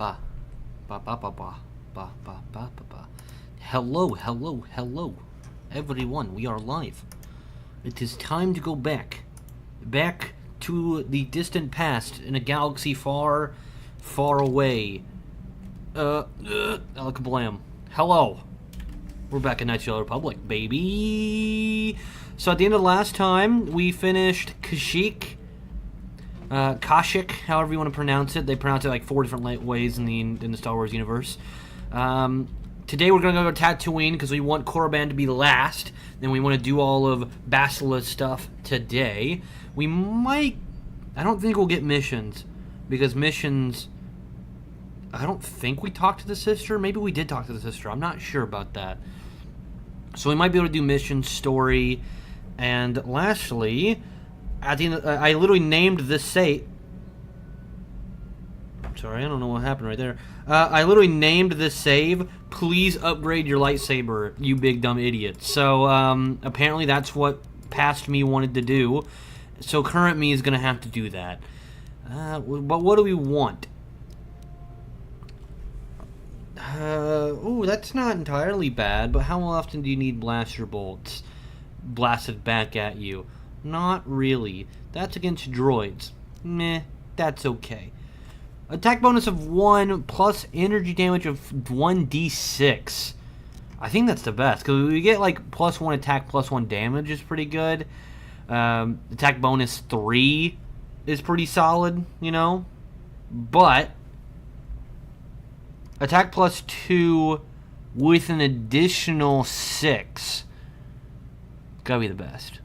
ba ba ba ba ba ba ba ba ba ba. Hello, hello, hello, everyone. We are live. It is time to go back to the distant past in a galaxy far, far away. Alakablam. Hello. We're back in Knights of the Republic, baby. So at the end of last time, we finished Kashyyyk. Kashyyyk, however you want to pronounce it. They pronounce it like 4 different ways in the Star Wars universe. Today we're going to go to Tatooine because we want Korriban to be last. Then we want to do all of Basila's stuff today. We might... I don't think we'll get missions. Because missions... I don't think we talked to the sister. Maybe we did talk to the sister. I'm not sure about that. So we might be able to do mission, story, and lastly... At the end, I literally named this save. Sorry, I don't know what happened right there. I literally named this save. Please upgrade your lightsaber, you big dumb idiot. So apparently that's what past me wanted to do. So current me is gonna have to do that. But what do we want? Oh, that's not entirely bad. But how often do you need blaster bolts blasted back at you? Not really. That's against droids. Meh, that's okay. Attack bonus of 1 plus energy damage of 1d6. I think that's the best, because we get like plus 1 attack, plus 1 damage is pretty good. Attack bonus 3 is pretty solid, you know? But, attack plus 2 with an additional 6. Gotta be the best.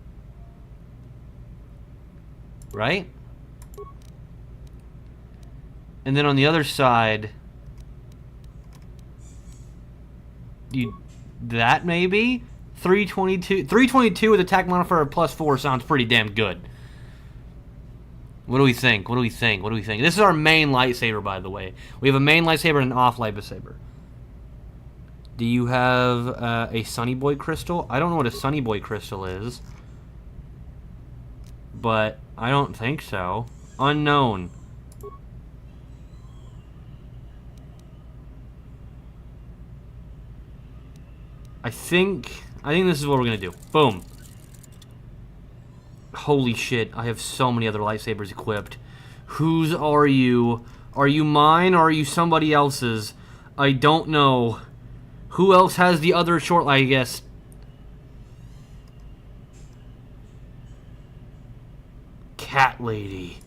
Right? And then on the other side, that maybe 322 with attack modifier of plus 4 sounds pretty damn good. What do we think? What do we think? What do we think? This is our main lightsaber, by the way. We have a main lightsaber and an off lightsaber. Do you have a Sunny Boy crystal? I don't know what a Sunny Boy crystal is, but I don't think so. Unknown. I think this is what we're gonna do. Boom. Holy shit, I have so many other lightsabers equipped. Whose are you? Are you mine or are you somebody else's? I don't know. Who else has the other short, I guess? Cat Lady.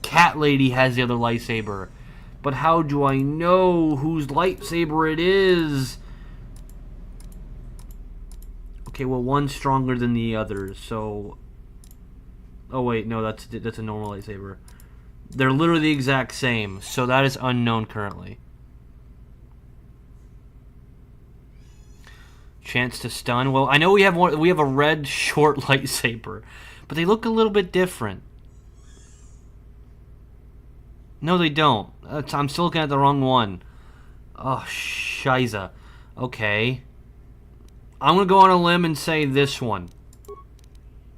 Cat Lady has the other lightsaber. But how do I know whose lightsaber it is? Okay, well, one's stronger than the other, so... Oh, wait, no, that's a normal lightsaber. They're literally the exact same, so that is unknown currently. Chance to stun. Well, I know we have a red short lightsaber, but they look a little bit different. No, they don't. I'm still looking at the wrong one. Oh, shiza. Okay. I'm going to go on a limb and say this one.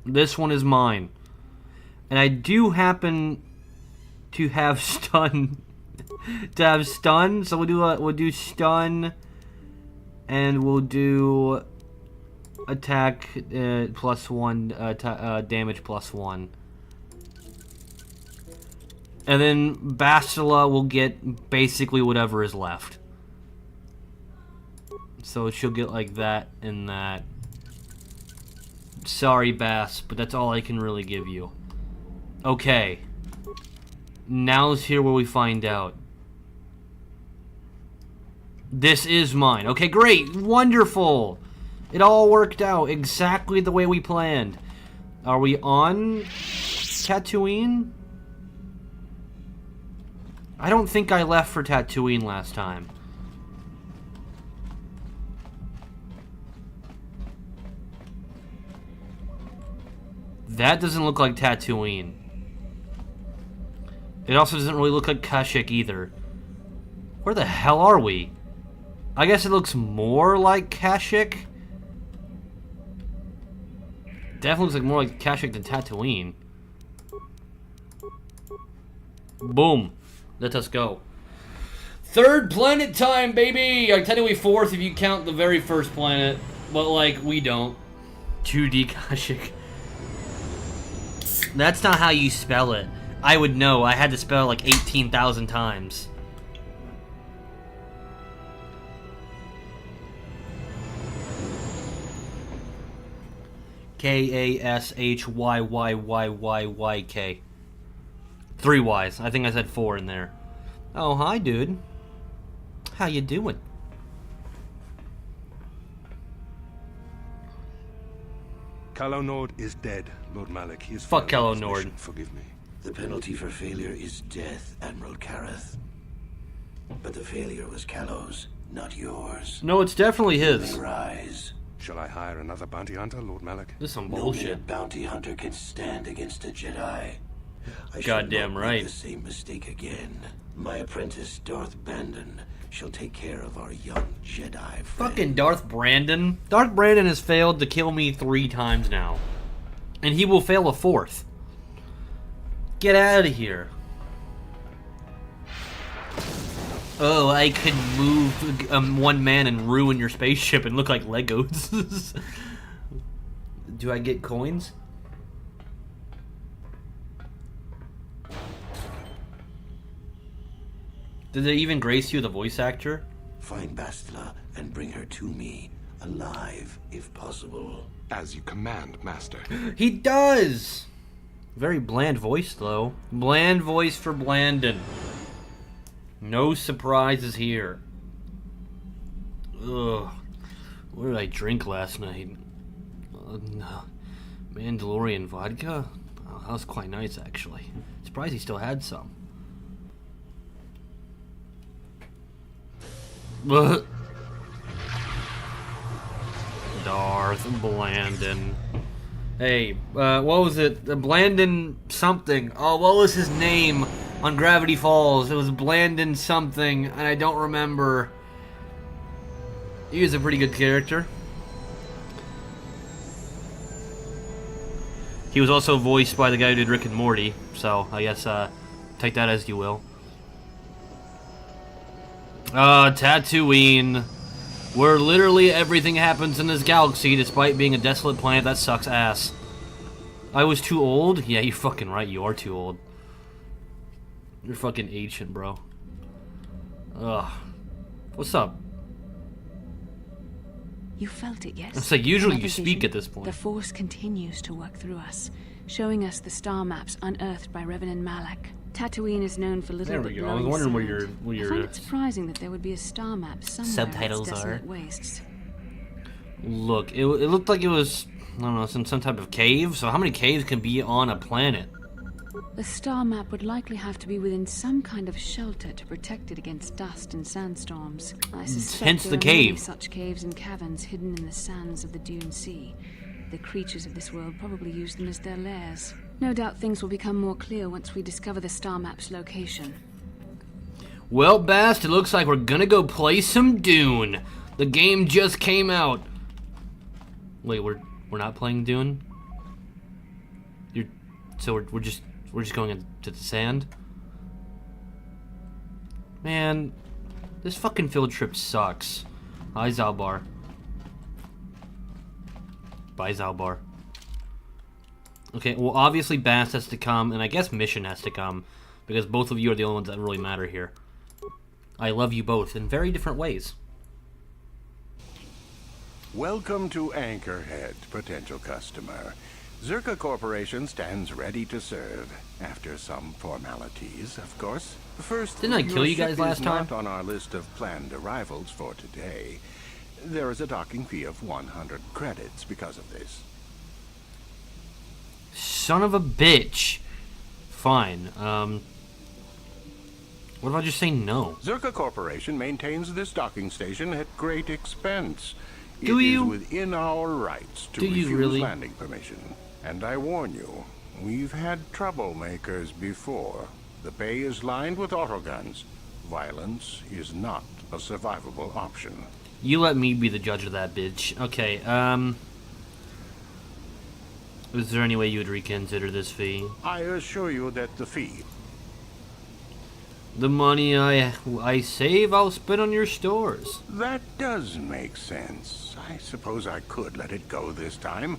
This one is mine. And I do happen to have stun. So we'll do stun. And we'll do attack plus 1, damage plus 1. And then Basila will get basically whatever is left. So she'll get like that and that. Sorry, Bass, but that's all I can really give you. Okay. Now's here where we find out. This is mine. Okay, great. Wonderful. It all worked out exactly the way we planned. Are we on Tatooine? I don't think I left for Tatooine last time. That doesn't look like Tatooine. It also doesn't really look like Kashyyyk either. Where the hell are we? I guess it looks more like Kashyyyk. Definitely looks like more like Kashyyyk than Tatooine. Boom. Let us go. Third planet time, baby! Technically fourth if you count the very first planet. But, like, we don't. 2D Kashyyyk. That's not how you spell it. I would know. I had to spell it like 18,000 times. Kashyyyk. 3 Y's. I think I said 4 in there. Oh, hi, dude. How you doing? Calo Nord is dead, Lord Malak. He is Fuck Calo Nord. Forgive me. The penalty for failure is death, Admiral Kareth. But the failure was Calo's, not yours. No, it's definitely his. Rise. Shall I hire another bounty hunter, Lord Malak? This is some No bullshit. bounty hunter can stand against a Jedi. I Goddamn shall not right. make the same mistake again. My apprentice, Darth Bandon, shall take care of our young Jedi friend. Fucking Darth Brandon. Darth Brandon has failed to kill me 3 times now. And he will fail a 4th. Get out of here. Oh, I could move one man and ruin your spaceship and look like Legos. Do I get coins? Did they even grace you the voice actor? Find Bastila and bring her to me, alive, if possible. As you command, Master. He does! Very bland voice, though. Bland voice for Blandon. No surprises here. Ugh. What did I drink last night? No. Mandalorian vodka? Oh, that was quite nice, actually. Surprised he still had some. Darth Blandon. Hey, what was it? Blandon something. Oh, what was his name on Gravity Falls? It was Blandon something, and I don't remember. He was a pretty good character. He was also voiced by the guy who did Rick and Morty, so I guess take that as you will. Tatooine, where literally everything happens in this galaxy despite being a desolate planet that sucks ass. I was too old? Yeah, you're fucking right, you are too old. You're fucking ancient, bro. Ugh. What's up? You felt it, yes? It's like usually Another you speak vision. at this point. The Force continues to work through us, showing us the star maps unearthed by Reverend Malak. Tatooine is known for little There but we go. I was glowing wondering where sand. your I find it surprising that there would be a star map somewhere subtitles in its are. desolate wastes. Look, it looked like it was, I don't know, some type of cave. So how many caves can be on a planet? The star map would likely have to be within some kind of shelter to protect it against dust and sandstorms. I suspect Hence there the are many cave. such caves and caverns hidden in the sands of the Dune Sea. The creatures of this world probably use them as their lairs. No doubt things will become more clear once we discover the star map's location. Well, Bast, it looks like we're gonna go play some Dune. The game just came out. Wait, we're not playing Dune? We're just going into the sand? Man, this fucking field trip sucks. Hi, Zalbar. Bye, Zalbar. Okay, well, obviously Bast has to come, and I guess Mission has to come, because both of you are the only ones that really matter here. I love you both in very different ways. Welcome to Anchorhead, potential customer. Zerka Corporation stands ready to serve. After some formalities, of course. First, Didn't I kill your you guys ship last is time? not on our list of planned arrivals for today. There is a docking fee of 100 credits because of this. Son of a bitch. Fine. What if I just say no? Zerka Corporation maintains this docking station at great expense. Do It you? is within our rights to Do you refuse really? landing permission. And I warn you, we've had troublemakers before. The bay is lined with autoguns. Violence is not a survivable option. You let me be the judge of that, bitch. Okay, is there any way you would reconsider this fee? I assure you that the fee... The money I save, I'll spend on your stores. That does make sense. I suppose I could let it go this time.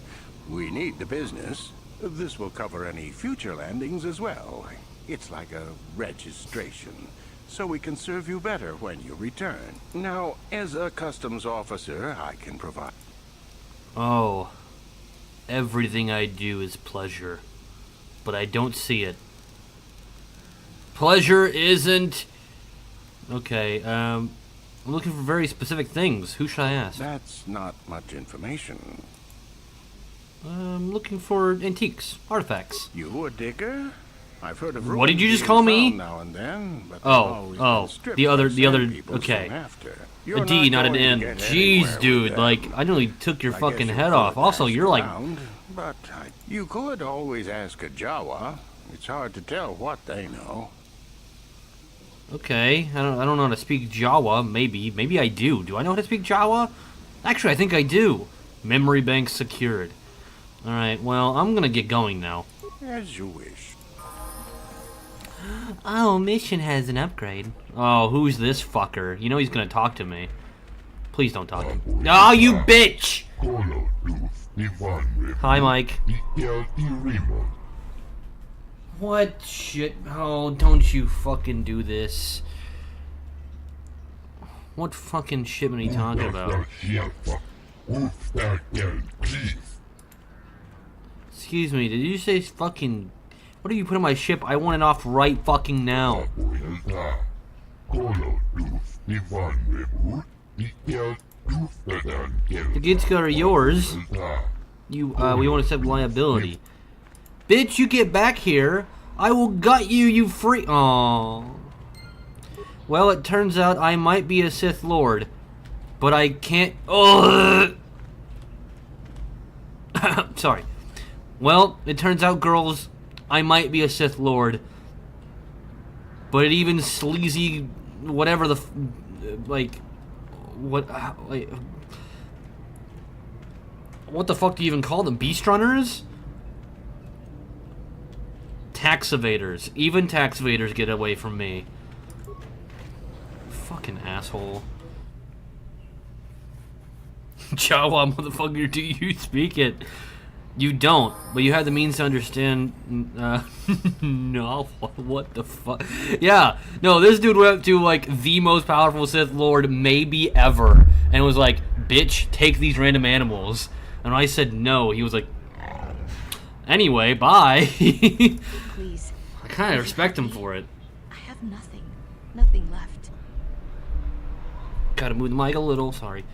We need the business. This will cover any future landings as well. It's like a registration, so we can serve you better when you return. Now, as a customs officer, I can provide... Oh, everything I do is pleasure, but I don't see it. Pleasure isn't... Okay, I'm looking for very specific things. Who should I ask? That's not much information. I'm looking for antiques, artifacts. You a digger? I've heard of... What did you just ruins call being me? found now and then, but the other, okay. A D, not an N. Jeez, dude, like, I nearly took your fucking head off. Also, you're like... But you could always ask a Jawa. It's hard to tell what they know. Okay, I don't know how to speak Jawa. Maybe I do. Do I know how to speak Jawa? Actually, I think I do. Memory bank secured. Alright, well, I'm gonna get going now. As you wish. Oh, mission has an upgrade. Oh, who's this fucker? You know he's gonna talk to me. Please don't talk to me. Oh, you bitch! Hi, Mike. What shit? Oh, don't you fucking do this. What fucking shipment are you talking about? Excuse me, did you say fucking... What do you put on my ship? I want it off right fucking now. The goods are yours. We want to accept liability. Bitch, you get back here. I will gut you, you free... Aww. Well, it turns out I might be a Sith Lord. But I can't... Oh. Sorry. Well, it turns out, girls, I might be a Sith Lord. But it even sleazy... Whatever the... Like... What... Like, what the fuck do you even call them? Beast runners? Tax evaders. Even tax evaders get away from me. Fucking asshole. Jawa, motherfucker, do you speak it? You don't, but you have the means to understand. No, what the fuck? Yeah, no, this dude went up to, like, the most powerful Sith Lord maybe ever, and was like, bitch, take these random animals. And I said no, he was like, anyway, bye. Please. I kind of respect him for it. I have nothing. Nothing left. Gotta move the mic a little, sorry.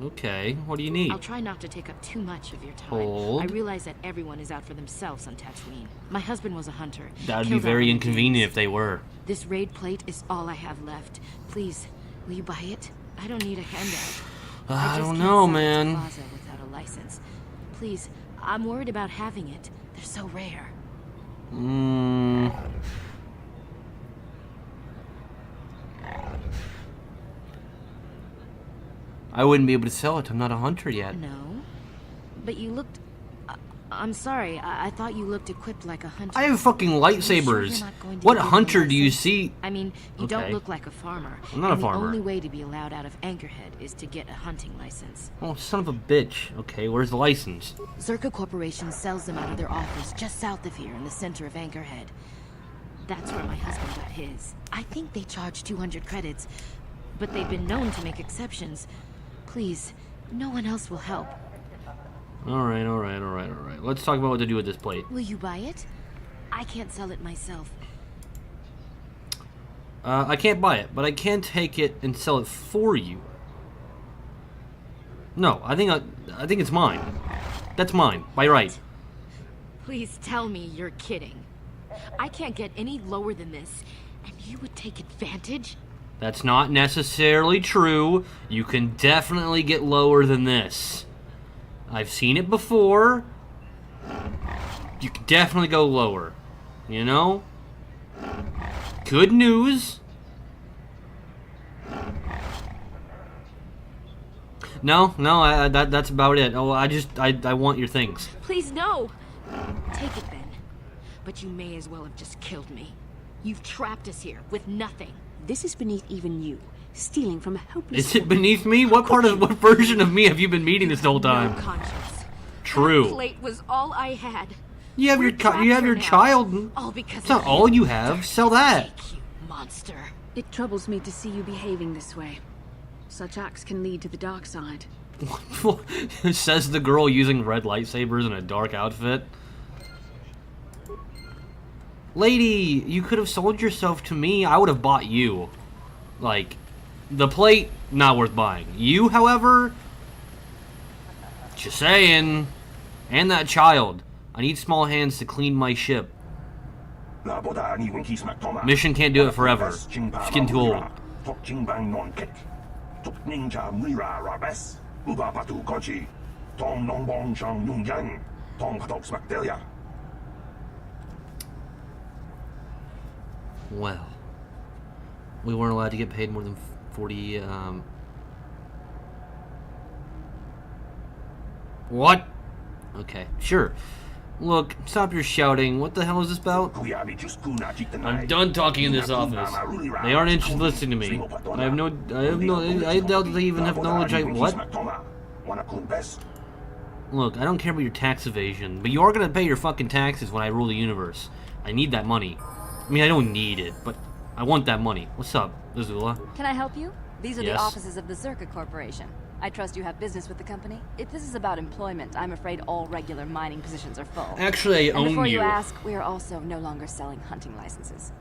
Okay, what do you need? I'll try not to take up too much of your time. Hold. I realize that everyone is out for themselves on Tatooine. My husband was a hunter. That would be Killed very all the inconvenient dudes. if they were. This raid plate is all I have left. Please, will you buy it? I don't need a handout. I just don't can't know, sell it to man. Plaza without a license. Please, I'm worried about having it. They're so rare. I wouldn't be able to sell it. I'm not a hunter yet. No, but you looked... I'm sorry, I thought you looked equipped like a hunter. I have fucking lightsabers. You're not going to What give me a hunter do you license? see? I mean, you Okay. don't look like a farmer. I'm not a and farmer. The only way to be allowed out of Anchorhead is to get a hunting license. Oh, son of a bitch. Okay, where's the license? Zerka Corporation sells them out of their office just south of here in the center of Anchorhead. That's where my husband got his. I think they charge 200 credits, but they've been known to make exceptions. Please, no one else will help. Alright. Let's talk about what to do with this plate. Will you buy it? I can't sell it myself. I can't buy it, but I can take it and sell it for you. No, I think it's mine. That's mine, by right. Please tell me you're kidding. I can't get any lower than this, and you would take advantage? That's not necessarily true. You can definitely get lower than this. I've seen it before. You can definitely go lower. You know? Good news. No, that's about it. Oh, I want your things. Please, no! Take it then. but you may as well have just killed me. You've trapped us here with nothing. This is beneath even you. Stealing from a helpless... Is it beneath me? What version of me have you been meeting this whole time? No conscience. True. That plate was all I had. You have We're your trapped you have here your now. child. All because It's not of all you have. Sell that. Take, you monster. It troubles me to see you behaving this way. Such acts can lead to the dark side. Says the girl using red lightsabers in a dark outfit. Lady, you could have sold yourself to me. I would have bought you. Like, the plate, not worth buying. You, however, just saying. And that child. I need small hands to clean my ship. Mission can't do it forever. She's getting too old. Well, we weren't allowed to get paid more than 40, What? Okay, sure. Look, stop your shouting. What the hell is this about? I'm done talking in this office. They aren't interested in listening to me. I doubt they even have knowledge. What? Look, I don't care about your tax evasion, but you are gonna pay your fucking taxes when I rule the universe. I need that money. I mean, I don't need it, but I want that money. What's up, Azula? Can I help you? These are Yes. the offices of the Zerka Corporation. I trust you have business with the company. If this is about employment, I'm afraid all regular mining positions are full. Actually, I And own before you. you ask, we are also no longer selling hunting licenses.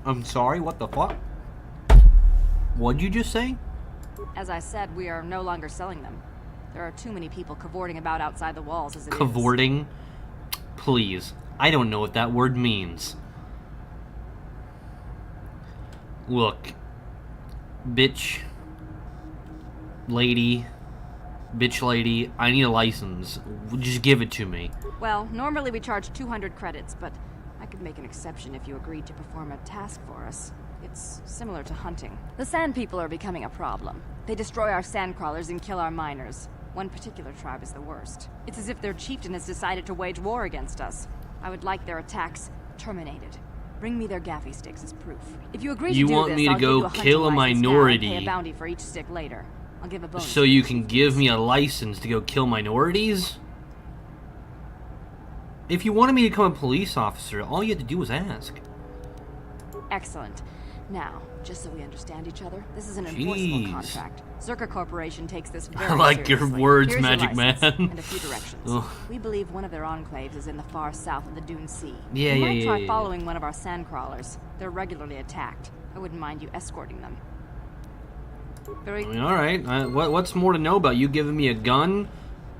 I'm sorry, what the fuck? What'd you just say? As I said, we are no longer selling them. There are too many people cavorting about outside the walls as it is. Cavorting? Please. I don't know what that word means. Look. Bitch. Lady. Bitch lady. I need a license. Just give it to me. Well, normally we charge 200 credits, but I could make an exception if you agreed to perform a task for us. It's similar to hunting. The sand people are becoming a problem. They destroy our sand crawlers and kill our miners. One particular tribe is the worst. It's as if their chieftain has decided to wage war against us. I would like their attacks terminated. Bring me their gaffy sticks as proof. If you agree to do this, want me to I'll give go you a hunting kill a license now and minority. pay a bounty for each stick later. I'll give a bonus. So you can give me a license to go kill minorities? If you wanted me to become a police officer, all you had to do was ask. Excellent. Now, just so we understand each other, this is an enforceable Jeez. contract. Zerka Corporation takes this very I like your seriously. words, Here's your Magic license Man. And a few directions. Ugh. We believe one of their enclaves is in the far south of the Dune Sea. Yeah, you yeah, might yeah, try yeah, yeah. following one of our sand crawlers. They're regularly attacked. I wouldn't mind you escorting them. Very I mean, alright. What's more to know about you giving me a gun,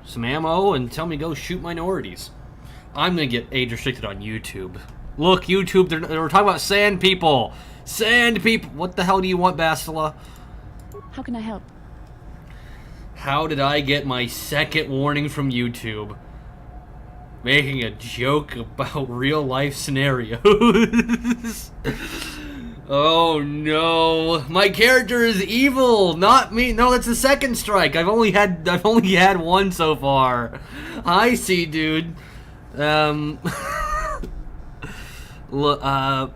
some ammo, and tell me to go shoot minorities? I'm gonna get age restricted on YouTube. Look, YouTube, they're talking about sand people! Sand people! What the hell do you want, Bastila? How can I help? How did I get my second warning from YouTube? Making a joke about real life scenarios. Oh no, my character is evil, not me. No, that's the second strike. I've only had one so far. I see, dude. Look, I'd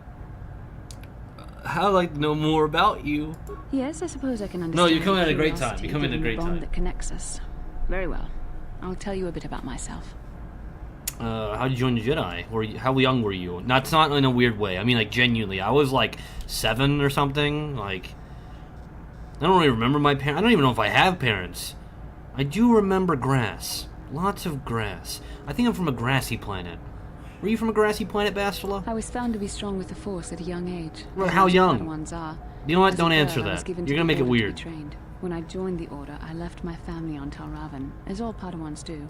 like to know more about you. Yes, I suppose I can understand. No, you come at a great curiosity time. You come at a given the great bond time. that connects us. Very well. I'll tell you a bit about myself. How did you join the Jedi? How young were you? That's not in a weird way. I mean, like, genuinely. I was, like, 7 or something. Like, I don't really remember my parents. I don't even know if I have parents. I do remember grass. Lots of grass. I think I'm from a grassy planet. Were you from a grassy planet, Bastila? I was found to be strong with the Force at a young age. Well, as how most young? Padawans are. You know what? As a Don't girl, answer I was that. given You're to gonna the make it Order to weird. be trained. When I joined the Order, I left my family on Talravan, as all Padawans do.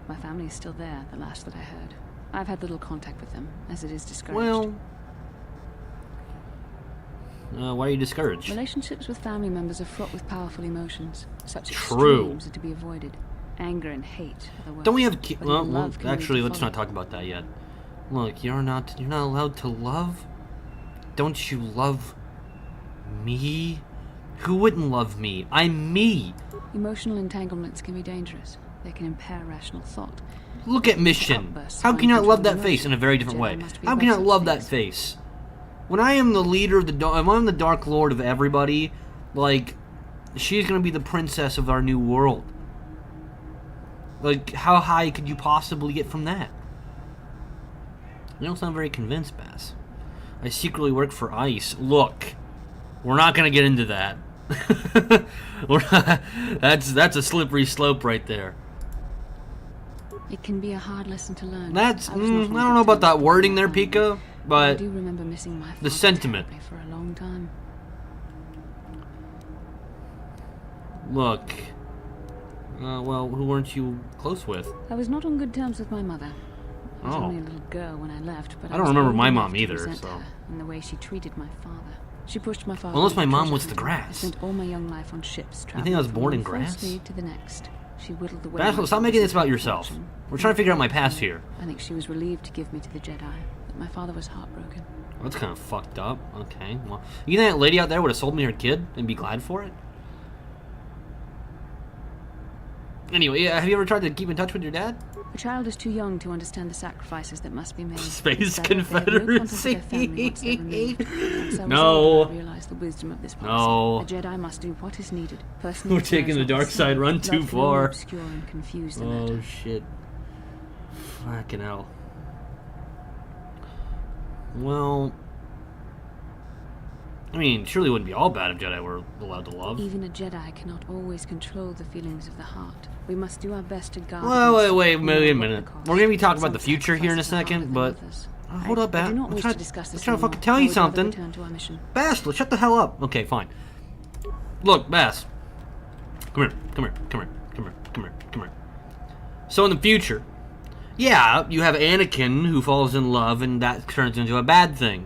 My family is still there, the last that I heard. I've had little contact with them, as it is discouraged. Well, why are you discouraged? Relationships with family members are fraught with powerful emotions. Such True. extremes are to be avoided. Anger and hate are the worst. Don't we have but well, love can lead actually, to let's not folly. talk about that yet. Look, you're not allowed to love? Don't you love me? Who wouldn't love me? I'm me. Emotional entanglements can be dangerous. They can impair rational thought. Look at Mission. How can you not love that face in a very different way? How can you not love that face? When I am the leader of the when I'm the Dark Lord of everybody, like, she's gonna be the princess of our new world. Like, how high could you possibly get from that? You don't sound very convinced, Bass. I secretly work for ICE. Look, we're not gonna get into that. That's a slippery slope right there. It can be a hard lesson to learn. That's I don't know about that wording there, Pika, but I do remember missing my the sentiment. for a long time. Look, well, who weren't you close with? I was not on good terms with my mother. I was Oh. only a little girl when I left, but I don't was remember old my enough mom to either, resent so. her and the way she treated my father. She pushed my father. Unless into my mom treasure was the hunting. grass. I spent all my young life on ships. You think I was traveling born from in one false grass? lead to the next. She whittled away. Bass, my stop making this about father's yourself. fortune. We're trying to figure out my past here. I think she was relieved to give me to the Jedi, but my father was heartbroken. That's kind of fucked up. Okay, well, you think that lady out there would have sold me her kid and be glad for it? Anyway, have you ever tried to keep in touch with your dad? A child is too young to understand the sacrifices that must be made. Space Instead, they have no contact with their family once they're removed. Once I was No. older, I realized the wisdom of this policy. No. A Jedi must do what is needed. Personal We're taking the affairs dark are side run love too can only far. obscure and confuse the Oh matter. shit. Fucking hell. Well, I mean, surely it wouldn't be all bad if Jedi were allowed to love. Even a Jedi cannot always control the feelings of the heart. We must do our best to guard. Well, against wait a no matter minute. what We're the cost. gonna be talking about the Some future here in a sacrifices are harder second, than but others. hold up, I Bat. do not I'm wish trying to discuss I'm this trying to anymore. fucking tell I you would rather something. return to our mission. Bass, shut the hell up. Okay, fine. Look, Bass. Come here. So in the future, yeah, you have Anakin who falls in love and that turns into a bad thing.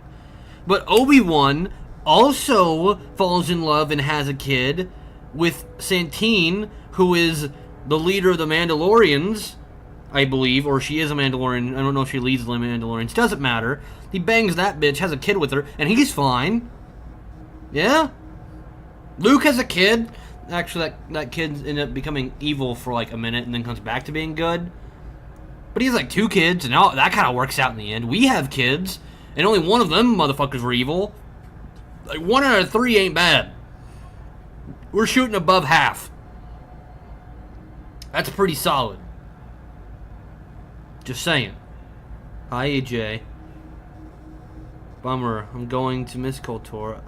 But Obi-Wan also falls in love and has a kid with Santine, who is the leader of the Mandalorians, I believe, or she is a Mandalorian. I don't know if she leads the Mandalorians. Doesn't matter. He bangs that bitch, has a kid with her, and he's fine. Yeah? Luke has a kid. Actually, that kid ended up becoming evil for like a minute and then comes back to being good. But he has like 2 kids, and now that kind of works out in the end. We have kids, and only one of them motherfuckers were evil. Like 1 out of 3 ain't bad. We're shooting above half. That's pretty solid. Just saying. Hi, AJ. Bummer. I'm going to miss Kotor.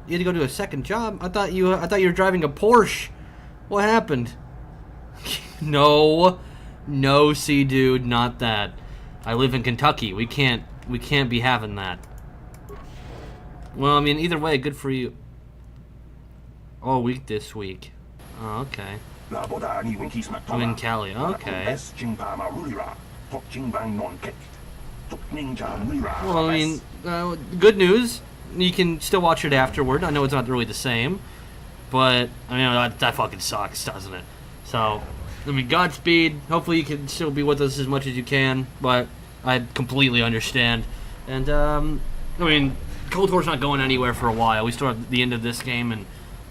You had to go to a second job? I thought you were driving a Porsche. What happened? No, see, dude, not that. I live in Kentucky. We can't be having that. Well, I mean, either way, good for you. All week this week. Oh, okay. I'm in Cali. Okay. Well, I mean, good news. You can still watch it afterward. I know it's not really the same, but I mean that fucking sucks, doesn't it? So, I mean, Godspeed. Hopefully, you can still be with us as much as you can. But I completely understand. And I mean, Cold War's not going anywhere for a while. We still have the end of this game and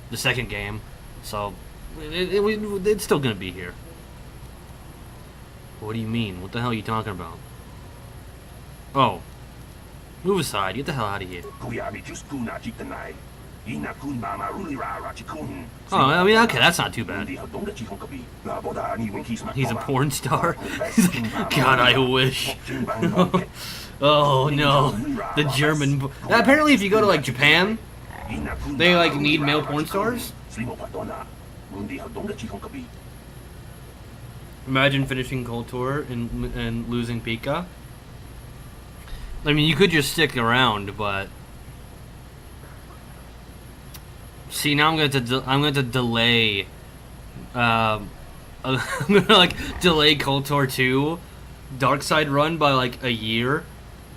the second game, so it's still gonna be here. What do you mean? What the hell are you talking about? Oh. Move aside. Get the hell out of here. Oh, I mean, okay, that's not too bad. He's a porn star? God, I wish. Oh, no. The German... Apparently, if you go to, like, Japan, they, like, need male porn stars? Imagine finishing Cold Tour and losing Pika. I mean, you could just stick around, but see, now I'm going to delay. I'm gonna like delay KOTOR 2 Dark Side run by like a year.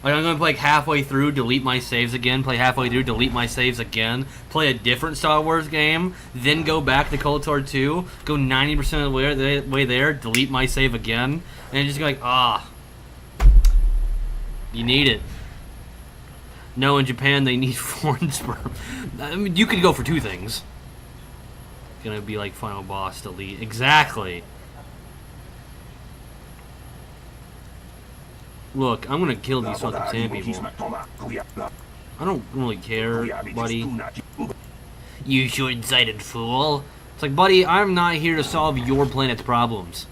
Like I'm gonna play like halfway through, delete my saves again, play halfway through, delete my saves again, play a different Star Wars game, then go back to KOTOR 2, go 90% of the way there, delete my save again, and just go like, you need it. No, in Japan they need foreign sperm. I mean, you could go for 2 things. It's gonna be like final boss delete. Exactly. Look, I'm gonna kill these fucking sand people. I don't really care, buddy. You short-sighted fool. It's like, buddy, I'm not here to solve your planet's problems.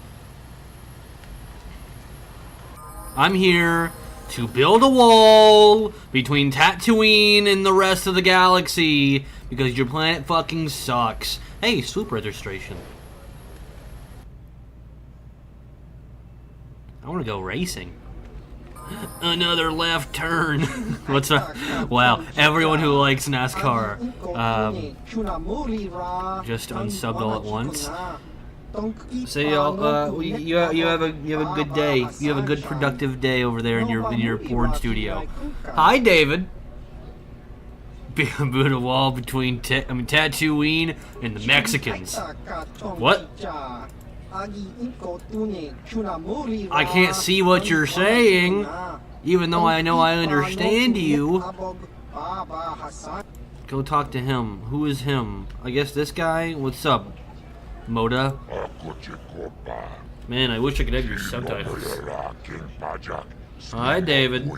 I'm here to build a wall between Tatooine and the rest of the galaxy because your planet fucking sucks. Hey, swoop registration. I want to go racing. Another left turn. What's up? Wow, everyone who likes NASCAR just unsubbed all at once. So y'all, you have a good day. You have a good productive day over there in your porn studio. Hi, David. Build a wall between Tatooine and the Mexicans. What? I can't see what you're saying, even though I know I understand you. Go talk to him. Who is him? I guess this guy? What's up, Moda? Man, I wish I could have your subtitles. Hi, David.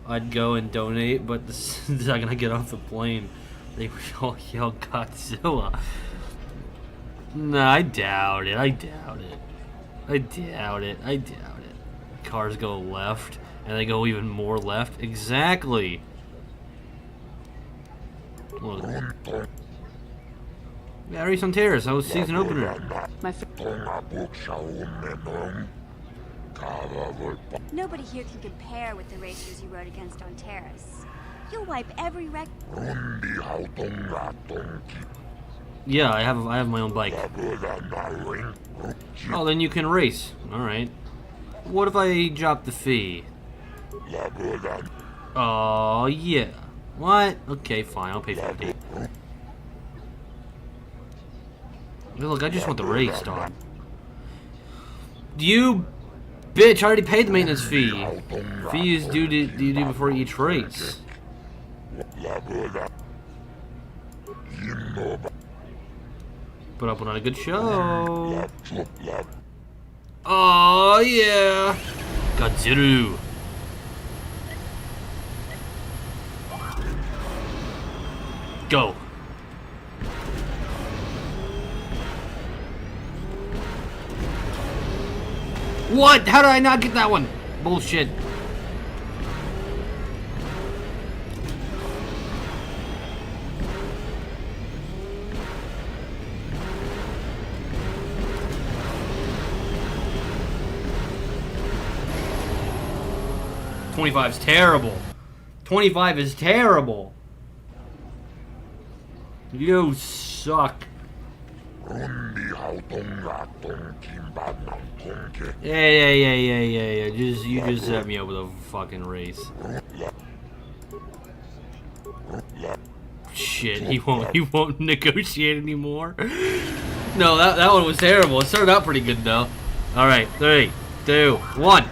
I'd go and donate, but this is not gonna get off the plane. They all yell Godzilla. Nah, I doubt it. I doubt it. Cars go left, and they go even more left. Exactly. Look. Yeah, Race on Terrace. I was season opener. Nobody here can compare with the racers you rode against on Terrace. You'll wipe every record. Yeah, I have my own bike. Oh, then you can race. All right. What if I drop the fee? Oh yeah. What? Okay, fine. I'll pay 50. Look, I just want the race, dog. You bitch! I already paid the maintenance fee. Fee is due before each race. Put up on a good show. Oh yeah, Godzilla. Go. What? How did I not get that one? Bullshit. $25's terrible. 25 is terrible. You suck. Yeah. You just set me up with a fucking race. Shit, he won't negotiate anymore. No, that one was terrible. It started out pretty good though. All right, 3, 2, 1.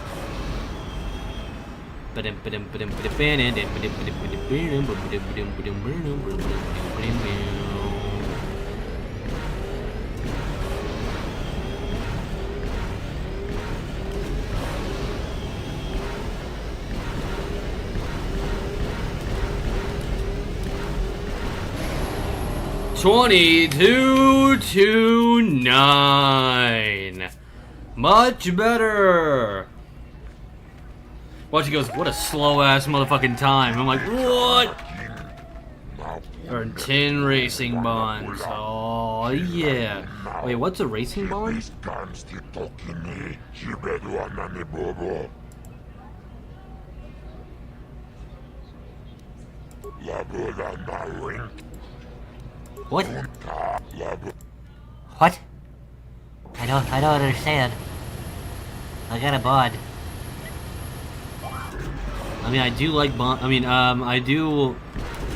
$22 to 9. Much better. Watch, he goes, what a slow ass motherfucking time. I'm like, what? Earn 10 racing bonds. Oh yeah. Wait, what's a racing bond? What? What? I don't understand. I got a bond. I mean, I do like bond. I mean, I do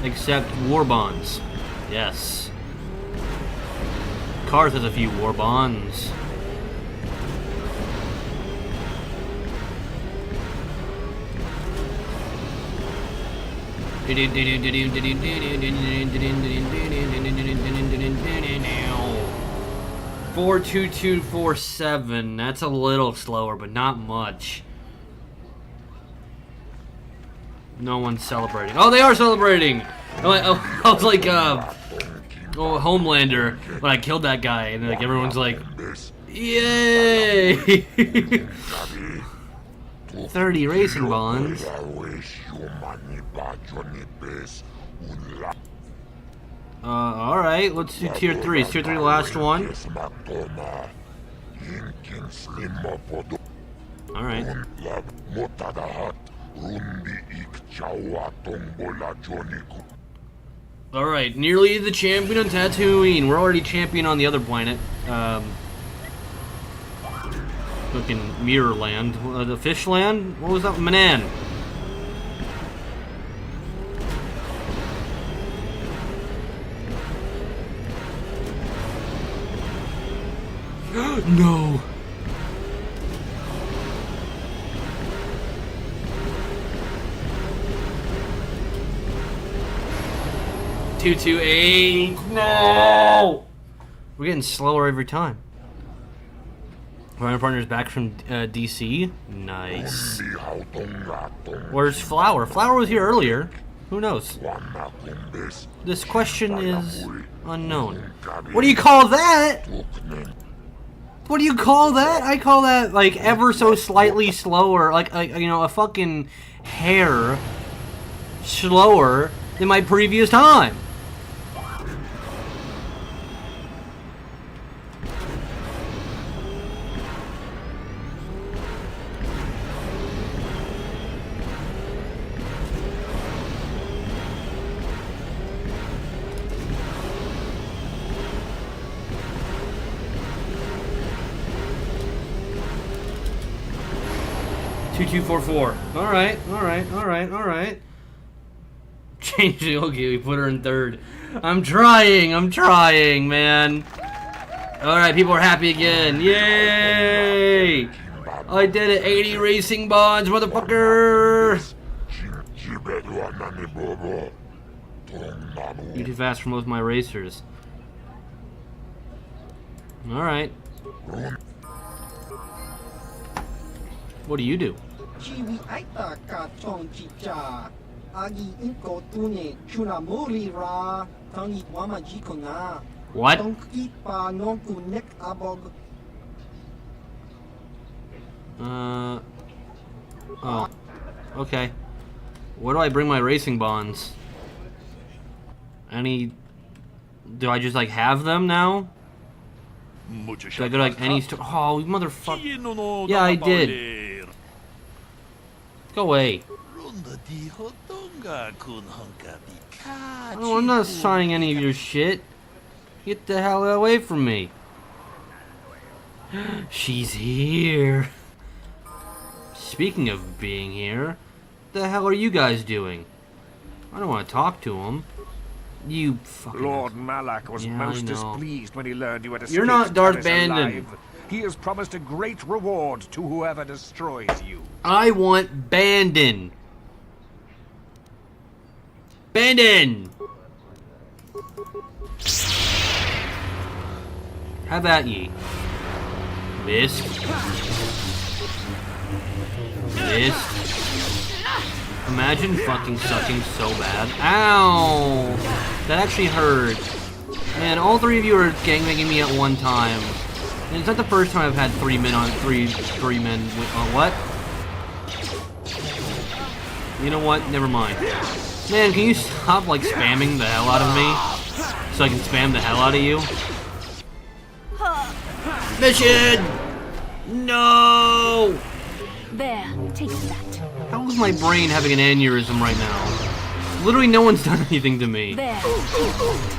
accept war bonds. Yes. Cars has a few war bonds. $42247. That's a little slower, but not much. No one's celebrating. Oh, they are celebrating! I was like, Homelander when I killed that guy, and like everyone's like, yay! 30 racing bonds. Alright, let's do tier 3. Is tier 3 the last one? Alright. Alright, nearly the champion on Tatooine. We're already champion on the other planet. Fucking Mirror Land. The Fish Land? What was that? Manan. No. Two, 8. No. We're getting slower every time. My partner's back from DC. Nice. Where's Flower? Flower was here earlier. Who knows? This question is unknown. What do you call that? What do you call that? I call that like ever so slightly slower, like you know, a fucking hair slower than my previous time. $2244. Alright. Change it. Okay, we put her in third. I'm trying, man. Alright, people are happy again. Yay! I did it. 80 racing bonds, motherfucker! You're too fast for most of my racers. Alright. What do you do? What? Oh. Okay. Where do I bring my racing bonds? Do I just like have them now? Do I go to like any store? Oh, motherfucker. Yeah, I did. Go away. Oh, I'm not signing any of your shit. Get the hell away from me. She's here. Speaking of being here, the hell are you guys doing? I don't want to talk to him. You fucking... Lord Malak was most displeased when he learned you had escaped. You're not Darth Paris Bandon. alive. He has promised a great reward to whoever destroys you. I want Bandon. Bandon! Have at ye. Missed. Imagine fucking sucking so bad. Ow! That actually hurt. Man, all three of you are gangbanging me at one time. And it's not the first time I've had three men with, what? You know what? Never mind. Man, can you stop, like, spamming the hell out of me? So I can spam the hell out of you? Mission! No! There, take that. How is my brain having an aneurysm right now? Literally no one's done anything to me. There, take that.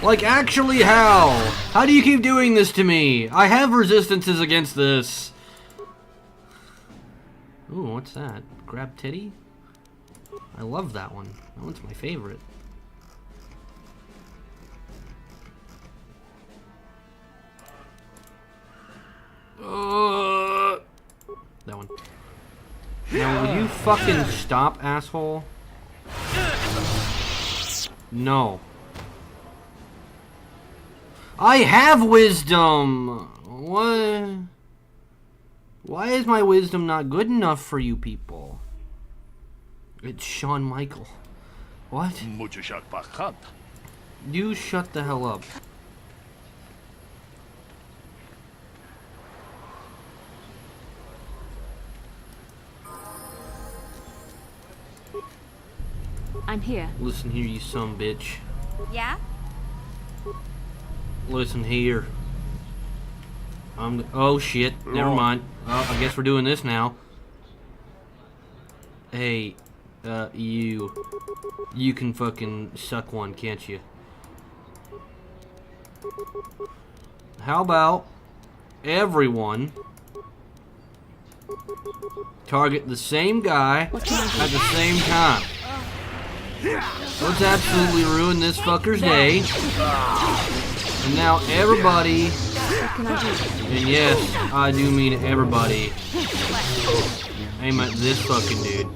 Like, actually, how? How do you keep doing this to me? I have resistances against this. Ooh, what's that? Grab titty? I love that one. That one's my favorite. That one. Now, will you fucking stop, asshole? No. I have wisdom! What? Why is my wisdom not good enough for you people? It's Shawn Michael. What? You shut the hell up. I'm here. Listen here, you son of a bitch. Yeah? Listen here. Oh shit. Never mind. Oh, I guess we're doing this now. Hey, you can fucking suck one, can't you? How about everyone target the same guy at the same time? Let's absolutely ruin this fucker's day. And now everybody, and yes, I do mean everybody, aim at this fucking dude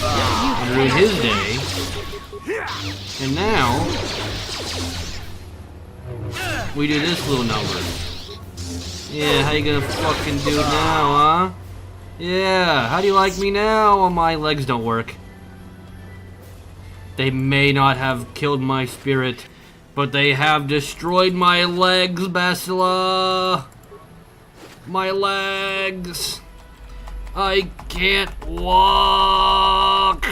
and ruin his day. And now we do this little number. Yeah, how you gonna fucking do it now, huh? Yeah, how do you like me now? Well, my legs don't work. They may not have killed my spirit, but they have destroyed my legs, Bastila. My legs. I can't walk.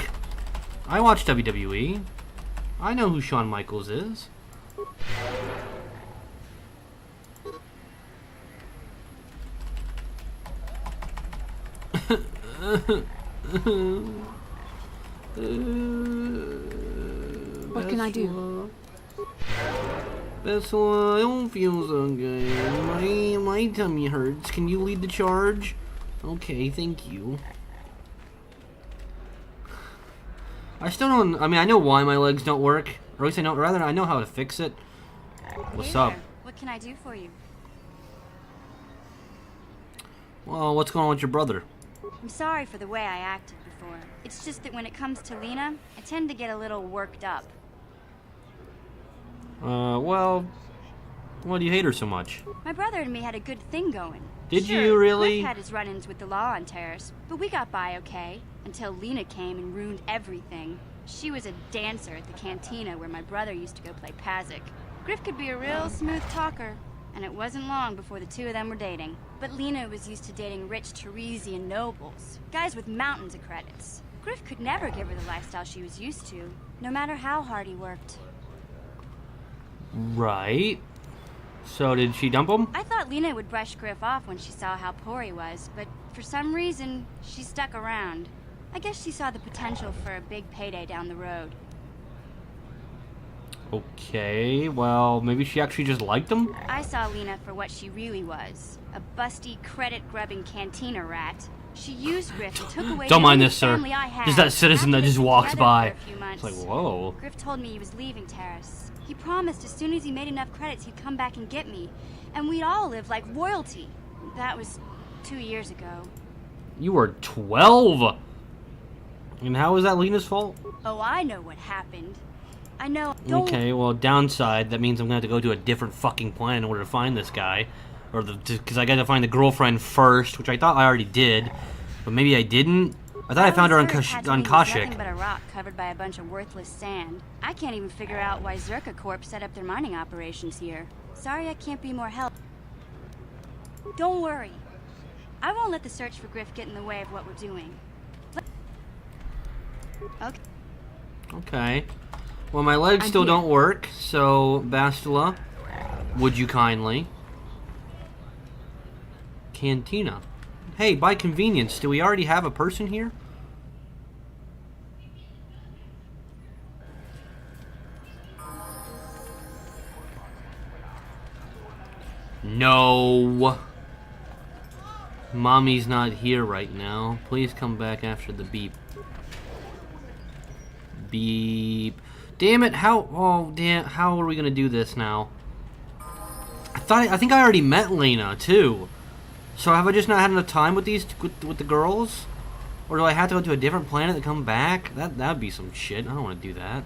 I watch WWE. I know who Shawn Michaels is. What can I do? Bastila, I don't feel so good. My tummy hurts. Can you lead the charge? Okay, thank you. I still don't. I mean, I know why my legs don't work. Or at least I know. Rather, I know how to fix it. What's up? What can I do for you? Well, what's going on with your brother? I'm sorry for the way I acted before. It's just that when it comes to Lena, I tend to get a little worked up. Well, why do you hate her so much? My brother and me had a good thing going. Did Sure, you really? Cliff had his run-ins with the law on Terrace, but we got by okay, until Lena came and ruined everything. She was a dancer at the cantina where my brother used to go play Pazik. Griff could be a real smooth talker, and it wasn't long before the two of them were dating. But Lena was used to dating rich Teresian nobles, guys with mountains of credits. Griff could never give her the lifestyle she was used to, no matter how hard he worked. Right. So did she dump him? I thought Lena would brush Griff off when she saw how poor he was, but for some reason, she stuck around. I guess she saw the potential for a big payday down the road. Okay, well, maybe she actually just liked him? I saw Lena for what she really was. A busty, credit-grubbing cantina rat. She used Griff and took away Don't the mind only this, sir. family I had. Just that citizen After that just they'd been walks together by. for a few It's months. like, whoa. Griff told me he was leaving Terrace. He promised as soon as he made enough credits he'd come back and get me. And we'd all live like royalty. That was 2 years ago. You were 12! And how is that Lena's fault? Oh, I know what happened. I know. Don't... Okay, well, downside, that means I'm gonna have to go to a different fucking planet in order to find this guy. Or because I gotta find the girlfriend first, which I thought I already did. But maybe I didn't. I thought I found her on Tatooine was Kashyyyk. nothing but a rock covered by a bunch of worthless sand. I can't even figure out why Zerka Corp set up their mining operations here. Sorry I can't be more help. Don't worry. I won't let the search for Griff get in the way of what we're doing. Okay. Okay. Well, my legs still don't work, so Bastila, would you kindly? Cantina. Hey, by convenience, do we already have a person here? No. Mommy's not here right now. Please come back after the beep. Beep. Damn it, how... Oh, damn, how are we gonna do this now? I think I already met Lena, too. So have I just not had enough time with these... with the girls? Or do I have to go to a different planet to come back? That'd be some shit. I don't want to do that.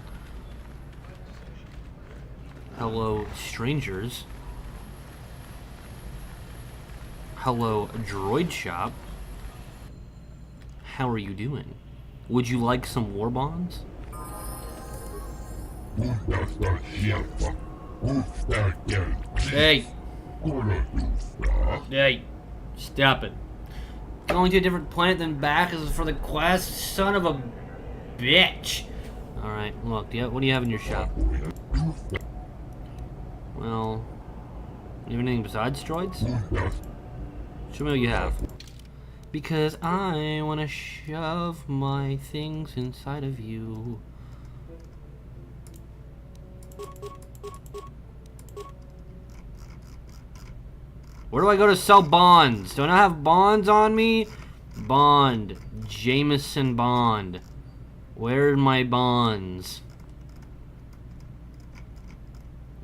Hello, strangers. Hello, droid shop. How are you doing? Would you like some war bonds? Hey! Hey! Stop it. Going to a different planet than back is for the quest? Son of a bitch! Alright, look, what do you have in your shop? Well, you have anything besides droids? Show me what you have. Because I want to shove my things inside of you. Where do I go to sell bonds? Don't I have bonds on me? Bond. Jameson Bond. Where are my bonds?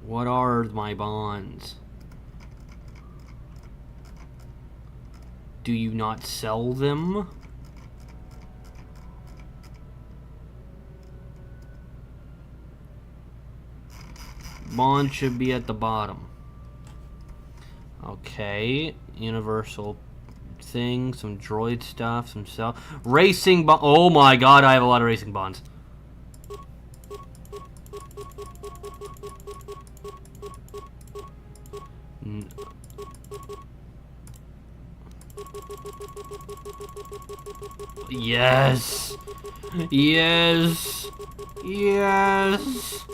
What are my bonds? Do you not sell them? Bond should be at the bottom. Okay, universal thing, some droid stuff, some cell racing bond. Oh my god, I have a lot of racing bonds. Yes. Yes. Yes.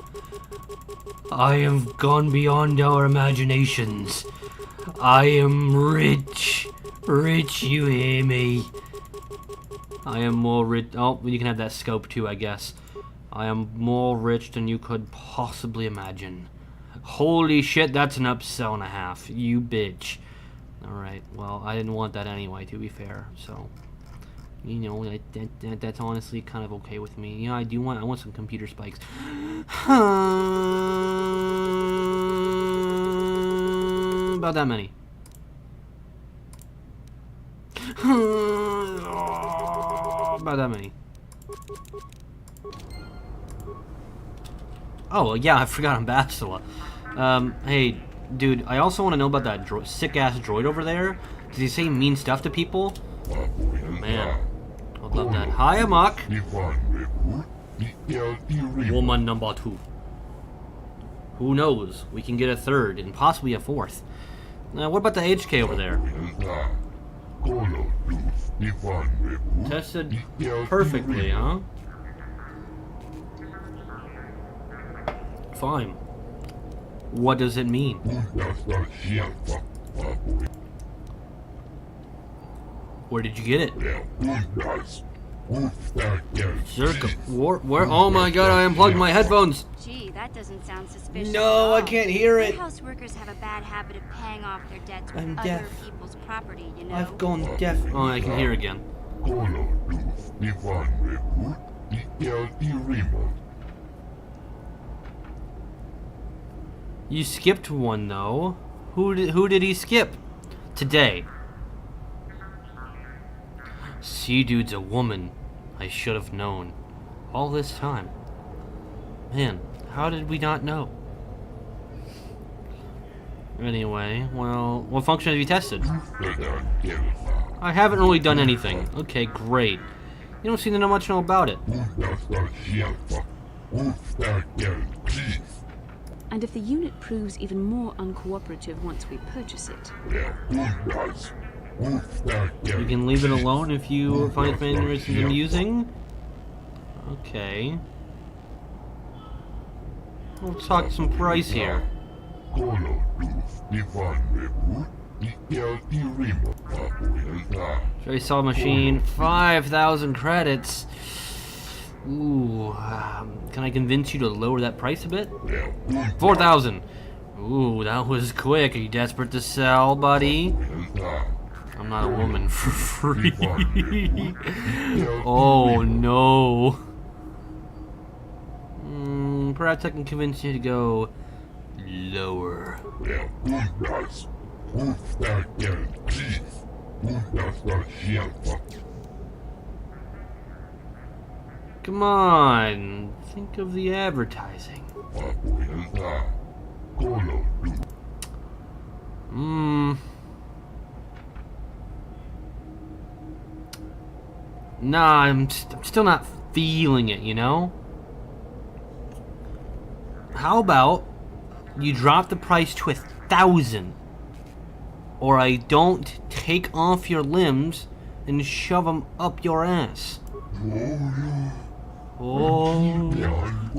I have gone beyond our imaginations. I am rich. Rich, you hear me? I am more rich. Oh, you can have that scope too, I guess. I am more rich than you could possibly imagine. Holy shit, that's an upsell and a half. You bitch. Alright, well, I didn't want that anyway, to be fair, so... You know, that's honestly kind of okay with me. You know, I want some computer spikes. About that many. About that many. Oh, yeah, I forgot I'm Bastila. Hey, dude, I also want to know about that sick-ass droid over there. Does he say mean stuff to people? Man, I'd love that. Hi, Amok. Woman number 2. Who knows? We can get a third and possibly a fourth. Now, what about the HK over there? Tested perfectly, huh? Fine. What does it mean? Where did you get it? Circa. Where? Oh my god, I unplugged my headphones! Gee, that doesn't sound suspicious. No, I can't hear it! Warehouse workers have a bad habit of paying off their debts with I'm other deaf. people's property, you know? I've gone deaf. Oh, I can hear again. You skipped one though. Who did he skip? Today. Sea Dude's a woman. I should have known. All this time. Man, how did we not know? Anyway, well, what function have you tested? I haven't really done anything. Okay, great. You don't seem to know much about it. And if the unit proves even more uncooperative once we purchase it, you can leave it alone if you find it interesting and amusing. Okay. Let's talk some price here. Trade saw machine, 5,000 credits. Ooh, can I convince you to lower that price a bit? 4,000. Ooh, that was quick. Are you desperate to sell, buddy? I'm not a woman for free. Oh no. Perhaps I can convince you to go lower. Come on, think of the advertising. Nah, I'm still not feeling it, you know? How about you drop the price to 1,000, or I don't take off your limbs and shove them up your ass. Oh,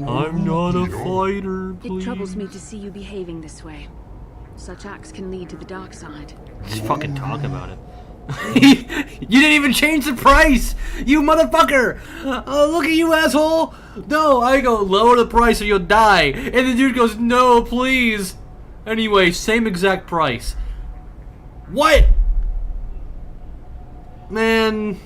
I'm not a fighter, please. It troubles me to see you behaving this way. Such acts can lead to the dark side. Just fucking talk about it. You didn't even change the price! You motherfucker! Oh, look at you, asshole! No, I go, lower the price or you'll die. And the dude goes, no, please. Anyway, same exact price. What? Man,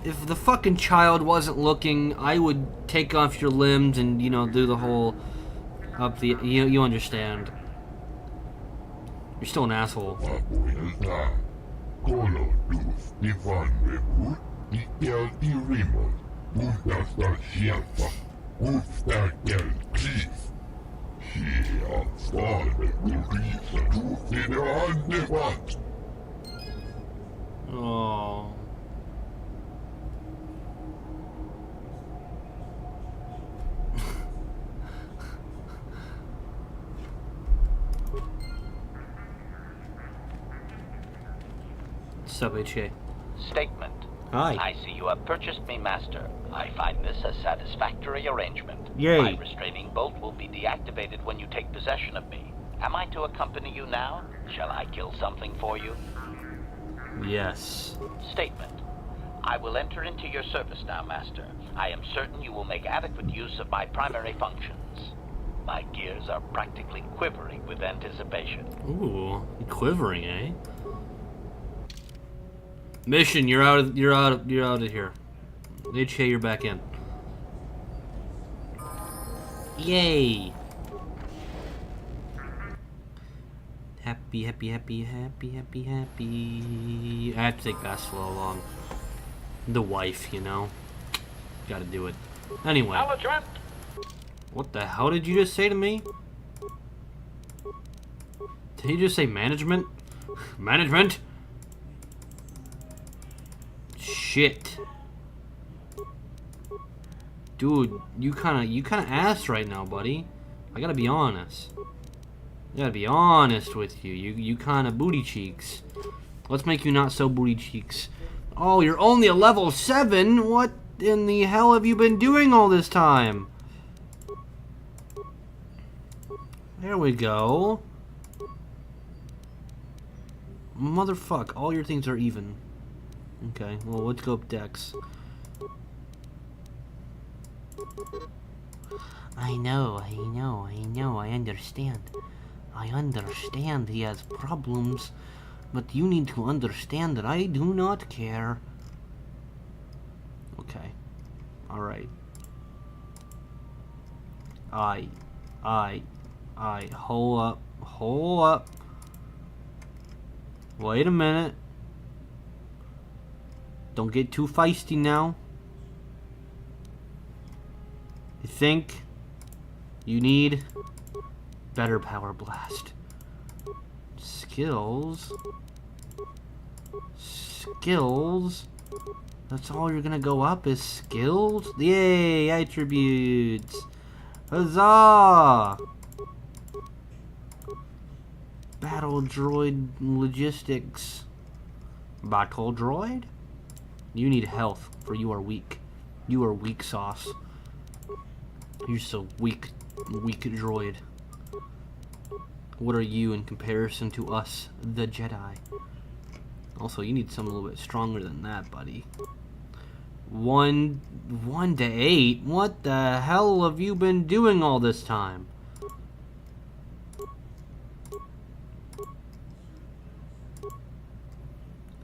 if the fucking child wasn't looking, I would take off your limbs and, you know, do the whole up the, you understand. You're still an asshole. Oh. Sup, HK? Statement. Hi. I see you have purchased me, Master. I find this a satisfactory arrangement. Yay. My restraining bolt will be deactivated when you take possession of me. Am I to accompany you now? Shall I kill something for you? Yes. Statement. I will enter into your service now, Master. I am certain you will make adequate use of my primary functions. My gears are practically quivering with anticipation. Ooh, quivering, eh? Mission, you're out of here. HK, you're back in. Yay! Happy. I have to take that slow along. The wife, you know. Gotta do it. Anyway. What the hell did you just say to me? Did you just say management? Management? Shit. Dude, you kinda ass right now, buddy. I gotta be honest. I gotta be honest with you. You kinda booty cheeks. Let's make you not so booty cheeks. Oh, you're only a level 7? What in the hell have you been doing all this time? There we go. Motherfuck, all your things are even. Okay, well, let's go up Dex. I know, I understand. I understand he has problems, but you need to understand that I do not care. Okay. Alright. Hold up. Wait a minute. Don't get too feisty now. I think you need better power blast. Skills. That's all you're gonna go up is skills? Yay, attributes. Huzzah! Battle droid logistics. Battle droid? You need health, for you are weak. You are weak sauce. You're so weak droid. What are you in comparison to us, the Jedi? Also, you need something a little bit stronger than that, buddy. 1 to 8? What the hell have you been doing all this time?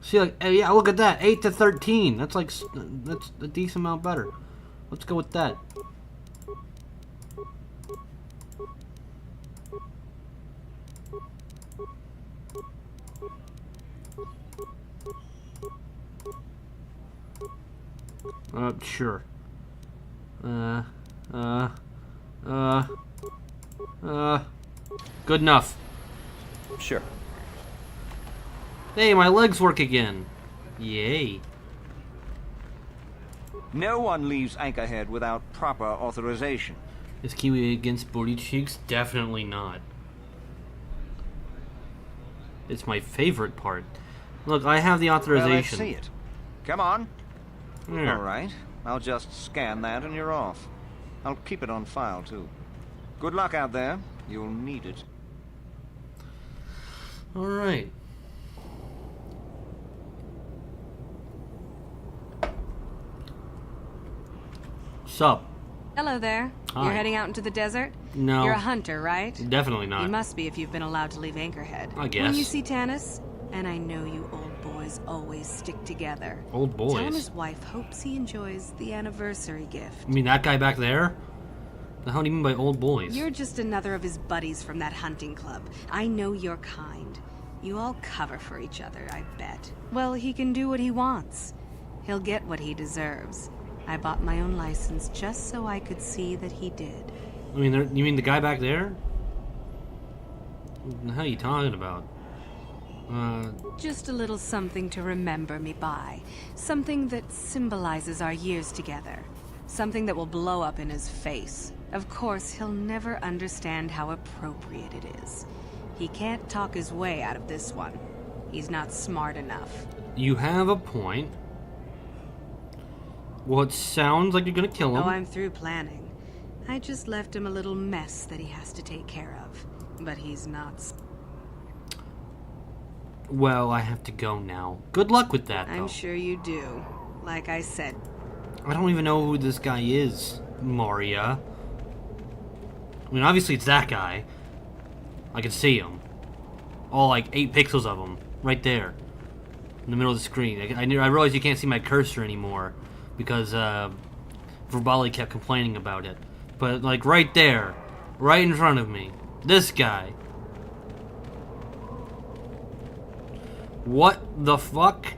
See, like, yeah, look at that. 8 to 13. That's like, that's a decent amount better. Let's go with that. Sure. Good enough. Sure. Hey, my legs work again. Yay. No one leaves Anchorhead without proper authorization. Is Kiwi against booty cheeks? Definitely not. It's my favorite part. Look, I have the Well, let's authorization. see it. Come on. Yeah. All right. I'll just scan that and you're off. I'll keep it on file, too. Good luck out there. You'll need it. All right. Sup? Hello there. Hi. You're heading out into the desert? No. You're a hunter, right? Definitely not. You must be if you've been allowed to leave Anchorhead. I guess. Will you see Tanis? And I know you old boys always stick together. Old boys? Tell him his wife hopes he enjoys the anniversary gift. You mean that guy back there? The hell do you mean by old boys? You're just another of his buddies from that hunting club. I know your kind. You all cover for each other, I bet. Well, he can do what he wants. He'll get what he deserves. I bought my own license just so I could see that he did. I mean, you mean the guy back there? What the hell are you talking about? Just a little something to remember me by. Something that symbolizes our years together. Something that will blow up in his face. Of course, he'll never understand how appropriate it is. He can't talk his way out of this one. He's not smart enough. You have a point. Well, it sounds like you're gonna kill him. Oh, I'm through planning. I just left him a little mess that he has to take care of. But he's not. Well, I have to go now. Good luck with that, though. I'm sure you do. Like I said. I don't even know who this guy is, Maria. I mean, obviously it's that guy. I can see him. All like 8 pixels of him, right there, in the middle of the screen. I realize you can't see my cursor anymore because Verbali kept complaining about it. But like right there, right in front of me, this guy. What the fuck?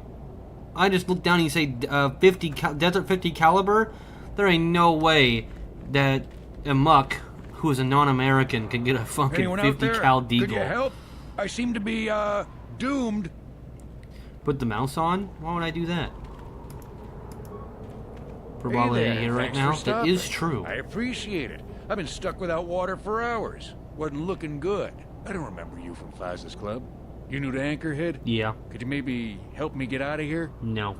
I just looked down and you say Desert 50 caliber? There ain't no way that a muck who is a non-American can get a fucking Anyone 50 out there? cal deagle. Could you help? I seem to be, doomed. Put the mouse on? Why would I do that? Hey Probably there, here right thanks now. for That stopping. is true. I appreciate it. I've been stuck without water for hours. Wasn't looking good. I don't remember you from Faza's Club. You new to Anchorhead? Yeah. Could you maybe help me get out of here? No.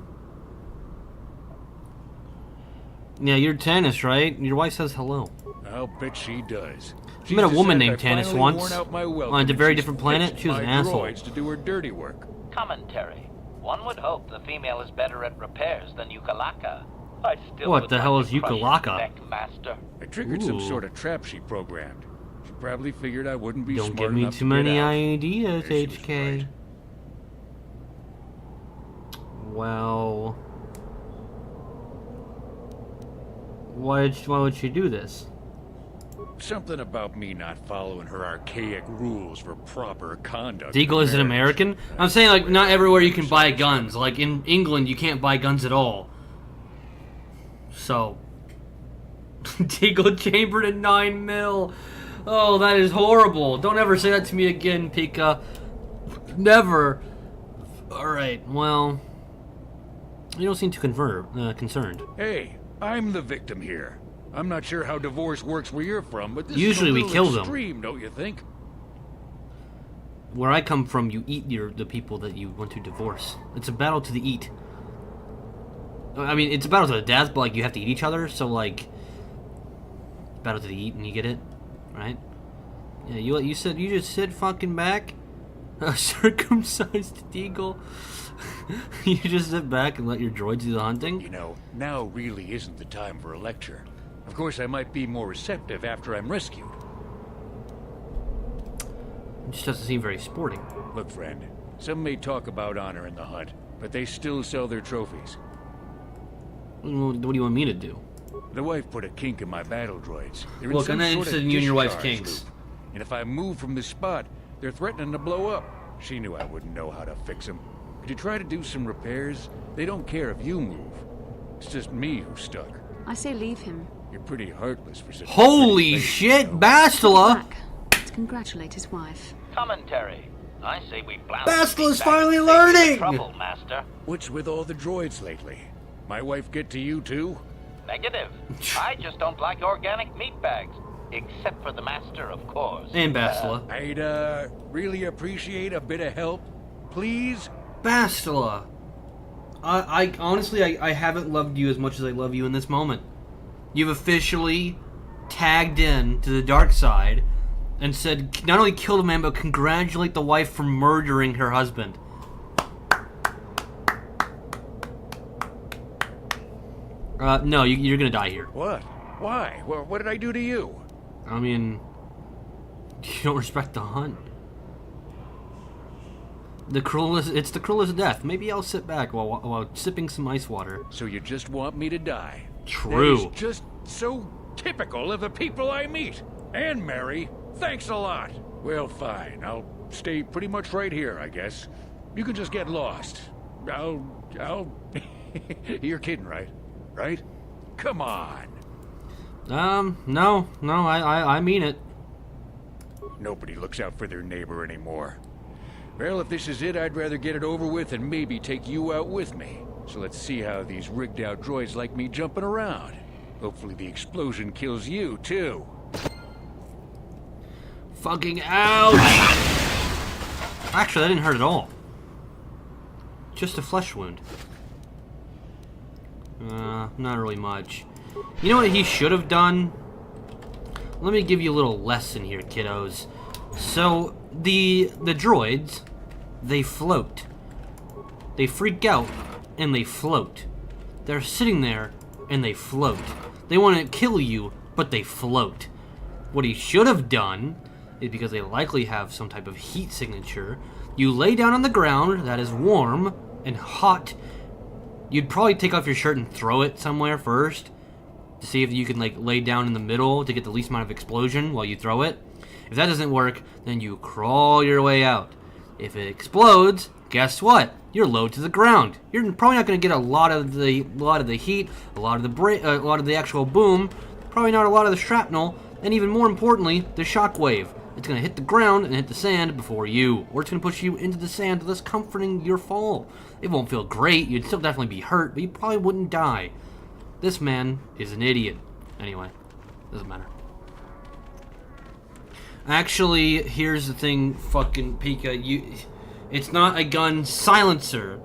Yeah, you're Tanis, right? Your wife says hello. I'll bet she does. I met a She's woman just named said I Tanis finally once worn out my welcome on a and very she's different planet. fixed She was my an asshole. droids to do her dirty work. Commentary. One would hope the female is better at repairs than Yukalaka. I still What would the like hell to is crush his Yukalaka? neck, Master. I triggered some Ooh. sort of trap she programmed. She probably figured I wouldn't be Don't smart give me enough too to many get out. ideas, There she was HK. right. Well, why would she do this? Something about me not following her archaic rules for proper conduct. Deagle is an American? I'm saying, like, not everywhere you can buy guns. Like, in England, you can't buy guns at all. So, Deagle chambered in 9mm. Oh, that is horrible. Don't ever say that to me again, Pika. Never. Alright, well, you don't seem too concerned. Hey, I'm the victim here. I'm not sure how divorce works where you're from, but this Usually is a we little kill them. extreme, don't you think? Where I come from, you eat the people that you want to divorce. It's a battle to the eat. I mean, it's a battle to the death, but, like, you have to eat each other, so, like, battle to the eat, and you get it, right? Yeah, you just sit fucking back, circumcised Deagle. You just sit back and let your droids do the hunting? You know, now really isn't the time for a lecture. Of course, I might be more receptive after I'm rescued. It just doesn't seem very sporting. Look, friend, some may talk about honor in the hunt, but they still sell their trophies. What do you want me to do? The wife put a kink in my battle droids. They're Look, in I'm some not sort interested of in you and your wife's discharge kinks. loop. And if I move from this spot, they're threatening to blow up. She knew I wouldn't know how to fix them. Could you try to do some repairs? They don't care if you move. It's just me who's stuck. I say leave him. You're pretty heartless for such a Holy pretty face, shit, you know. Bastila! Back to congratulate his wife. Commentary. I say we blouse Bastila's these back finally and save you the learning! Trouble, Master. What's with all the droids lately? My wife get to you too? Negative. I just don't like organic meat bags. Except for the master, of course. And Bastila. I'd, really appreciate a bit of help, please? Bastila! I honestly, I haven't loved you as much as I love you in this moment. You've officially tagged in to the dark side and said, not only kill the man, but congratulate the wife for murdering her husband. No, you're gonna die here. What? Why? Well, what did I do to you? I mean, you don't respect the hunt. It's the cruelest death. Maybe I'll sit back while sipping some ice water. So you just want me to die? True. That is just so typical of the people I meet. And marry. Thanks a lot. Well, fine. I'll stay pretty much right here, I guess. You can just get lost. I'll... You're kidding, right? Right? Come on. No, I mean it. Nobody looks out for their neighbor anymore. Well, if this is it, I'd rather get it over with and maybe take you out with me. So let's see how these rigged out droids like me jumping around. Hopefully the explosion kills you, too. Fucking ouch! Actually, that didn't hurt at all. Just a flesh wound. Not really much. You know what he should have done? Let me give you a little lesson here, kiddos. So, the droids, they float. They freak out, and they float. They're sitting there, and they float. They want to kill you, but they float. What he should have done is, because they likely have some type of heat signature, you lay down on the ground that is warm and hot. You'd probably take off your shirt and throw it somewhere first to see if you can like lay down in the middle to get the least amount of explosion while you throw it. If that doesn't work, then you crawl your way out. If it explodes, guess what? You're low to the ground. You're probably not going to get a lot of the heat, a lot of the actual boom, probably not a lot of the shrapnel, and even more importantly, the shockwave. It's going to hit the ground and hit the sand before you, or it's going to push you into the sand, thus comforting your fall. It won't feel great. You'd still definitely be hurt, but you probably wouldn't die. This man is an idiot. Anyway, doesn't matter. Actually, here's the thing, fucking Pika. It's not a gun silencer.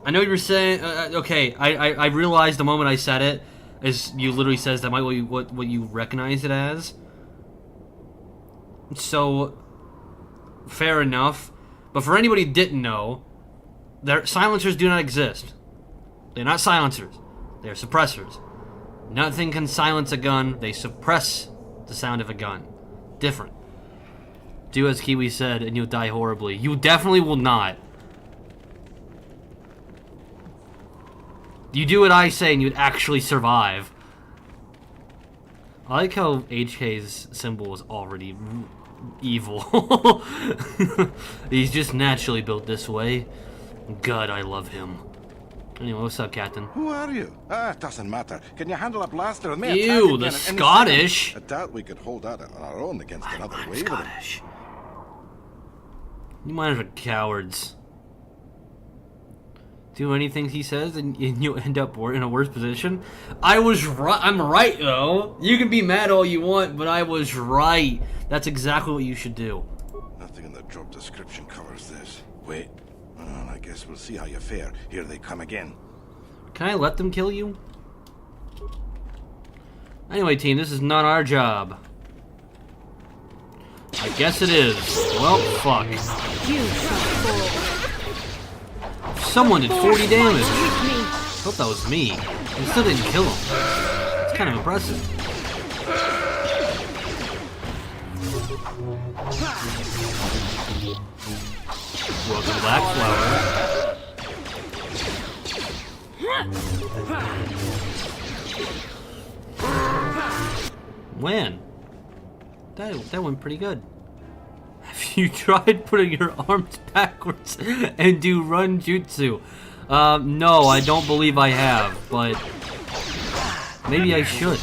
I know you were saying. Okay, I realized the moment I said it, as you literally says that might be what you recognize it as. So, fair enough. But for anybody who didn't know, silencers do not exist. They're not silencers. They're suppressors. Nothing can silence a gun. They suppress the sound of a gun. Different. Do as Kiwi said and you'll die horribly. You definitely will not. You do what I say and you'd actually survive. I like how HK's symbol is already evil. He's just naturally built this way. God, I love him. Anyway, what's up, Captain? Who are you? It doesn't matter. Can you handle a blaster with me? Ew, the Scottish. I doubt we could hold out on our own against another wave. Scottish. You miners are cowards. Do anything he says, and you'll end up in a worse position. I was right. I'm right, though. You can be mad all you want, but I was right. That's exactly what you should do. Nothing in the job description covers this. Wait. Well, I guess we'll see how you fare. Here they come again. Can I let them kill you? Anyway, team, this is not our job. I guess it is. Well, fuck. Someone did 40 damage. Hope that was me. And still didn't kill him. It's kind of impressive. Welcome back, Flower. When? That went pretty good. Have you tried putting your arms backwards and do run jutsu? No, I don't believe I have, but maybe I should.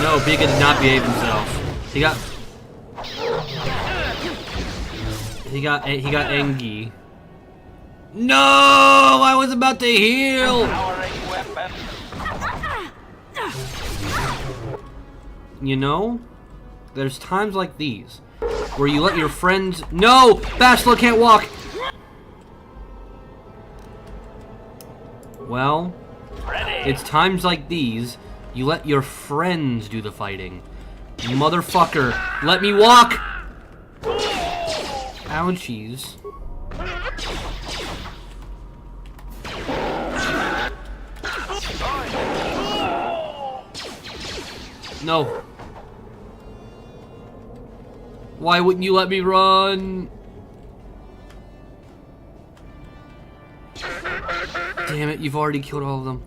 No, Pika did not behave himself. He got Engi. No! I was about to heal! Powering weapon. You know, there's times like these where you let your friends... No! Bastila can't walk! Well, it's times like these you let your friends do the fighting. Motherfucker, let me walk! Ouchies. No. Why wouldn't you let me run? Damn it, you've already killed all of them.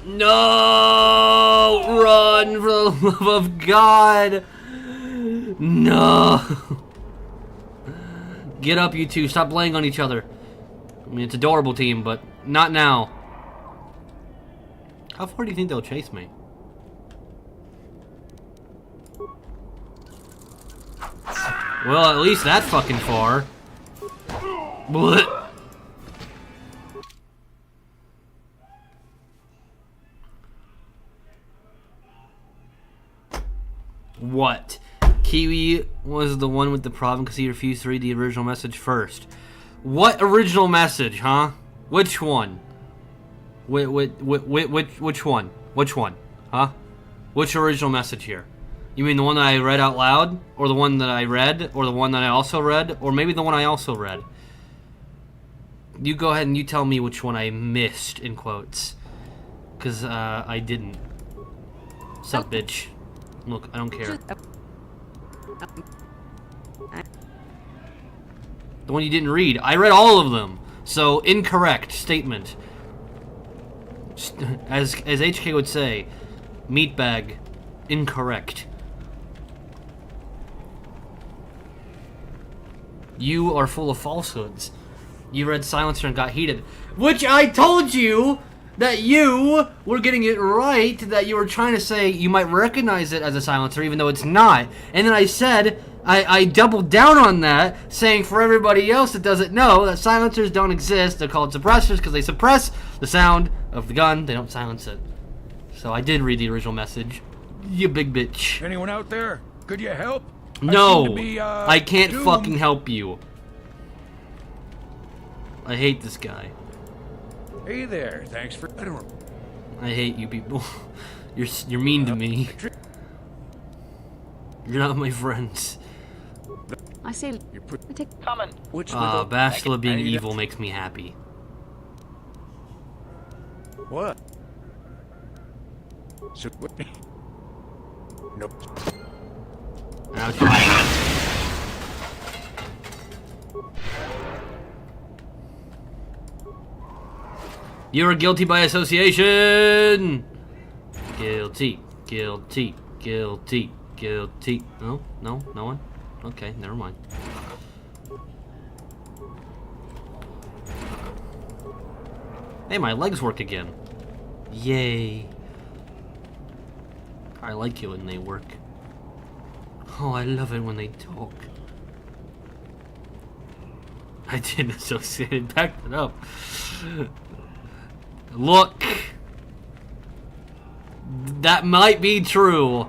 No! Run, for the love of God! No! Get up, you two. Stop laying on each other. I mean, it's adorable, team, but not now. How far do you think they'll chase me? Well, at least that fucking far. Blech. What? Kiwi was the one with the problem because he refused to read the original message first. What original message, huh? Which one? Which one? Which one? Huh? Which original message here? You mean the one that I read out loud? Or the one that I read? Or the one that I also read? Or maybe the one I also read? You go ahead and you tell me which one I missed, in quotes. Because, I didn't. Sup, bitch. Look, I don't care. The one you didn't read. I read all of them. So, incorrect statement. As HK would say, meatbag, incorrect. You are full of falsehoods. You read Silencer and got heated. Which I told you that you were getting it right, that you were trying to say you might recognize it as a silencer even though it's not. And then I said, I doubled down on that, saying for everybody else that doesn't know that silencers don't exist. They're called suppressors because they suppress the sound of the gun. They don't silence it. So I did read the original message. You big bitch. Anyone out there? Could you help? No, I I can't fucking help you. I hate this guy. Hey there, thanks for... I hate you people. You're mean to me. You're not my friends. I say, Coming. Bastila being evil makes me happy. What? So, nope. Ouch. You're guilty by association! Guilty, guilty, guilty, guilty. No, no, no one? Okay, never mind. Hey, my legs work again. Yay. I like it when they work. Oh, I love it when they talk. I didn't associate it. Back it up. Look. That might be true.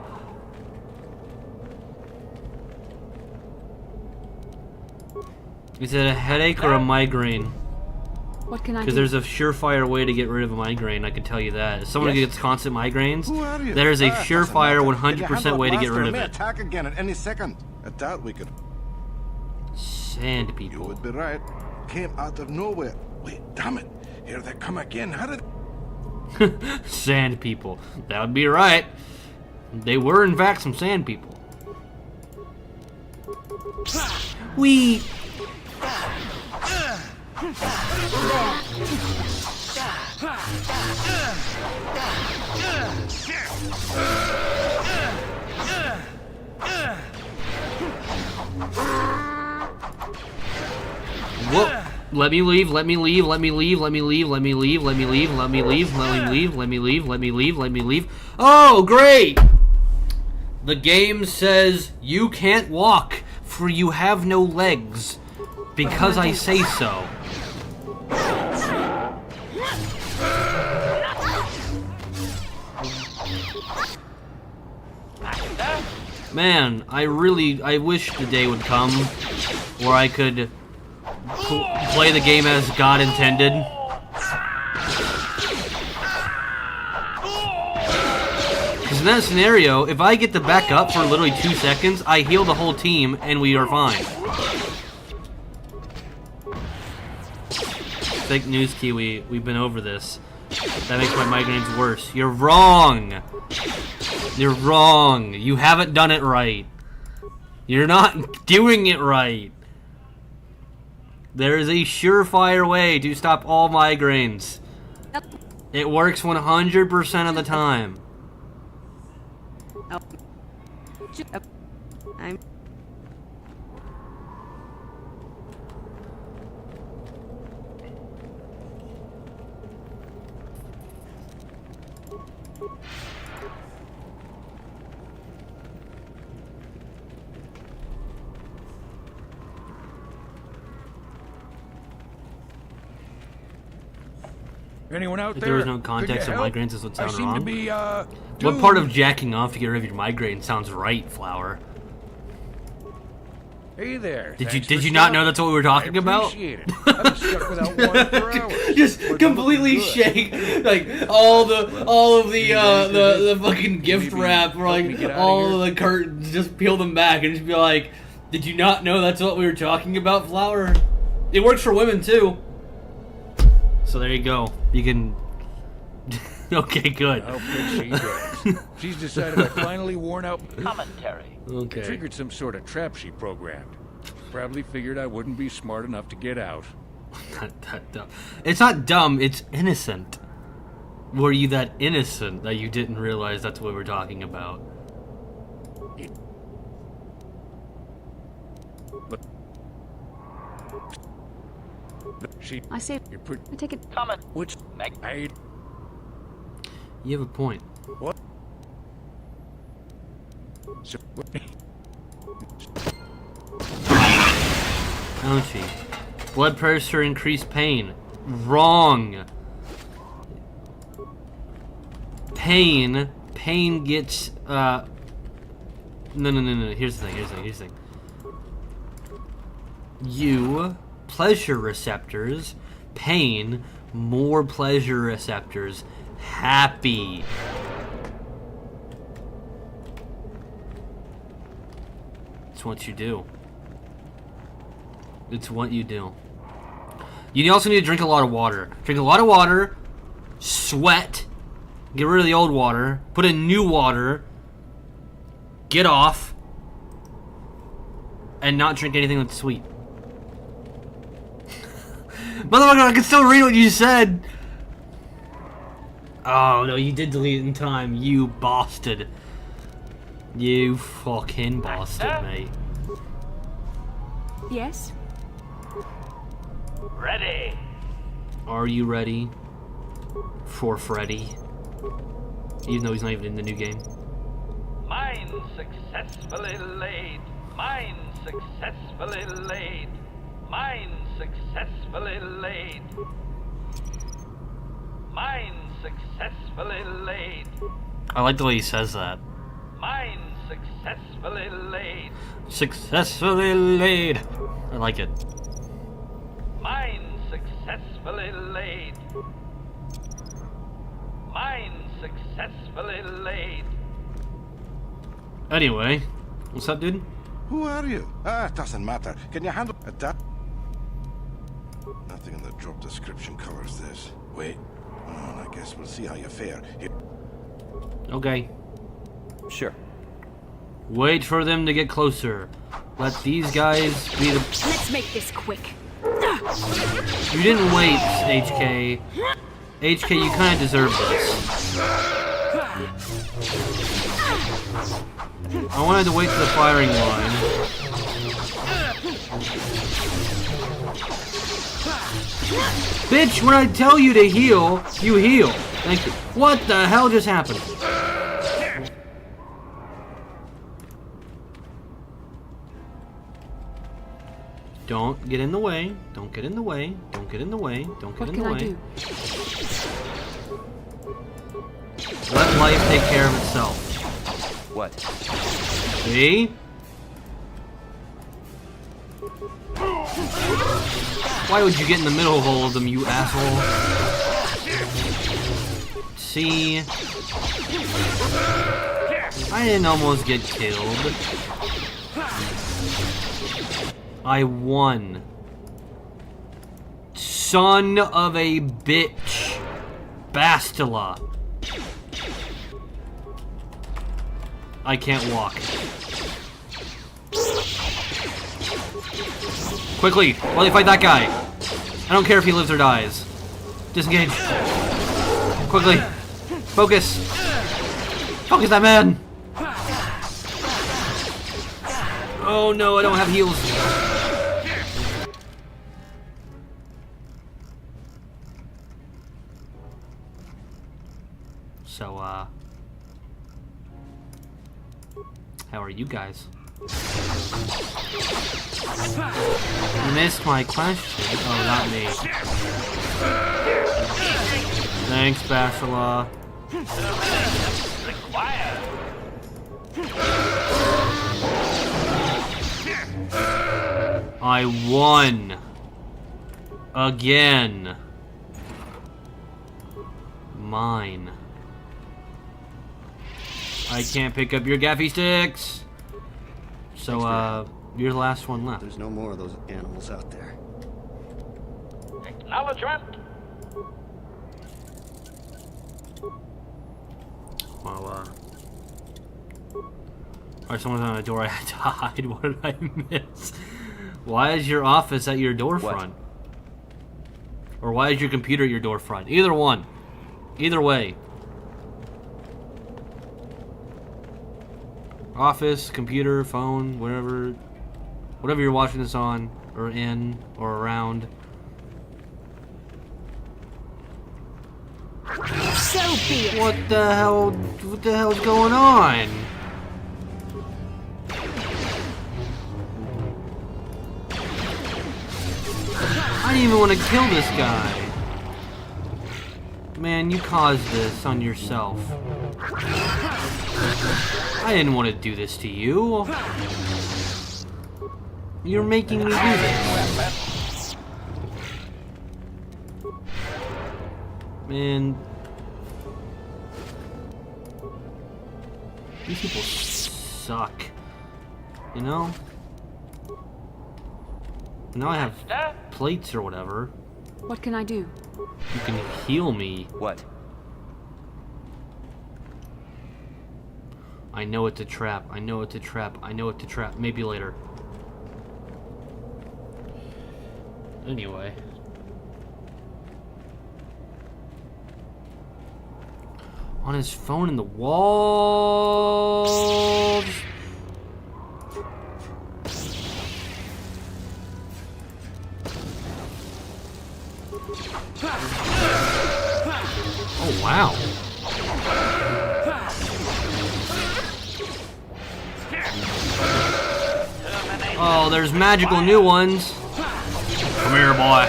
Is it a headache or a migraine? What can I do? Because there's a surefire way to get rid of a migraine, I can tell you that. If someone gets constant migraines, there's a surefire 100% way to get rid of it. Attack again at any second. I doubt we could. Sand people. You would be right. Came out of nowhere. Wait, damn it. Here they come again. How did... Sand people. That would be right. They were, in fact, some sand people. We. Whoa. Let me leave, let me leave, let me leave, let me leave, let me leave, let me leave, let me leave, let me leave, let me leave, let me leave, let me leave. Oh, great! The game says you can't walk for you have no legs, because I say so. Man, I wish the day would come where I could play the game as God intended. Because in that scenario, if I get to back up for literally 2 seconds, I heal the whole team and we are fine. Fake news, Kiwi. We've been over this. That makes my migraines worse. You're wrong! You're wrong. You haven't done it right. You're not doing it right. There is a surefire way to stop all migraines. It works 100% of the time. I'm... Anyone out If there? there was no context Could of you help? migraines, this would sound I seem wrong. to be, What part of jacking off to get rid of your migraine sounds right, Flower? Hey there. Did you not know that's what we were talking about? Appreciate it. I've been stuck without water for hours. Just But completely good. shake, like all of the fucking gift wrap, or like get outta all here? of the curtains. Just peel them back and just be like, "Did you not know that's what we were talking about, Flower?" It works for women too. So there you go. You can. Okay, good. I'll bet she does. She's decided I finally worn out. Commentary. Okay. Triggered some sort of trap she programmed. Probably figured I wouldn't be smart enough to get out. Not that dumb. It's not dumb. It's innocent. Were you that innocent that you didn't realize that's what we're talking about? I say, You're pretty. I take it. Comment. Which I You have a point. what? So, Ouchie. Blood pressure, increased pain. Wrong. Pain gets, No. Here's the thing. Pleasure receptors. Pain, more pleasure receptors. Happy. It's what you do. It's what you do. You also need to drink a lot of water. Drink a lot of water, sweat, get rid of the old water, put in new water, get off, and not drink anything that's sweet. Motherfucker, I can still read what you said! Oh, no, you did delete it in time, you bastard. You fucking bastard, mate. Yes? Ready. Are you ready for Freddy? Even though he's not even in the new game. Mine successfully laid. Mine successfully laid. Mine successfully laid. Mine successfully laid. I like the way he says that. Mine successfully laid. Successfully laid. I like it. Mine successfully laid. Mine successfully laid. Anyway, what's up, dude? Who are you? Ah, it doesn't matter. Can you handle that? Nothing in the job description covers this. Wait. I guess we'll see how you fare. Here. Okay. Sure. Wait for them to get closer. Let these guys be the... Let's make this quick. You didn't wait, HK. HK, you kind of deserve this. I wanted to wait to the firing line. Bitch, when I tell you to heal, you heal. Thank you. What the hell just happened? Don't get in the way. Don't get in the way. Don't get in the way. Don't get in the way. What can I do? Let life take care of itself. What? See? Why would you get in the middle of all of them, you asshole? See? I didn't almost get killed. I won. Son of a bitch. Bastila. I can't walk. Quickly, while they fight that guy. I don't care if he lives or dies. Disengage. Quickly. Focus. Focus that man. Oh no, I don't have heals. So, how are you guys? You missed my question. Oh, not me. Thanks, Bashila. I won. Again. Mine. I can't pick up your gaffy sticks. So, you're the last one left. There's no more of those animals out there. Acknowledgement. Well, alright, someone's on the door. I died. What did I miss? Why is your office at your door front? Or why is your computer at your door front? Either one. Either way. Office, computer, phone, whatever you're watching this on, or in, or around. So be it. What the hell's going on? I didn't even want to kill this guy. Man, you caused this on yourself. I didn't want to do this to you. You're making me do this. Man. These people suck. You know? Now I have plates or whatever. What can I do? You can heal me. What? I know it's a trap. I know it's a trap. I know it's a trap. Maybe later. Anyway. On his phone in the walls. Oh, wow. Oh, there's magical new ones. Come here, boy.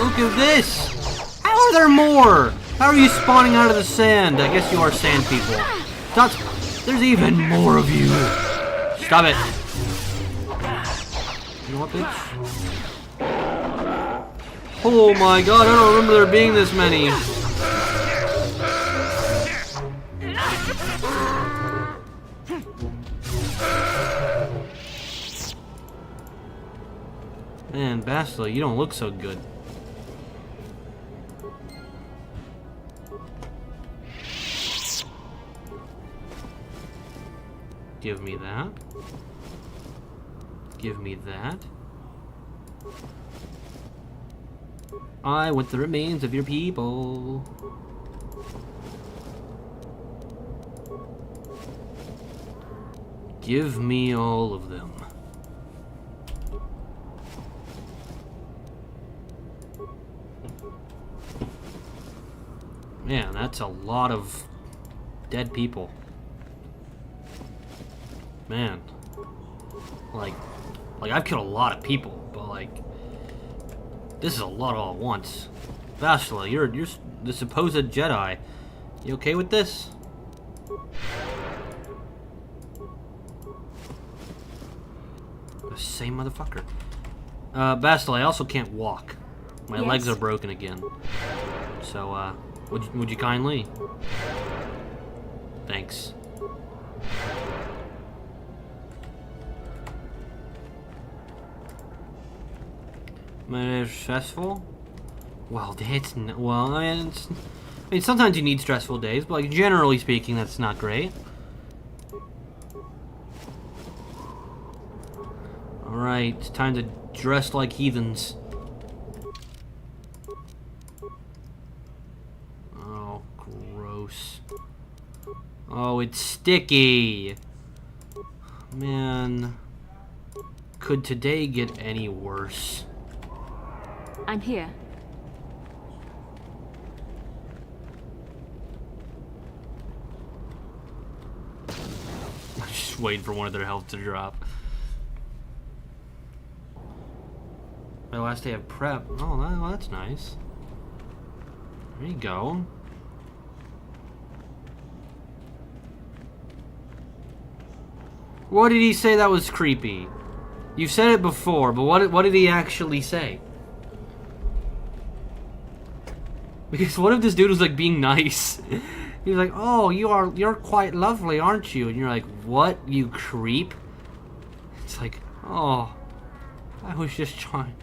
Look at this. How are there more? How are you spawning out of the sand? I guess you are sand people. There's even more of you. Stop it. You know what, bitch? Oh my god, I don't remember there being this many. Man, Bastila, you don't look so good. Give me that. Give me that. I want the remains of your people. Give me all of them. Man, that's a lot of dead people. Man. Like I've killed a lot of people, but like, this is a lot all at once. Bastila, you're the supposed Jedi. You okay with this? The same motherfucker. Bastila, I also can't walk. My legs are broken again. So, would you kindly? Thanks. Stressful? Well, that's not, well, I mean, sometimes you need stressful days, but like generally speaking, that's not great. All right, it's time to dress like heathens. Oh, gross. Oh, it's sticky. Man, could today get any worse? I'm here. I'm just waiting for one of their health to drop. My last day of prep. Oh, that's nice. There you go. What did he say that was creepy? You've said it before, but what did he actually say? Because what if this dude was like being nice? He's like, "Oh, you're quite lovely, aren't you?" And you're like, "What, you creep?" It's like, "Oh, I was just trying."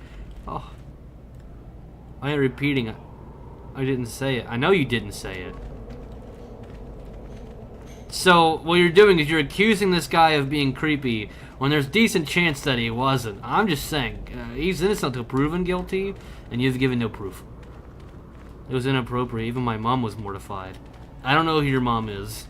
Oh, I ain't repeating it. I didn't say it. I know you didn't say it. So what you're doing is you're accusing this guy of being creepy when there's decent chance that he wasn't. I'm just saying, he's innocent until proven guilty, and you've given no proof. It was inappropriate. Even my mom was mortified. I don't know who your mom is.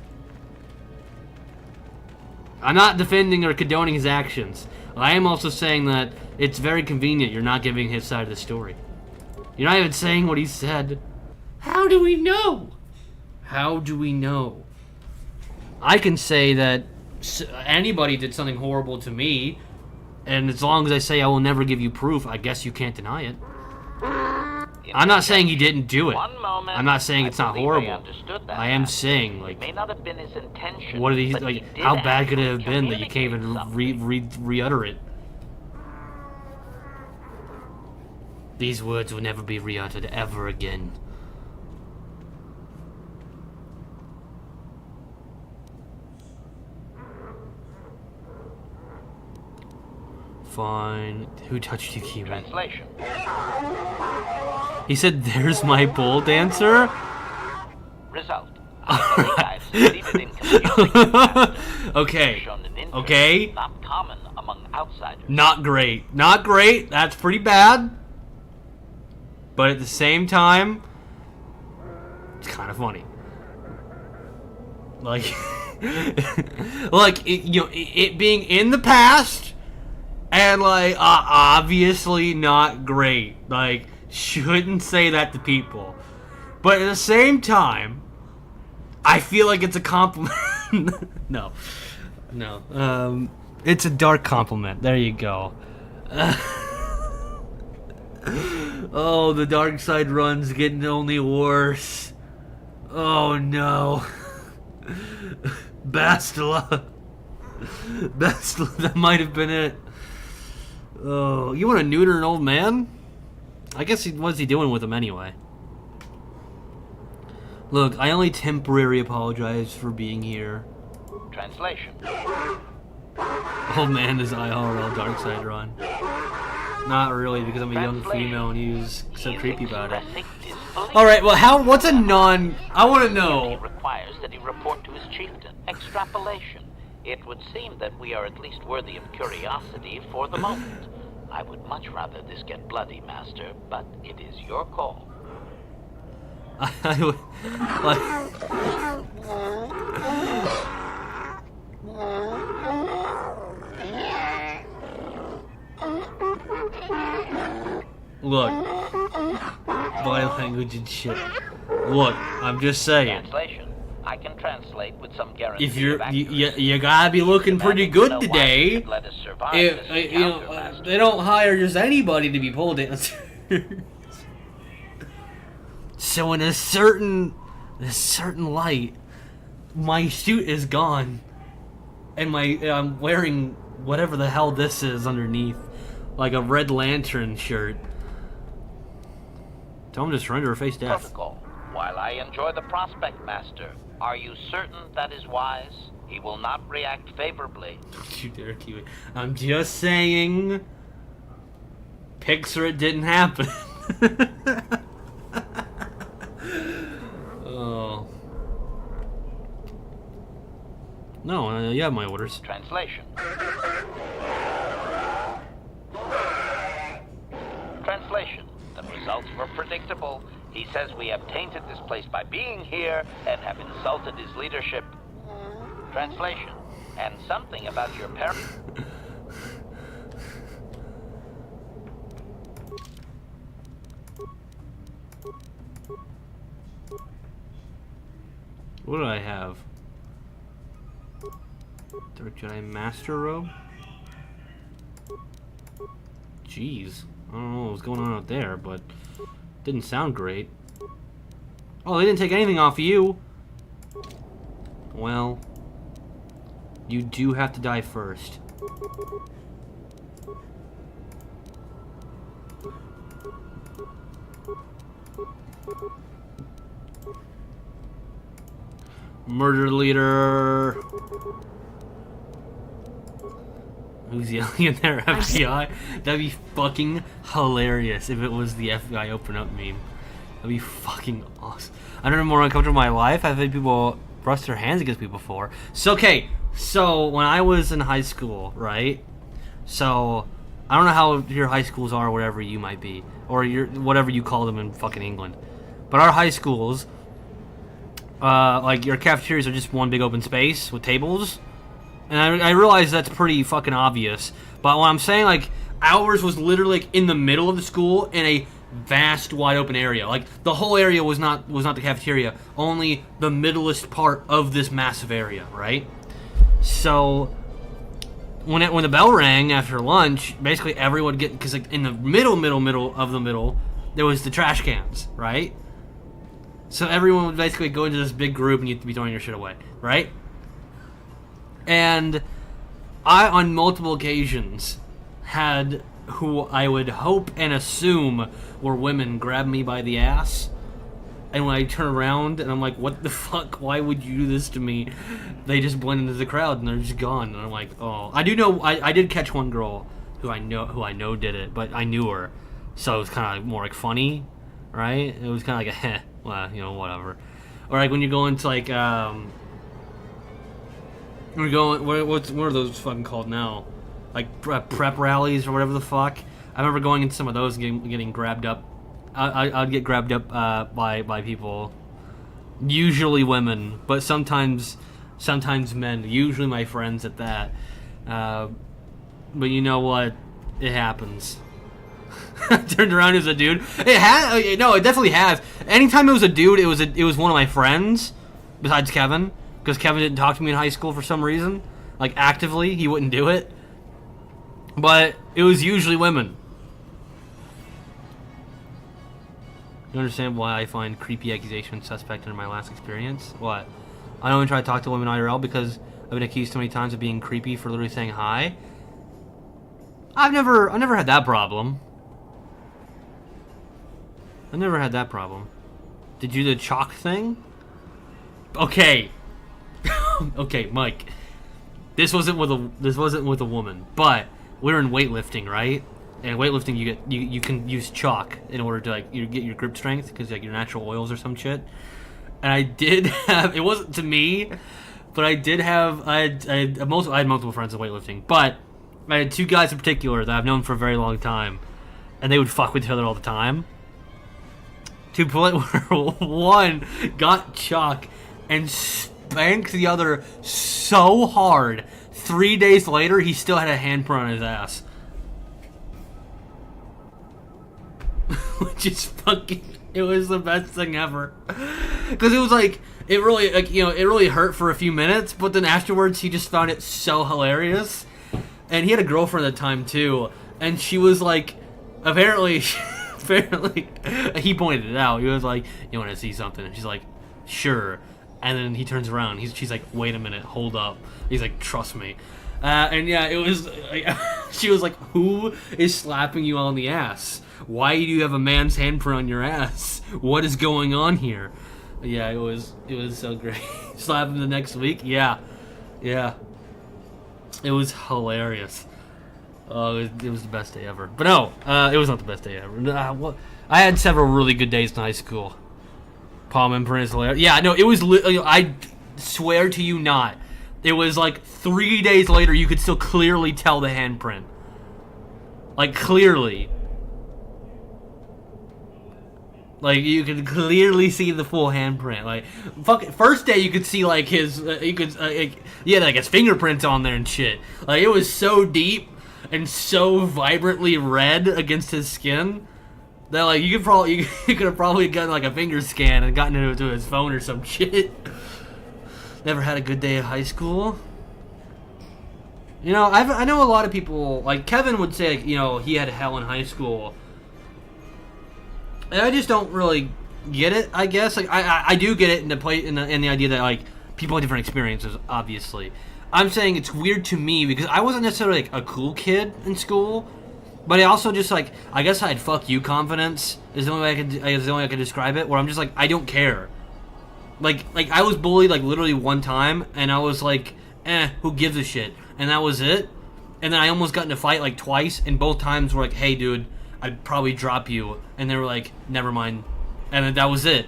I'm not defending or condoning his actions. I am also saying that it's very convenient you're not giving his side of the story. You're not even saying what he said. How do we know? How do we know? I can say that anybody did something horrible to me, and as long as I say I will never give you proof, I guess you can't deny it. I'm not saying he didn't do it. I'm not saying it's not horrible. I am saying, like, may not have been his intention, what did he, like, how bad could it have been that you can't even re-utter it? These words will never be re-uttered ever again. Fine. Who touched you, Kiwi? Translation. He said, "There's my pole dancer." Result. Okay. Okay. Not common among outsiders. Not great. Not great. That's pretty bad. But at the same time, it's kind of funny. Like, like it being in the past, and like obviously not great. Like, shouldn't say that to people. But at the same time, I feel like it's a compliment. No. It's a dark compliment. There you go. Oh, the dark side run's getting only worse. Oh no. Bastila, that might have been it. Oh, you want to neuter an old man? I guess what's he doing with him anyway? Look, I only temporarily apologize for being here. Translation. Old man is IRL dark side run. Not really, because I'm a young female and he was so creepy about it. Alright, well, what's a I want to know. Requires that he report to his chieftain. Extrapolation. It would seem that we are at least worthy of curiosity for the moment. I would much rather this get bloody, Master, but it is your call. I would, look, body language and shit. Look, I'm just saying. Translation. I can translate with some guarantee If you're, of accuracy. you gotta be looking pretty good Know why you today. should let us survive If, this you know, encounter, Master. they don't hire just anybody to be pole dancers. So in a certain light, my suit is gone, and I'm wearing whatever the hell this is underneath, like a Red Lantern shirt. Tell him to surrender or face death. Protocol. While I enjoy the prospect, Master, are you certain that is wise? He will not react favorably. Don't you dare, Kiwi. I'm just saying. Pixar, it didn't happen. Oh. No, you have my orders. Translation. Translation. The results were predictable. He says we have tainted this place by being here and have insulted his leadership. Translation. And something about your parents. What do I have? Dark Jedi Master Robe? Jeez. I don't know what was going on out there, but didn't sound great. Oh, they didn't take anything off you! Well, you do have to die first. Murder leader. Who's yelling in there? FBI? That'd be fucking hilarious if it was the FBI open up meme. That'd be fucking awesome. I've never been more uncomfortable in my life. I've had people brush their hands against me before. So, okay. So, when I was in high school, right? So, I don't know how your high schools are, whatever you might be. Or your whatever you call them in fucking England. But our high schools, like, your cafeterias are just one big open space with tables. And I realize that's pretty fucking obvious. But when I'm saying, like, ours was literally, like, in the middle of the school in a vast, wide open area. Like, the whole area was not the cafeteria. Only the middlest part of this massive area, right? So, when the bell rang after lunch, basically everyone would get... Because, like, in the middle of the middle, there was the trash cans, right? So everyone would basically go into this big group and you'd be throwing your shit away, right? And I, on multiple occasions, had who I would hope and assume were women grab me by the ass. And when I turn around and I'm like, what the fuck? Why would you do this to me? They just blend into the crowd and they're just gone. And I'm like, oh. I do know, I did catch one girl who I know did it, but I knew her. So it was kind of more like funny, right? It was kind of like a heh. Well, you know, whatever. Or like when you go into like, we're going, what are those fucking called now? Like prep rallies or whatever the fuck. I remember going into some of those and getting grabbed up. I'd get grabbed up by people. Usually women, but sometimes men. Usually my friends at that. But you know what? It happens. Turned around as a dude. It definitely has. Anytime it was a dude, it was one of my friends, besides Kevin, because Kevin didn't talk to me in high school for some reason, like actively, he wouldn't do it. But it was usually women. You understand why I find creepy accusation suspect in my last experience? What? I only try to talk to women IRL because I've been accused so many times of being creepy for literally saying hi. I've never had that problem. I never had that problem. Did you do the chalk thing? Okay. Okay, Mike. This wasn't with a woman, but we were in weightlifting, right? And weightlifting, you can use chalk in order to like get your grip strength because like your natural oils or some shit. And I did have, it wasn't to me, but I did have I had multiple friends in weightlifting, but I had two guys in particular that I've known for a very long time, and they would fuck with each other all the time. To the point where one got chalk and spanked the other so hard, 3 days later, he still had a handprint on his ass. Which is fucking... It was the best thing ever. Because it was like, it really, like, you know, it really hurt for a few minutes, but then afterwards he just found it so hilarious. And he had a girlfriend at the time too, and she was like, apparently he pointed it out. He was like, you want to see something? And she's like, sure. And then he turns around. She's like, wait a minute, hold up. He's like, trust me. And yeah, it was like, she was like, who is slapping you on the ass? Why do you have a man's handprint on your ass? What is going on here? Yeah, it was so great. Slap him the next week. Yeah. It was hilarious. Oh, it was the best day ever. But no, it was not the best day ever. I had several really good days in high school. Palm imprint is hilarious. Yeah, no, it was. I swear to you, not. It was like 3 days later, you could still clearly tell the handprint. Like clearly. Like, you could clearly see the full handprint. Like, first day you could see, like, his, he had, like, his fingerprints on there and shit. Like, it was so deep and so vibrantly red against his skin that, like, you could have probably gotten, like, a finger scan and gotten into his phone or some shit. Never had a good day of high school. You know, I know a lot of people, like, Kevin would say, like, you know, he had hell in high school. And I just don't really get it, I guess. Like, I do get it in the idea that, like, people have different experiences, obviously. I'm saying it's weird to me because I wasn't necessarily, like, a cool kid in school, but I also just, like, I guess I had fuck you confidence is the only way I could describe it, where I'm just like, I don't care. Like I was bullied, like, literally one time, and I was like, who gives a shit? And that was it. And then I almost got in a fight, like, twice, and both times were like, hey, dude, I'd probably drop you. And they were like, never mind. And then that was it.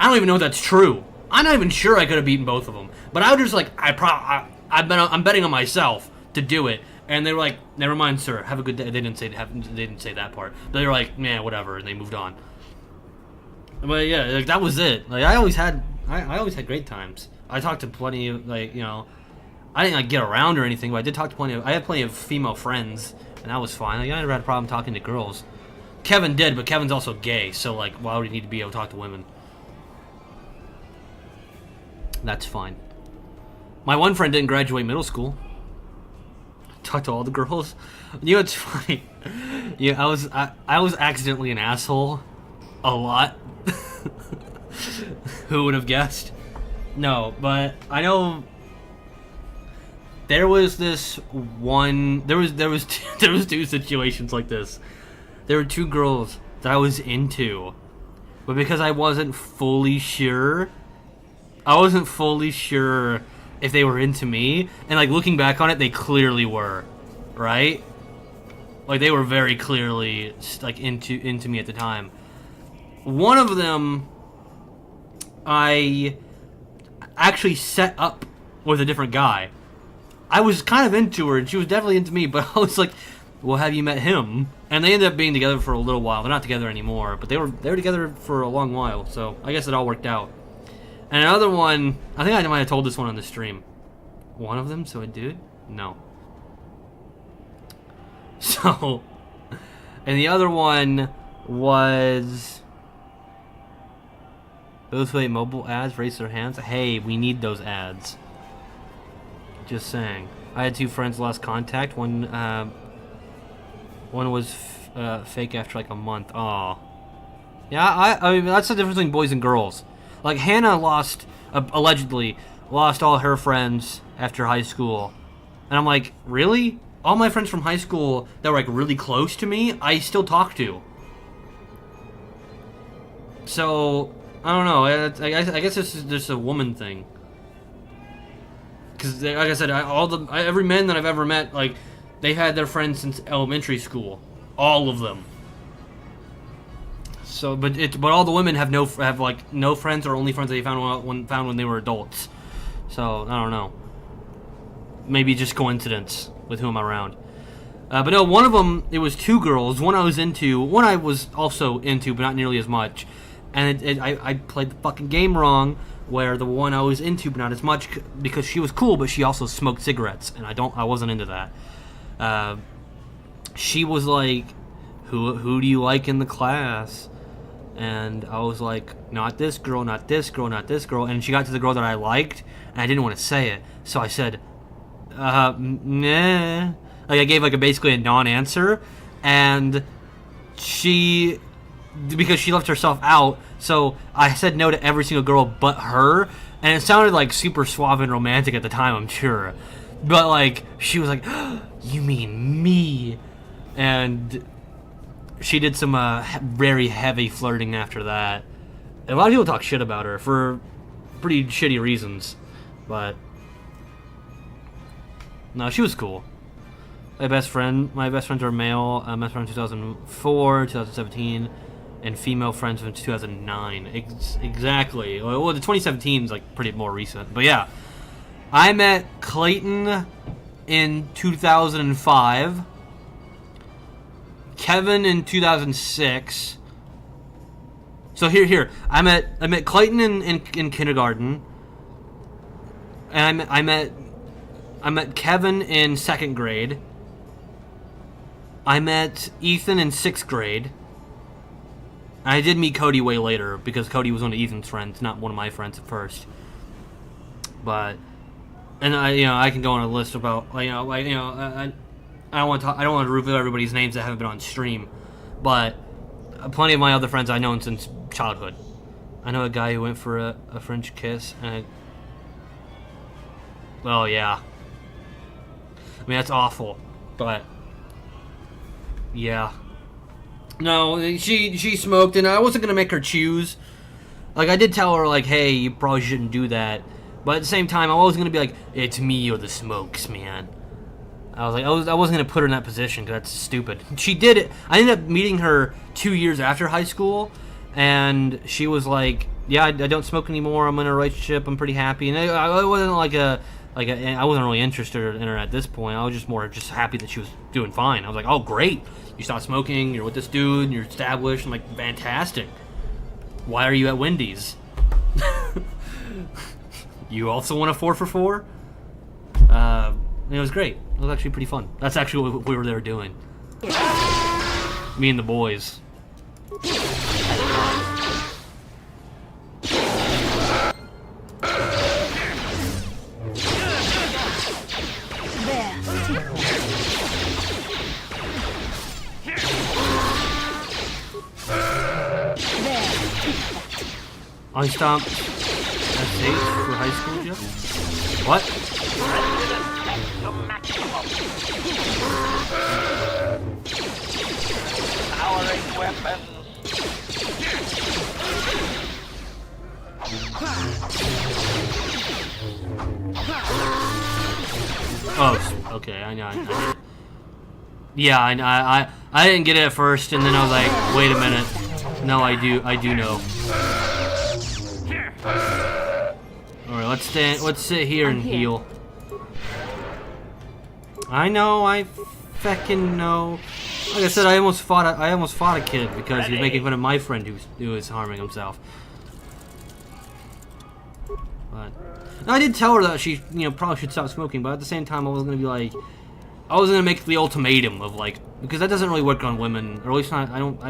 I don't even know if that's true. I'm not even sure I could have beaten both of them. But I was just like, I'm betting on myself to do it. And they were like, never mind, sir. Have a good day. They didn't say that part. But they were like, man, whatever. And they moved on. But yeah, like, that was it. Like, I always had great times. I talked to plenty of, like, you know, I didn't, like, get around or anything, but I did talk to I had plenty of female friends. And that was fine. Like, I never had a problem talking to girls. Kevin did, but Kevin's also gay, so, like, why would he need to be able to talk to women? That's fine. My one friend didn't graduate middle school. Talked to all the girls. You know, it's funny. Yeah, I was accidentally an asshole a lot. Who would have guessed? No, but I know. There was this one. There was two situations like this. There were two girls that I was into, but because I wasn't fully sure if they were into me. And, like, looking back on it, they clearly were, right? Like, they were very clearly, like, into me at the time. One of them, I actually set up with a different guy. I was kind of into her, and she was definitely into me, but I was like, well, have you met him? And they ended up being together for a little while. They're not together anymore, but they were together for a long while, so I guess it all worked out. And another one, I think I might have told this one on the stream. One of them, so a dude? No. So, and the other one was... Those who hate mobile ads, raise their hands. Hey, we need those ads. Just saying. I had two friends lost contact. One was fake after like a month. Aw. Yeah, I mean, that's the difference between boys and girls. Like, Hannah allegedly lost all her friends after high school. And I'm like, really? All my friends from high school that were, like, really close to me, I still talk to. So, I don't know. I guess this is just a woman thing. Because, like I said, every man that I've ever met, like, they've had their friends since elementary school. All of them. So, but all the women have no friends or only friends they found when they were adults. So, I don't know. Maybe just coincidence with who I'm around. But no, one of them, it was two girls. One I was into, one I was also into, but not nearly as much. And I played the fucking game wrong, where the one I was into, but not as much, because she was cool, but she also smoked cigarettes, and I wasn't into that. She was like, who do you like in the class? And I was like, not this girl, not this girl, not this girl. And she got to the girl that I liked, and I didn't want to say it. So I said, nah. Like, I gave, like, basically a non-answer. And she, because she left herself out, so I said no to every single girl but her. And it sounded, like, super suave and romantic at the time, I'm sure. But, like, she was like, you mean me? And she did some very heavy flirting after that. And a lot of people talk shit about her for pretty shitty reasons. But no, she was cool. My best friends are male. Best friend 2004, 2017, and female friends from 2009. Exactly. Well, the 2017 is like pretty more recent. But yeah, I met Clayton in 2005. Kevin in 2006. So here. I met Clayton in kindergarten, and I met Kevin in 2nd grade. I met Ethan in 6th grade. I did meet Cody way later because Cody was one of Ethan's friends, not one of my friends at first. But I can go on a list about I don't want to reveal everybody's names that haven't been on stream, but plenty of my other friends I've known since childhood. I know a guy who went for a French kiss, and well, yeah. I mean, that's awful, but yeah. No, she smoked, and I wasn't gonna make her choose. Like, I did tell her, like, hey, you probably shouldn't do that, but at the same time, I was gonna be like, it's me or the smokes, man. I wasn't gonna put her in that position because that's stupid. She did it. I ended up meeting her 2 years after high school, and she was like, "Yeah, I don't smoke anymore. I'm in a relationship. I'm pretty happy." And I wasn't I wasn't really interested in her at this point. I was just happy that she was doing fine. I was like, "Oh, great! You stopped smoking. You're with this dude. And you're established." I'm like, "Fantastic. Why are you at Wendy's? You also want a 4 for $4?" It was great. It was actually pretty fun. That's actually what we were there doing. Me and the boys. I stopped S8 for high school, Jeff? What? Powering weapons. Oh, okay. I get it. Yeah, I didn't get it at first, and then I was like, wait a minute. No, I do know. All right, let's sit here and heal. I know, I feckin' know. Like I said, I almost fought a kid because he was making fun of my friend who was harming himself. But I did tell her that she, probably should stop smoking. But at the same time, I was gonna be like, I was gonna make the ultimatum of like, because that doesn't really work on women, or at least not. I don't.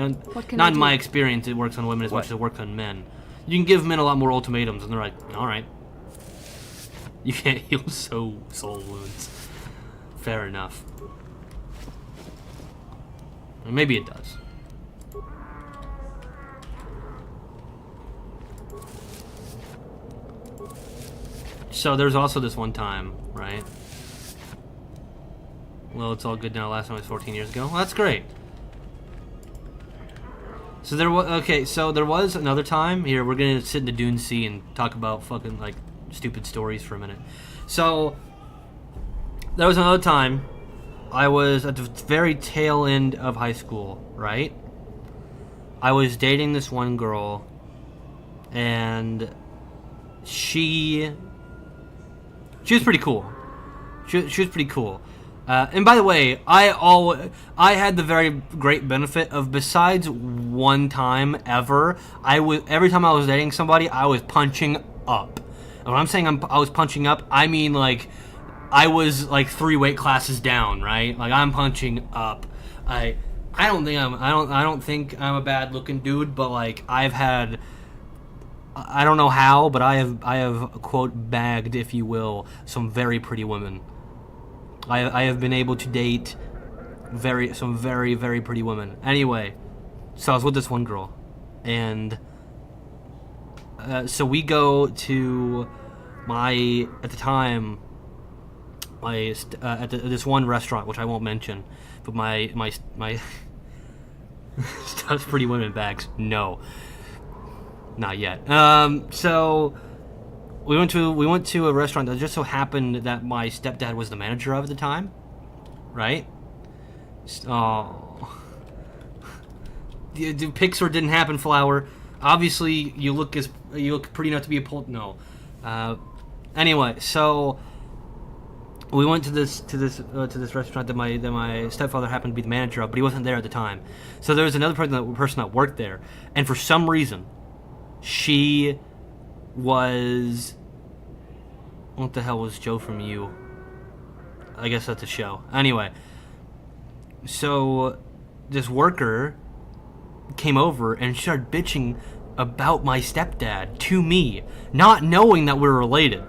Not in my experience, it works on women as much as it works on men. You can give men a lot more ultimatums, and they're like, all right, you can't heal soul wounds. Fair enough. Or maybe it does. So there's also this one time, right? Well, it's all good now. Last time was 14 years ago. Well, that's great. So there was another time. Here, we're gonna sit in the Dune Sea and talk about fucking like stupid stories for a minute. So there was another time. I was at the very tail end of high school, right? I was dating this one girl, and she was pretty cool. She was pretty cool. And by the way, I had the very great benefit of, besides one time ever, every time I was dating somebody, I was punching up. And when I'm saying I was punching up, I mean like I was like 3 weight classes down, right? Like I'm punching up. I I don't think I'm a bad looking dude, but like I've had, I don't know how, but I have quote bagged, if you will, some very pretty women. I have been able to date some very, very pretty women. Anyway, so I was with this one girl, and so we go to at the time at this one restaurant, which I won't mention, but my stuff's pretty women bags. No, not yet. So we went to a restaurant that just so happened that my stepdad was the manager of at the time, right? Oh, the Pixar didn't happen, Flower. Obviously, you look pretty enough to be a no. Anyway, so we went to this restaurant that my stepfather happened to be the manager of, but he wasn't there at the time. So there was another person that worked there, and for some reason, she was. What the hell was Joe from You? I guess that's a show. Anyway, so this worker came over and started bitching about my stepdad to me, not knowing that we were related.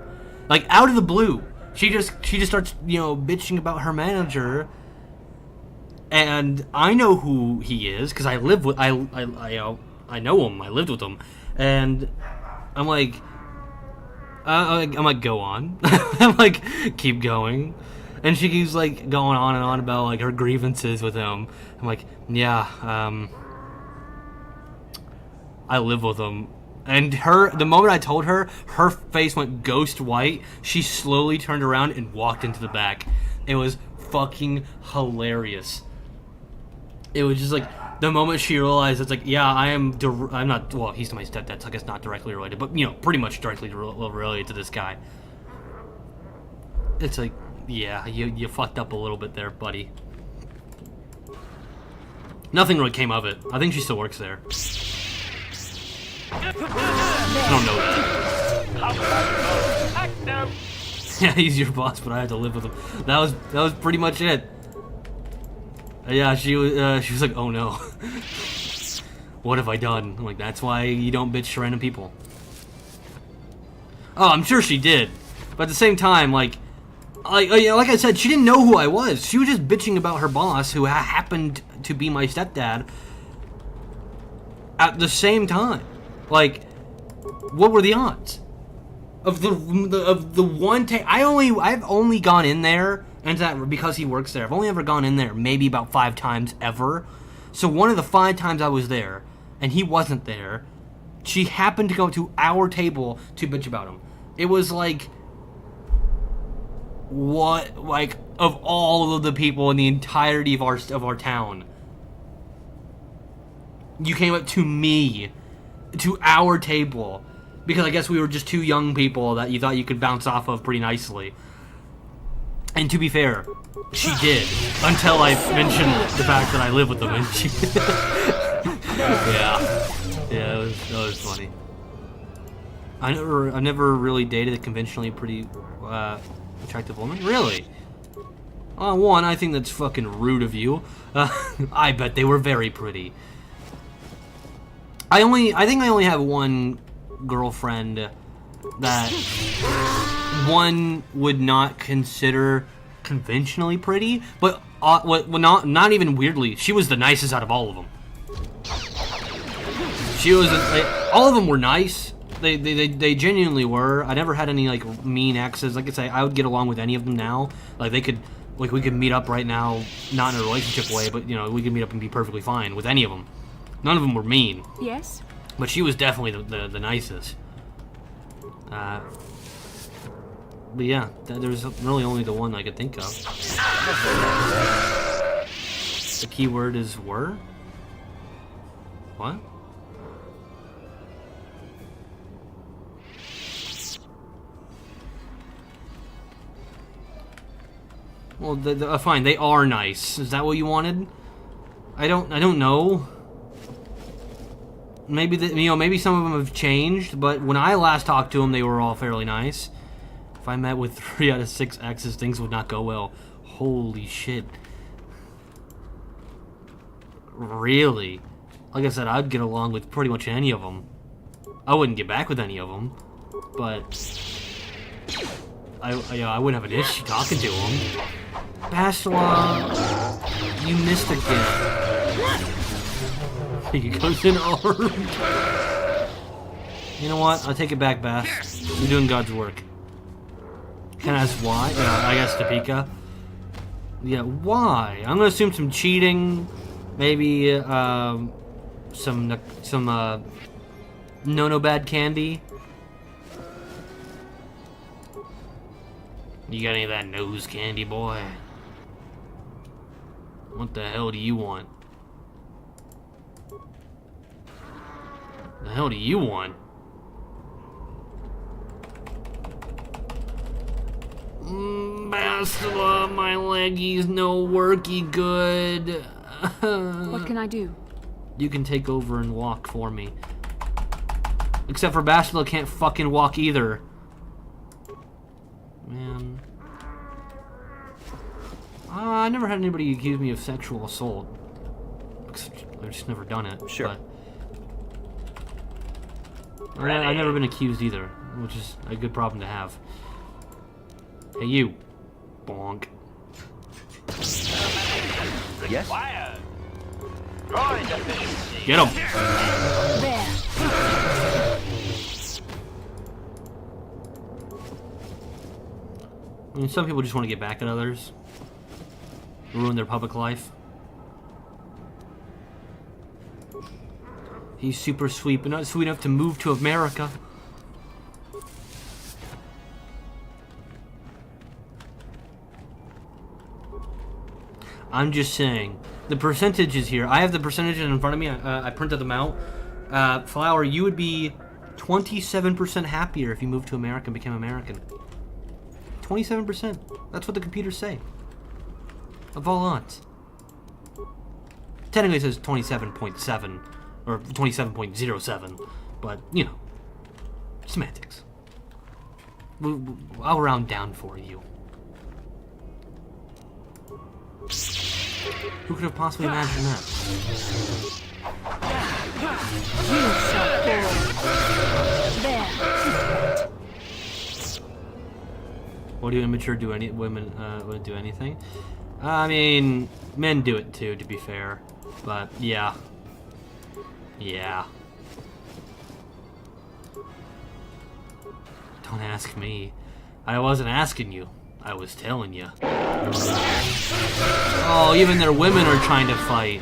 Like out of the blue, she just starts bitching about her manager, and I know who he is because I live with I know him. I lived with him, and I'm like. I'm like, go on. I'm like, keep going. And she keeps like going on and on about like her grievances with him. I'm like, yeah, I live with him. And the moment I told her, her face went ghost white. She slowly turned around and walked into the back. It was fucking hilarious. It was just like, the moment she realized, it's like, yeah, I'm not, well, he's my stepdad, so I guess not directly related, but, pretty much directly related to this guy. It's like, yeah, you fucked up a little bit there, buddy. Nothing really came of it. I think she still works there. I don't know that. Yeah, he's your boss, but I had to live with him. That was pretty much it. Yeah, she was like, oh no. What have I done? I'm like, that's why you don't bitch to random people. Oh, I'm sure she did. But at the same time, like I said, she didn't know who I was. She was just bitching about her boss, who happened to be my stepdad, at the same time. Like, what were the odds? Of the one I've only gone in there, and that because he works there, I've only ever gone in there maybe about 5 times ever. So one of the 5 times I was there, and he wasn't there, she happened to go to our table to bitch about him. It was like, what, like, of all of the people in the entirety of our town, you came up to me, to our table, because I guess we were just 2 young people that you thought you could bounce off of pretty nicely. And to be fair, she did, until I mentioned the fact that I live with them, and she yeah, that was funny. I never really dated a conventionally pretty attractive woman. Really? One, I think that's fucking rude of you. I bet they were very pretty. I think I only have one girlfriend that one would not consider conventionally pretty, but not even weirdly, she was the nicest out of all of them. She was all of them were nice. They genuinely were. I never had any like mean exes. Like I say, I would get along with any of them now. Like we could meet up right now, not in a relationship way, but we could meet up and be perfectly fine with any of them. None of them were mean. Yes. But she was definitely the nicest. But yeah, there's really only the one I could think of. The key word is were? What? Well, fine, they are nice. Is that what you wanted? I don't know. Maybe maybe some of them have changed, but when I last talked to them, they were all fairly nice. If I met with 3 out of 6 exes, things would not go well. Holy shit. Really? Like I said, I'd get along with pretty much any of them. I wouldn't get back with any of them, but I wouldn't have an issue talking to them. Bastila, you missed again. He goes in armed. You know what? I'll take it back, Bass. You're doing God's work. Can I ask why? I guess Topeka. Yeah, why? I'm gonna assume some cheating, maybe some no bad candy. You got any of that nose candy, boy? What the hell do you want? The hell do you want? Bastila, my leggies no worky good. What can I do? You can take over and walk for me. Except for Bastila can't fucking walk either. Man. I never had anybody accuse me of sexual assault. I've just never done it. Sure. But I've never been accused either, which is a good problem to have. Hey, you. Bonk. Yes? Get him. There. I mean, some people just want to get back at others. Ruin their public life. He's super sweet, but not sweet enough to move to America. I'm just saying. The percentages here. I have the percentages in front of me. I printed them out. Flower, you would be 27% happier if you moved to America and became American. 27%. That's what the computers say. Of all odds. Technically it says 27.7 or 27.07, but you know, semantics. I'll round down for you. Who could have possibly imagined that? You shall fall. There. What do immature do any women would do anything? I mean, men do it too, to be fair. But yeah. Yeah. Don't ask me. I wasn't asking you. I was telling you. Oh, even their women are trying to fight.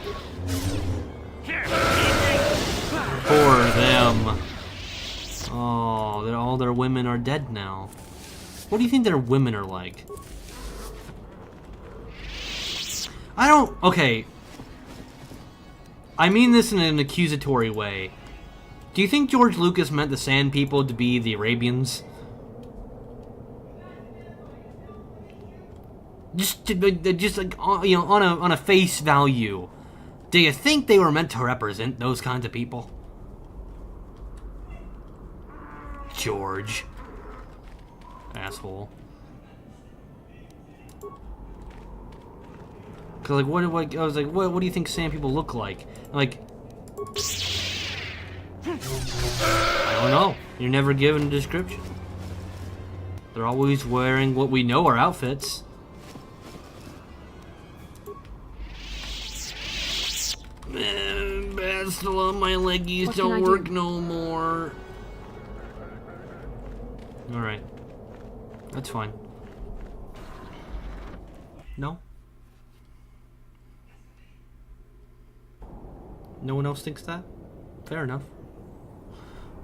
Poor them. Oh, all their women are dead now. What do you think their women are like? I don't... Okay. I mean this in an accusatory way. Do you think George Lucas meant the Sand People to be the Arabians? Just like, you know, on a face value. Do you think they were meant to represent those kinds of people? George. Asshole. Cause like, what I was like, what do you think Sand People look like? Like, I don't know. You're never given a description. They're always wearing what we know are outfits. Bastila, my leggies don't work no more. Alright. That's fine. No? No one else thinks that? Fair enough.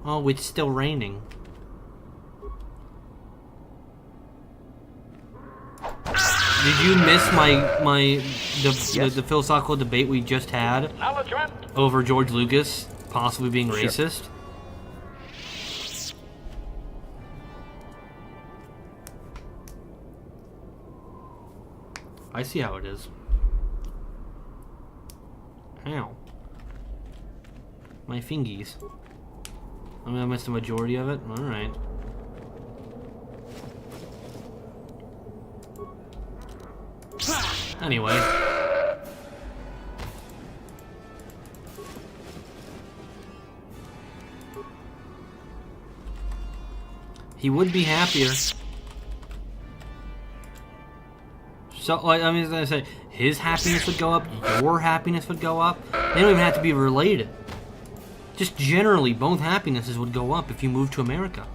Oh, it's still raining. Did you miss the philosophical debate we just had over George Lucas possibly being racist? I see how it is. Ow. My fingies. I mean, I missed the majority of it? Alright. Anyway. He would be happier. So, like, I mean, I was gonna say, his happiness would go up, your happiness would go up. They don't even have to be related. Just generally, both happinesses would go up if you moved to America.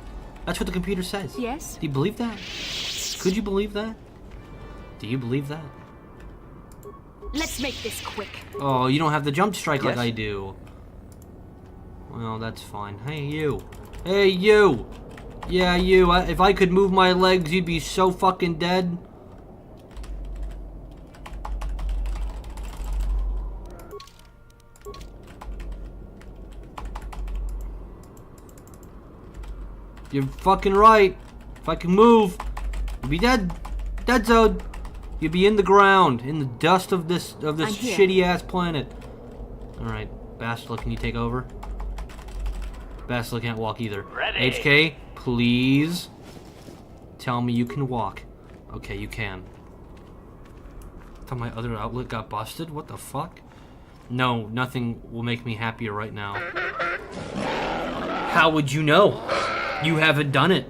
That's what the computer says. Yes? Do you believe that? Could you believe that? Do you believe that? Let's make this quick. Oh, you don't have the jump strike like Yes. I do. Well, that's fine. Hey, you. Hey, you! Yeah, you. If I could move my legs, you'd be so fucking dead. You're fucking right. If I can move, you'd be dead. Dead zone. You'd be in the ground, in the dust of this shitty ass planet. Alright, Bastila, can you take over? Bastila can't walk either. Ready. HK, please tell me you can walk. Okay, you can. I thought my other outlet got busted? What the fuck? No, nothing will make me happier right now. How would you know? You haven't done it.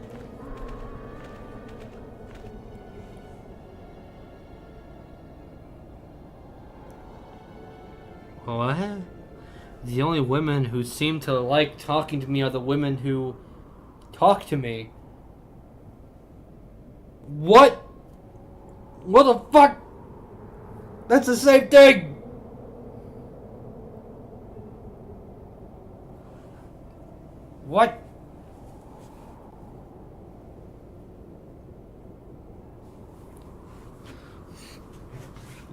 What? The only women who seem to like talking to me are the women who talk to me. What? What the fuck? That's the same thing! What?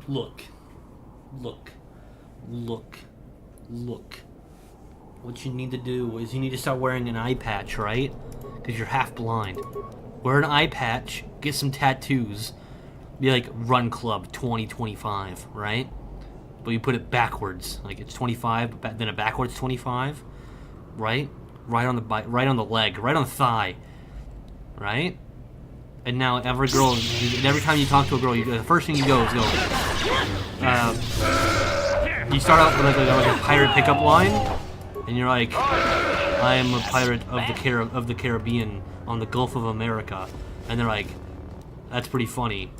Look. Look. Look. Look. What you need to do is you need to start wearing an eye patch, right? Because you're half blind. Wear an eye patch, get some tattoos. Be like Run Club 2025, right? But you put it backwards. Like it's 25, but then a backwards 25, right? Right on the right on the leg, right on the thigh, right? And now every girl, every time you talk to a girl, the first thing you go is go. You start out with like a pirate pickup line, and you're like, "I am a pirate of the Caribbean on the Gulf of America," and they're like, "That's pretty funny,"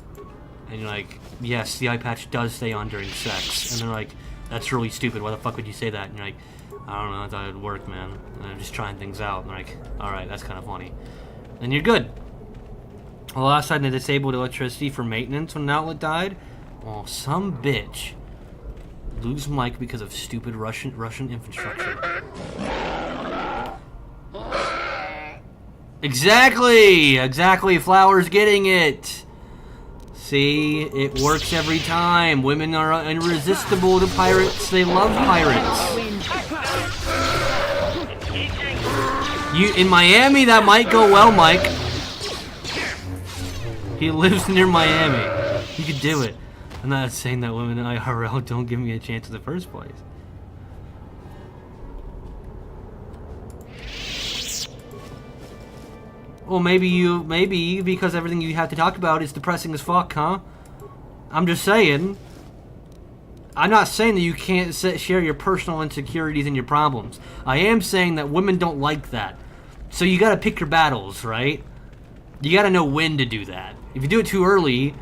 and you're like, "Yes, the eye patch does stay on during sex," and they're like, "That's really stupid. Why the fuck would you say that?" And you're like, "I don't know. I thought it'd work, man. And I'm just trying things out." And they're like, "All right, that's kind of funny," and you're good. Well, last time they disabled electricity for maintenance when an outlet died. Well, some bitch lose mic because of stupid Russian infrastructure. Exactly. Flower's getting it. See, it works every time. Women are irresistible to pirates. They love pirates. In Miami, that might go well, Mike. He lives near Miami. You could do it. I'm not saying that women in IRL don't give me a chance in the first place. Well, maybe because everything you have to talk about is depressing as fuck, huh? I'm just saying. I'm not saying that you can't share your personal insecurities and your problems. I am saying that women don't like that. So you gotta pick your battles, right? You gotta know when to do that. If you do it too early,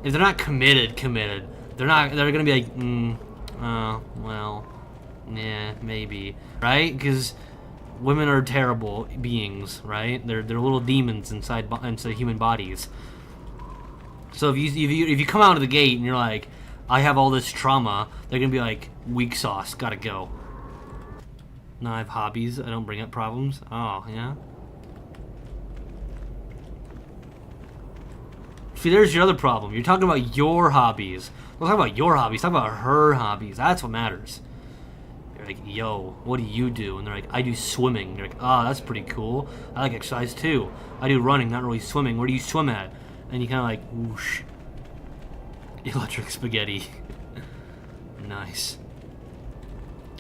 if they're not committed, they're gonna be like, well, yeah, maybe, right? Because women are terrible beings, right? They're little demons inside human bodies. So if you come out of the gate and you're like, I have all this trauma, they're gonna be like, weak sauce, gotta go. No, I have hobbies. I don't bring up problems. Oh, yeah. See, there's your other problem. You're talking about your hobbies. Don't talk about your hobbies. Talk about her hobbies. That's what matters. You're like, yo, what do you do? And they're like, I do swimming. You're like, oh, that's pretty cool. I like exercise too. I do running, not really swimming. Where do you swim at? And you kind of like, whoosh. Electric spaghetti. Nice.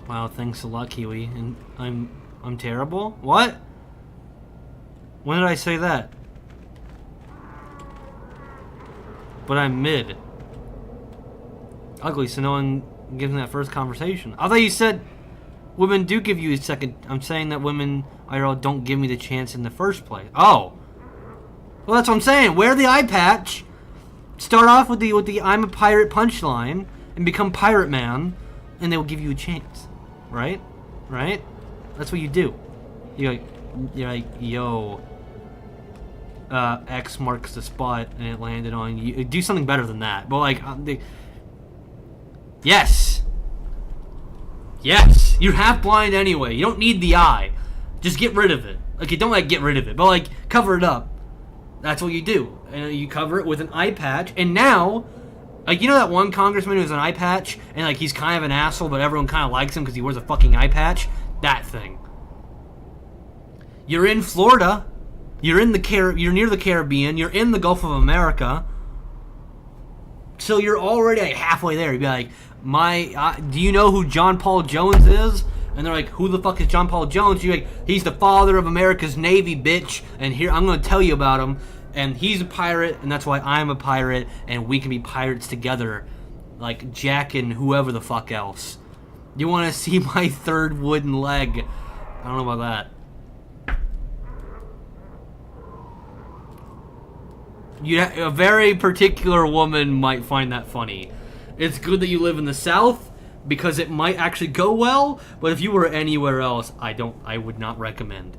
Wow, thanks a lot, Kiwi. And I'm terrible? What? When did I say that? But I'm mid. Ugly, so no one gives me that first conversation. I thought you said... Women do give you a second. I'm saying that women IRL don't give me the chance in the first place. Oh. Well, that's what I'm saying. Wear the eye patch. Start off with the I'm a pirate punchline and become Pirate Man, and they will give you a chance. Right? Right? That's what you do. You're like, yo, X marks the spot, and it landed on you. Do something better than that. But like, yes. Yes. You're half blind anyway. You don't need the eye. Just get rid of it. Okay, don't like get rid of it, but like cover it up. That's what you do. And you cover it with an eye patch, and now, like, you know that one congressman who has an eye patch, and like he's kind of an asshole, but everyone kind of likes him because he wears a fucking eye patch? That thing. You're in Florida. You're in you're near the Caribbean. You're in the Gulf of America. So you're already like halfway there. You'd be like, do you know who John Paul Jones is? And they're like, who the fuck is John Paul Jones? You're like, he's the father of America's Navy, bitch. And here, I'm going to tell you about him. And he's a pirate, and that's why I'm a pirate, and we can be pirates together. Like Jack and whoever the fuck else. You want to see my third wooden leg? I don't know about that. A very particular woman might find that funny. It's good that you live in the South, because it might actually go well, but if you were anywhere else, I would not recommend.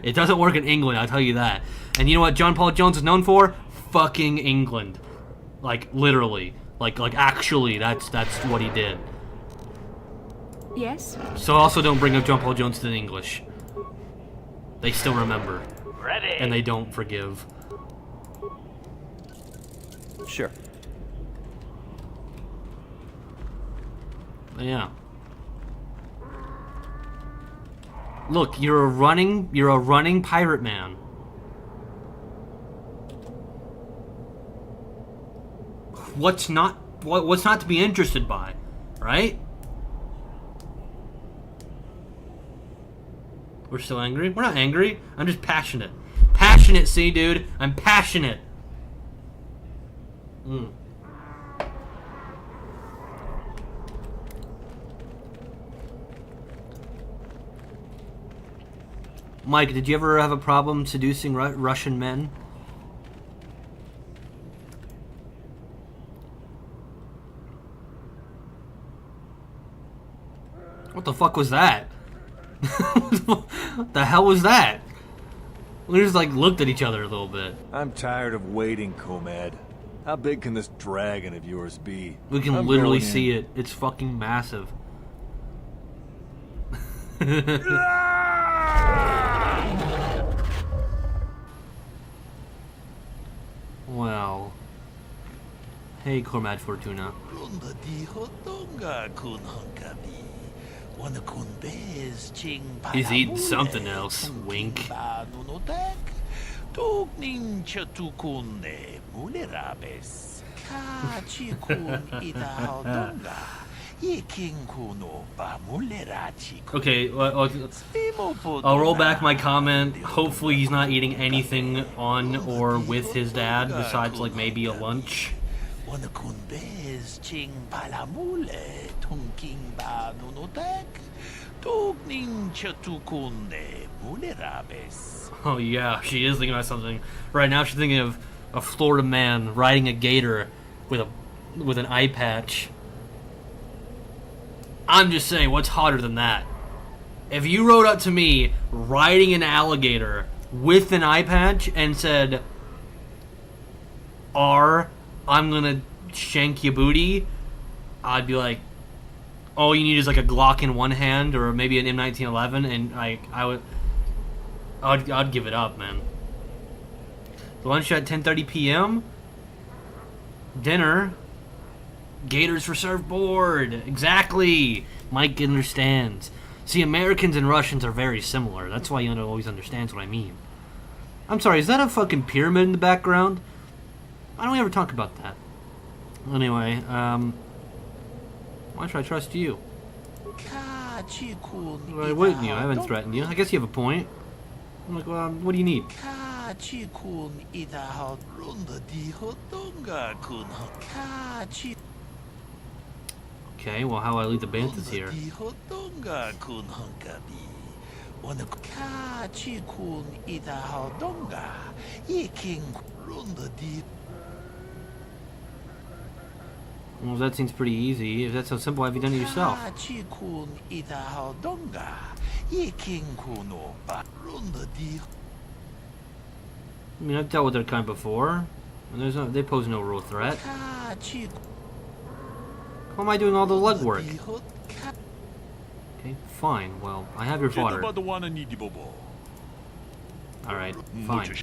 It doesn't work in England, I'll tell you that. And you know what John Paul Jones is known for? Fucking England. Like, literally. Like actually, that's what he did. Yes? So also don't bring up John Paul Jones to the English. They still remember. Ready. And they don't forgive. Sure. Yeah. Look, you're a running pirate man. What's not to be interested by, right? We're still angry? We're not angry. I'm just passionate. Passionate, see, dude? I'm passionate. Mike, did you ever have a problem seducing Russian men? What the fuck was that? What the hell was that? We just like looked at each other a little bit. I'm tired of waiting, Comad. How big can this dragon of yours be? We can literally see it. It's fucking massive. Well. Hey, Cormad Fortuna. He's eating something else. Wink. Okay, I'll roll back my comment. Hopefully he's not eating anything on or with his dad besides like maybe a lunch. Oh yeah, she is thinking about something. Right now she's thinking of a Florida man riding a gator with an eye patch. I'm just saying, what's hotter than that? If you rode up to me riding an alligator with an eye patch and said, I'm gonna shank your booty, I'd be like, all you need is like a Glock in one hand or maybe an M1911, and I'd give it up, man. Lunch at 10:30 p.m. Dinner. Gators for surfboard. Exactly. Mike understands. See, Americans and Russians are very similar. That's why he always understands what I mean. I'm sorry, is that a fucking pyramid in the background? Why don't we ever talk about that? Anyway, why should I trust you? Why wouldn't you? I haven't threatened you. I guess you have a point. I'm like, well, what do you need? Okay, well, how I lead the banthas here? Well, that seems pretty easy. If that's so simple, have you done it yourself? I mean, I've dealt with their kind before, and they pose no real threat. How am I doing all the legwork? Okay, fine. Well, I have your fodder. Alright, fine.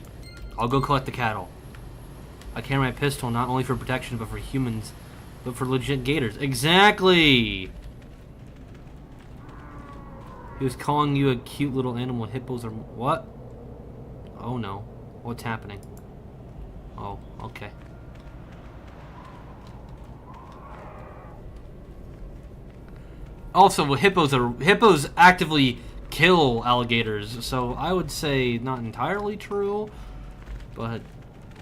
I'll go collect the cattle. I carry my pistol not only for protection, but for humans, but for legit gators. Exactly! He was calling you a cute little animal. Hippos are... What? Oh no. What's happening? Oh, okay. Also, hippos actively kill alligators, so I would say not entirely true, but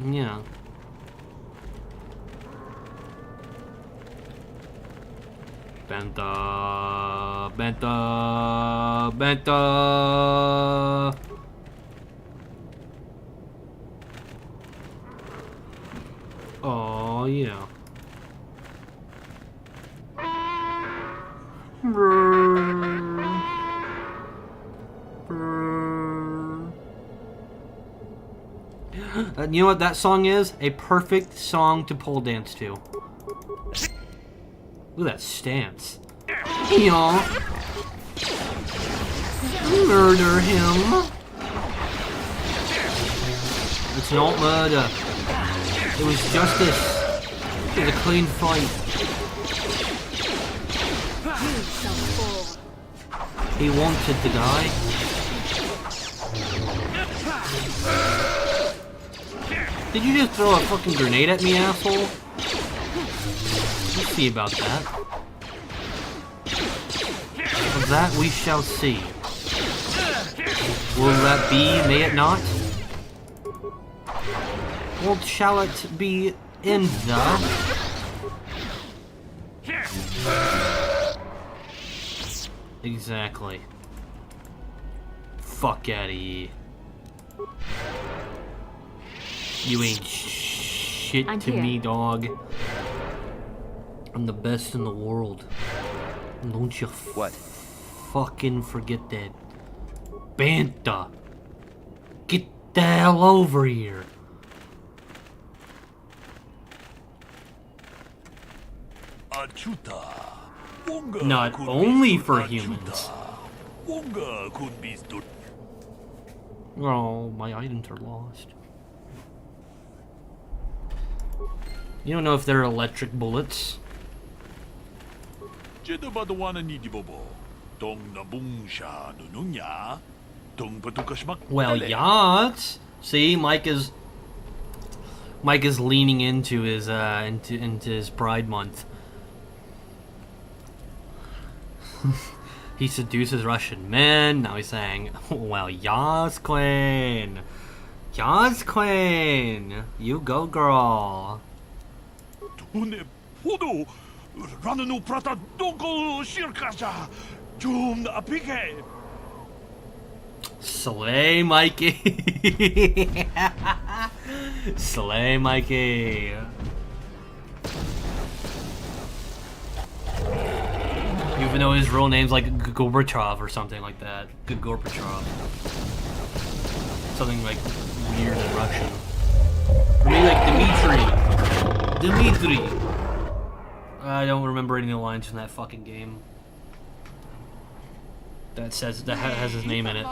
yeah. Benta, Benta, Benta. Oh yeah. You know what that song is? A perfect song to pole dance to. Look at that stance. Yeah. Murder him. It's not murder. It was justice. It was a clean fight. He wanted to die. Did you just throw a fucking grenade at me, asshole? We'll see about that. Of that we shall see. Will that be, may it not? Or shall it be in the... Exactly. Fuck outta here. You ain't shit to me, dog. I'm the best in the world. And don't you fucking forget that. Banta! Get the hell over here! Not only for humans. Oh, my items are lost. You don't know if they're electric bullets. Well, yachts. See, Mike is leaning into his into his Pride Month. He seduces Russian men. Now he's saying, "Well, yas queen, you go, girl." Slay, Mikey. Slay, Mikey. Even though his real name's like Gorbachev or something like that. Gorbachev. Something like weird in Russian. Or maybe like Dmitri. I don't remember any of the lines from that fucking game. That has his name in it.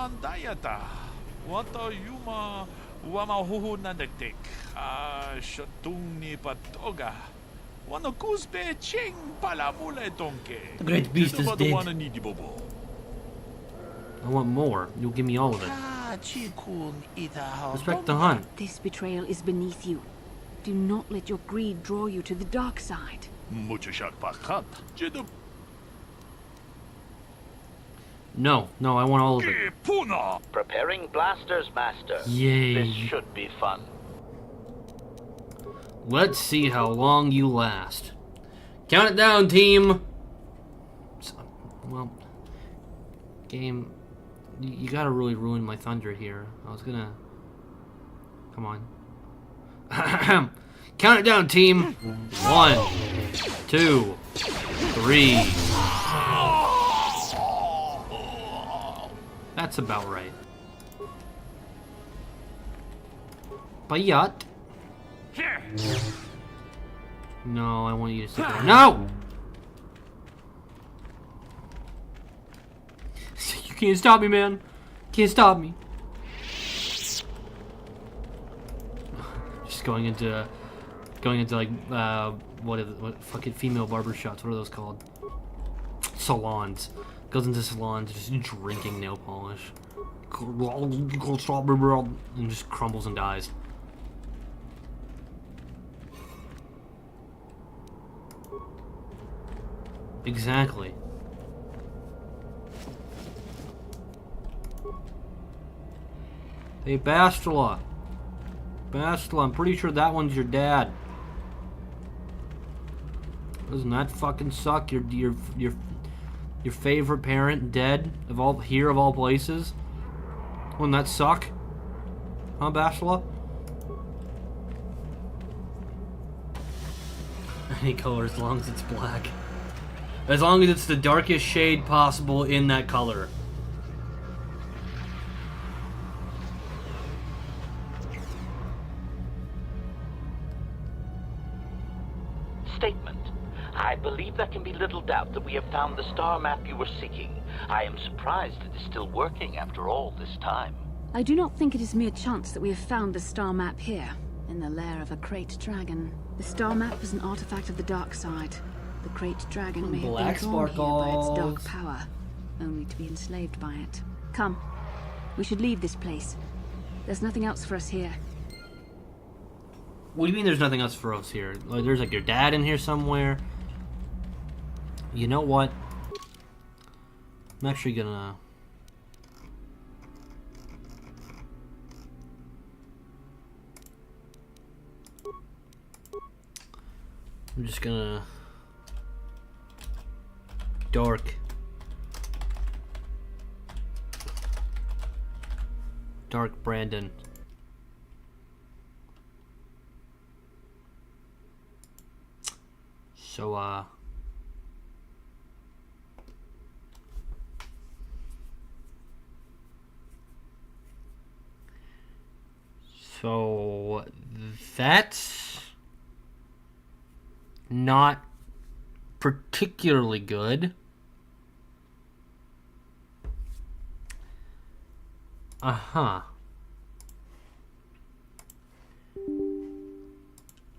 The great beast is dead. I want more. You'll give me all of it. Respect the hunt. This betrayal is beneath you. Do not let your greed draw you to the dark side. No, I want all of it. Preparing blasters, Master. Yay. This should be fun. Let's see how long you last. Count it down, team. Well, game, you gotta really ruin my thunder here. I was gonna... Come on. Count it down, team. 1, 2, 3. That's about right. Bayat. No, I want you to sit there. No! You can't stop me, man. Can't stop me. Just going into like what fucking female barber shops? What are those called? Salons. Goes into salons, just drinking nail polish, and just crumbles and dies. Exactly. Hey, Bastila. Bastila, I'm pretty sure that one's your dad. Doesn't that fucking suck? Your favorite parent dead of all places. Wouldn't that suck? Huh, Bastila? Any color as long as it's black. As long as it's the darkest shade possible in that color. Statement. I believe there can be little doubt that we have found the star map you were seeking. I am surprised it is still working after all this time. I do not think it is mere chance that we have found the star map here, in the lair of a crate dragon. The star map is an artifact of the dark side. The crate dragon may have been drawn here by its dark power, only to be enslaved by it. Come, we should leave this place. There's nothing else for us here. What do you mean there's nothing else for us here? Like, there's like your dad in here somewhere. You know what? I'm actually gonna... I'm just gonna... Dark Brandon. So, so that's not particularly good. Uh-huh.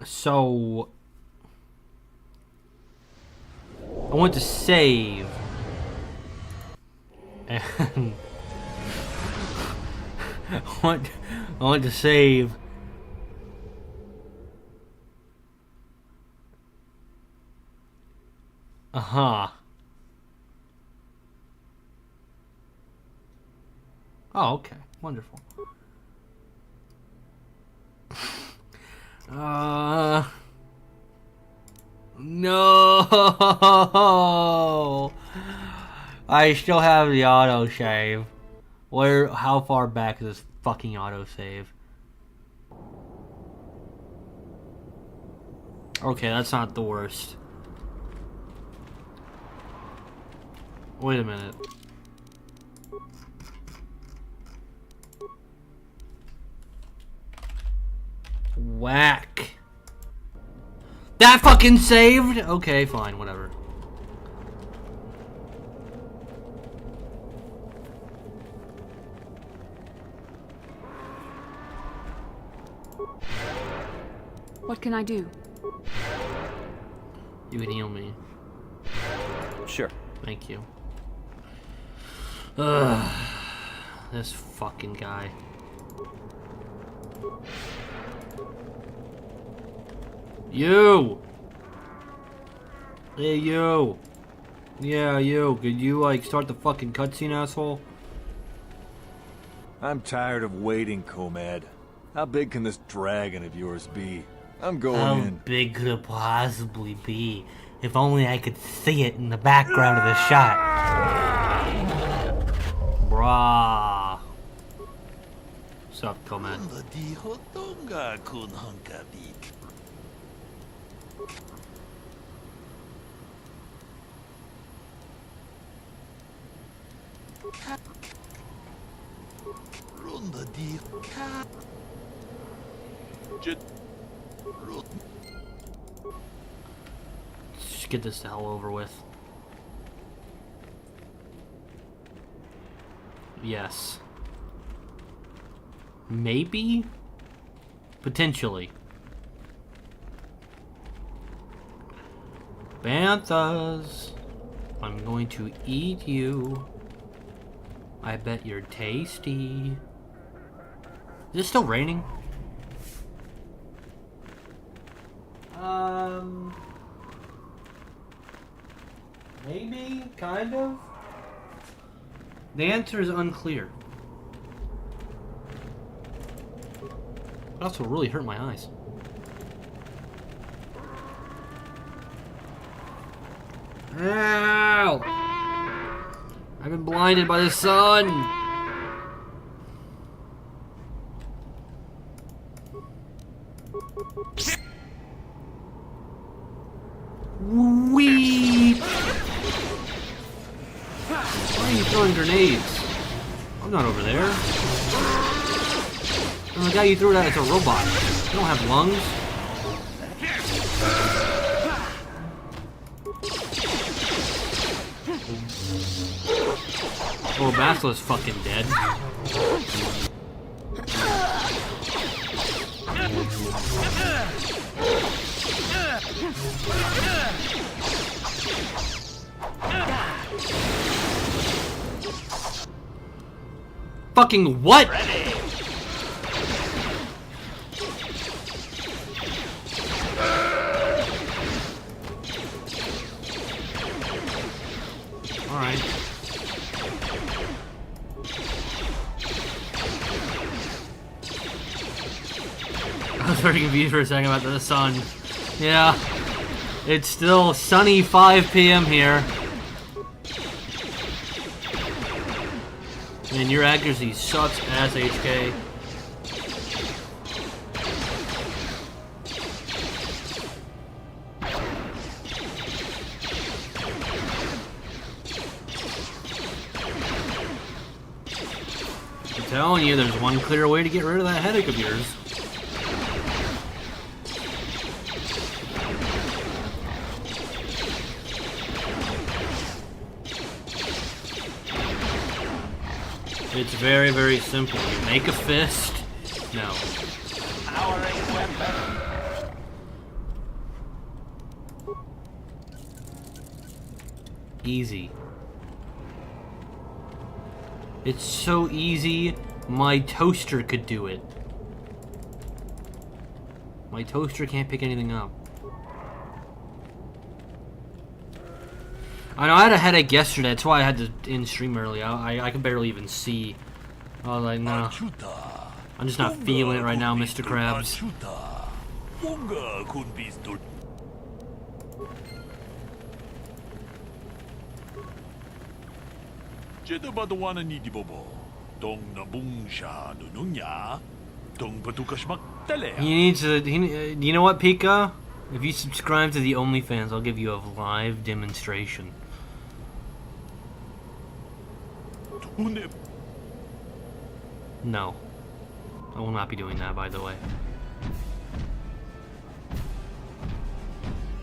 So I want to save, and I want to save. Uh-huh. Oh, okay. Wonderful. No. I still have the autosave. How far back is this fucking autosave? Okay, that's not the worst. Wait a minute. Whack. That fucking saved? Okay, fine, whatever. What can I do? You can heal me. Sure. Thank you. Ugh. This fucking guy. You! Hey, you! Yeah, you. Could you, like, start the fucking cutscene, asshole? I'm tired of waiting, Comad. How big can this dragon of yours be? I'm going How in. big could it possibly be? If only I could see it in the background of the shot. Brah. What's up, Coleman? Just get this the hell over with. Yes. Maybe? Potentially. Banthas, I'm going to eat you. I bet you're tasty. Is it still raining? Maybe? Kind of? The answer is unclear. It also really hurt my eyes. Ow! I've been blinded by the sun! Weep! Why are you throwing grenades? I'm not over there. And the guy you threw it at is a robot. You don't have lungs. Oh, Basila's fucking dead. Fucking what? Alright. I was very confused for a second about the sun. Yeah. It's still sunny 5 p.m. here. And your accuracy sucks ass, HK. I'm telling you, there's one clear way to get rid of that headache of yours. It's very, very simple. You make a fist. No. Easy. It's so easy, my toaster could do it. My toaster can't pick anything up. I know I had a headache yesterday, that's why I had to end stream early. I could barely even see. I was like, nah. I'm just not feeling it right now, Mr. Krabs. He needs to, you know what, Pika? If you subscribe to the OnlyFans, I'll give you a live demonstration. No. I will not be doing that, by the way.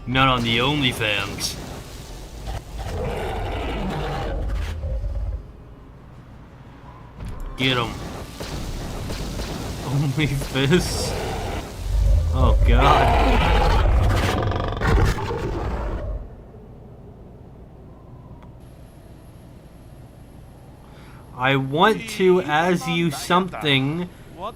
Not on the OnlyFans. Get him. Only fists? Oh god. I want to ask you something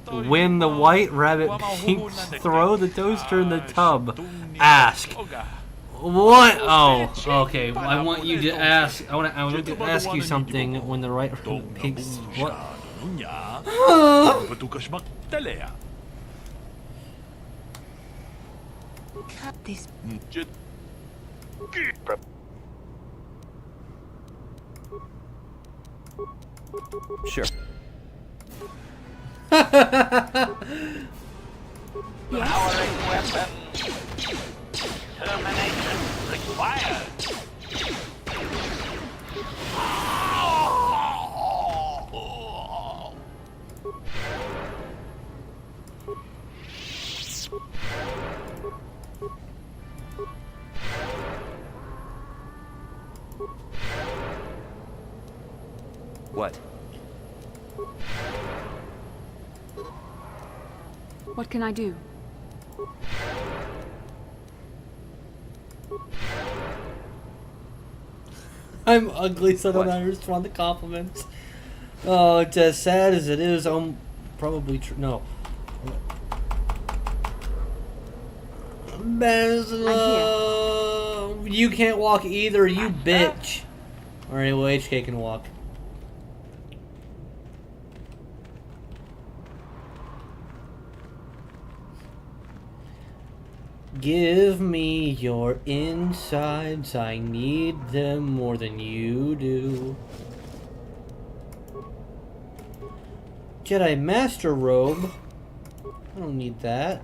when the white rabbit peeks throw the toaster in the tub. Ask. What? Oh, okay. I want you to ask. I want to ask you something when the white rabbit peeks. What? Sure. Powering weapon. Termination required. What? What can I do? I'm ugly, so I don't know how to respond to compliments. Oh, it's as sad as it is. I'm probably no. Besla, you can't walk either, you bitch. Alright, well, HK can walk. Give me your insides, I need them more than you do. Jedi Master Robe? I don't need that.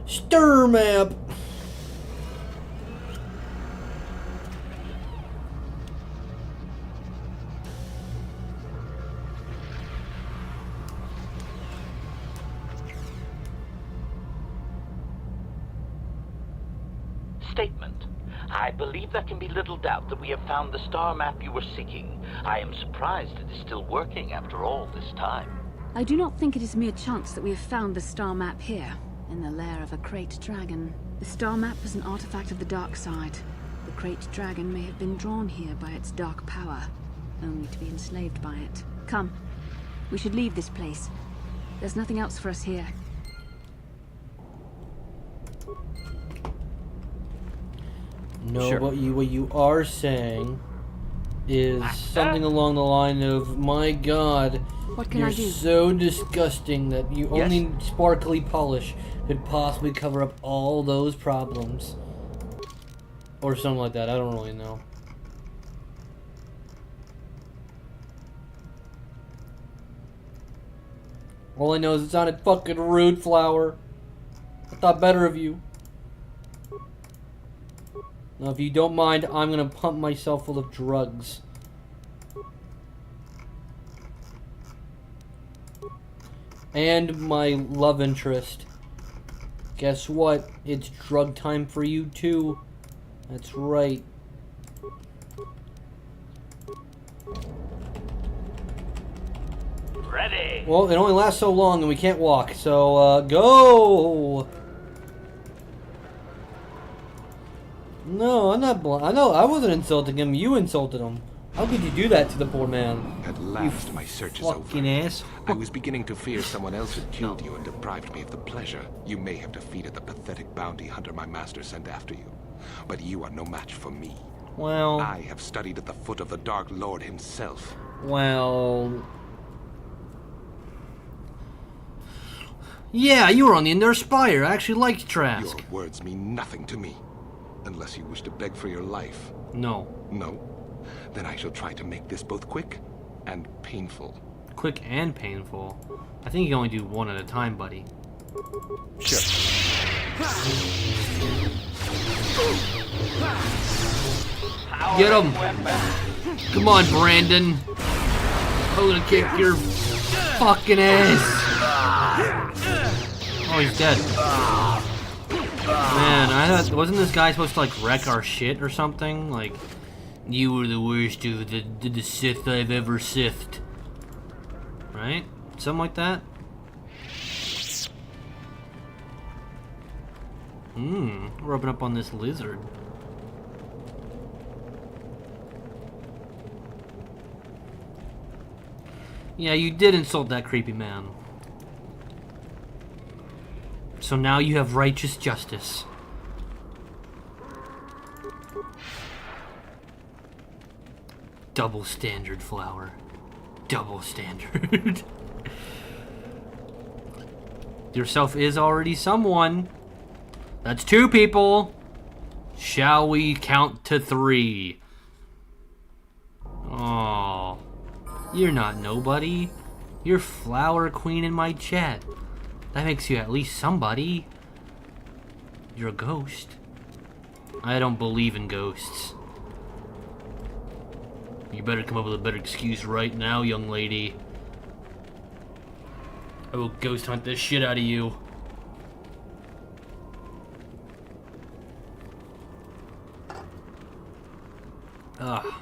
Stir map! Statement. I believe there can be little doubt that we have found the star map you were seeking. I am surprised it is still working after all this time. I do not think it is mere chance that we have found the star map here, in the lair of a Krayt dragon. The star map is an artifact of the dark side. The Krayt dragon may have been drawn here by its dark power, only to be enslaved by it. Come, we should leave this place. There's nothing else for us here. No, Sure. what you are saying is something along the line of, my God, What can you're I do? so disgusting that you Yes. only sparkly polish could possibly cover up all those problems. Or something like that, I don't really know. All I know is it sounded fucking rude, Flower. I thought better of you. Now, if you don't mind, I'm gonna pump myself full of drugs. And my love interest. Guess what? It's drug time for you too. That's right. Ready. Well, it only lasts so long and we can't walk, so, go! No, I'm not blind. I know, I wasn't insulting him. You insulted him. How could you do that to the poor man? At last, my search is over. Fucking ass. I was beginning to fear someone else had killed you and deprived me of the pleasure. You may have defeated the pathetic bounty hunter my master sent after you. But you are no match for me. Well... I have studied at the foot of the Dark Lord himself. Well... Yeah, you were on the Inner Spire. I actually liked Trask. Your words mean nothing to me. Unless you wish to beg for your life. No. No? Then I shall try to make this both quick and painful. Quick and painful. I think you can only do one at a time, buddy. Sure. Get him! Come on, Brandon. I'm gonna kick your fucking ass. Oh, he's dead. Man, I thought, wasn't this guy supposed to like wreck our shit or something? Like, you were the worst of the Sith I've ever Sithed. Right? Something like that? Rubbing up on this lizard. Yeah, you did insult that creepy man. So now you have righteous justice. Double standard, Flower. Double standard. Yourself is already someone. That's 2 people. Shall we count to 3? Oh, you're not nobody. You're Flower Queen in my chat. That makes you at least somebody. You're a ghost. I don't believe in ghosts. You better come up with a better excuse right now, young lady. I will ghost hunt this shit out of you. Ugh.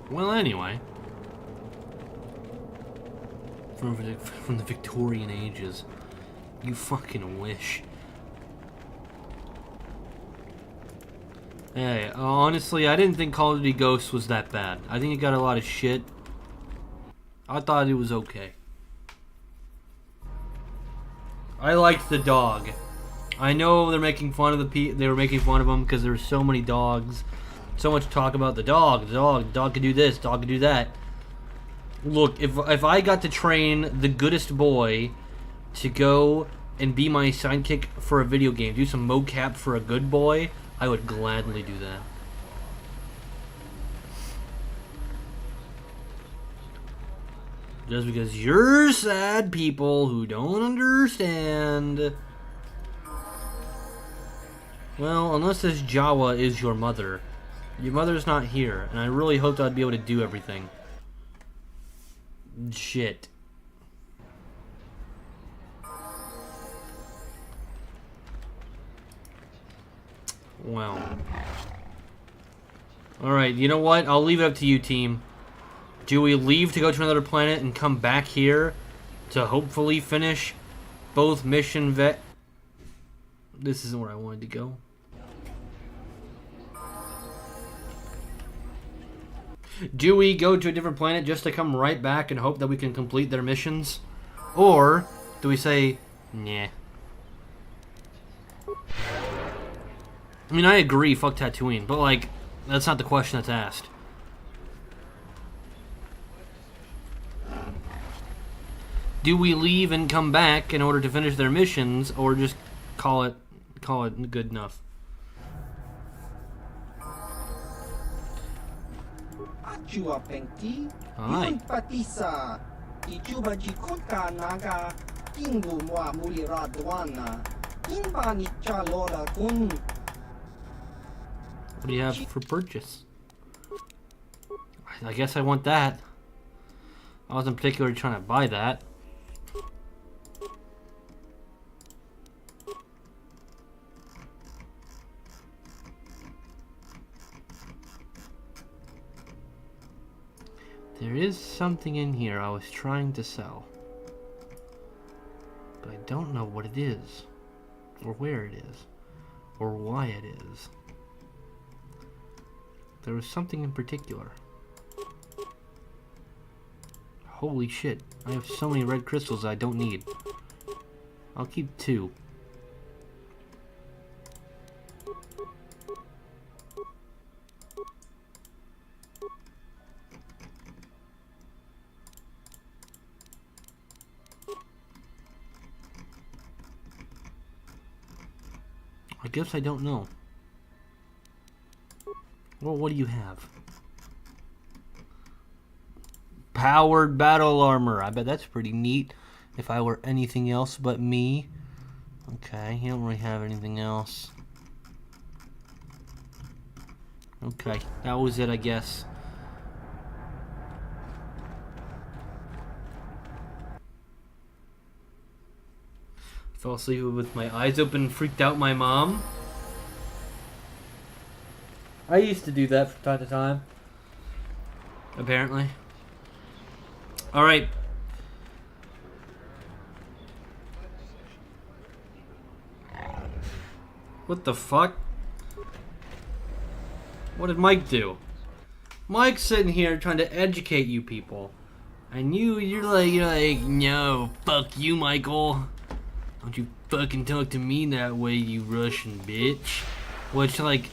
Well, anyway. From the Victorian ages. You fucking wish. Hey, honestly, I didn't think Call of Duty Ghosts was that bad. I think it got a lot of shit. I thought it was okay. I liked the dog. I know they're making fun of they were making fun of them because there were so many dogs. So much talk about the dog. The dog could do this, dog could do that. Look, if I got to train the goodest boy to go and be my sidekick for a video game, do some mocap for a good boy, I would gladly do that. Just because you're sad people who don't understand. Well, unless this Jawa is your mother. Your mother's not here, and I really hoped I'd be able to do everything. Shit. Well. Alright, you know what? I'll leave it up to you, team. Do we leave to go to another planet and come back here to hopefully finish both mission vet? This isn't where I wanted to go. Do we go to a different planet just to come right back and hope that we can complete their missions? Or do we say, nah? I mean, I agree, fuck Tatooine, but like, that's not the question that's asked. Do we leave and come back in order to finish their missions, or just call it good enough? Hi. What do you have for purchase? I guess I want that. I wasn't particularly trying to buy that. There is something in here I was trying to sell. But I don't know what it is. Or where it is. Or why it is. There was something in particular. Holy shit. I have so many red crystals I don't need. I'll keep 2. I guess I don't know. Well, what do you have? Powered battle armor. I bet that's pretty neat. If I were anything else but me. Okay, you don't really have anything else. Okay, that was it, I guess. Fell asleep with my eyes open and freaked out my mom. I used to do that from time to time. Apparently. Alright. What the fuck? What did Mike do? Mike's sitting here trying to educate you people. And you're like, no, fuck you, Michael. Don't you fucking talk to me that way, you Russian bitch. Which, like,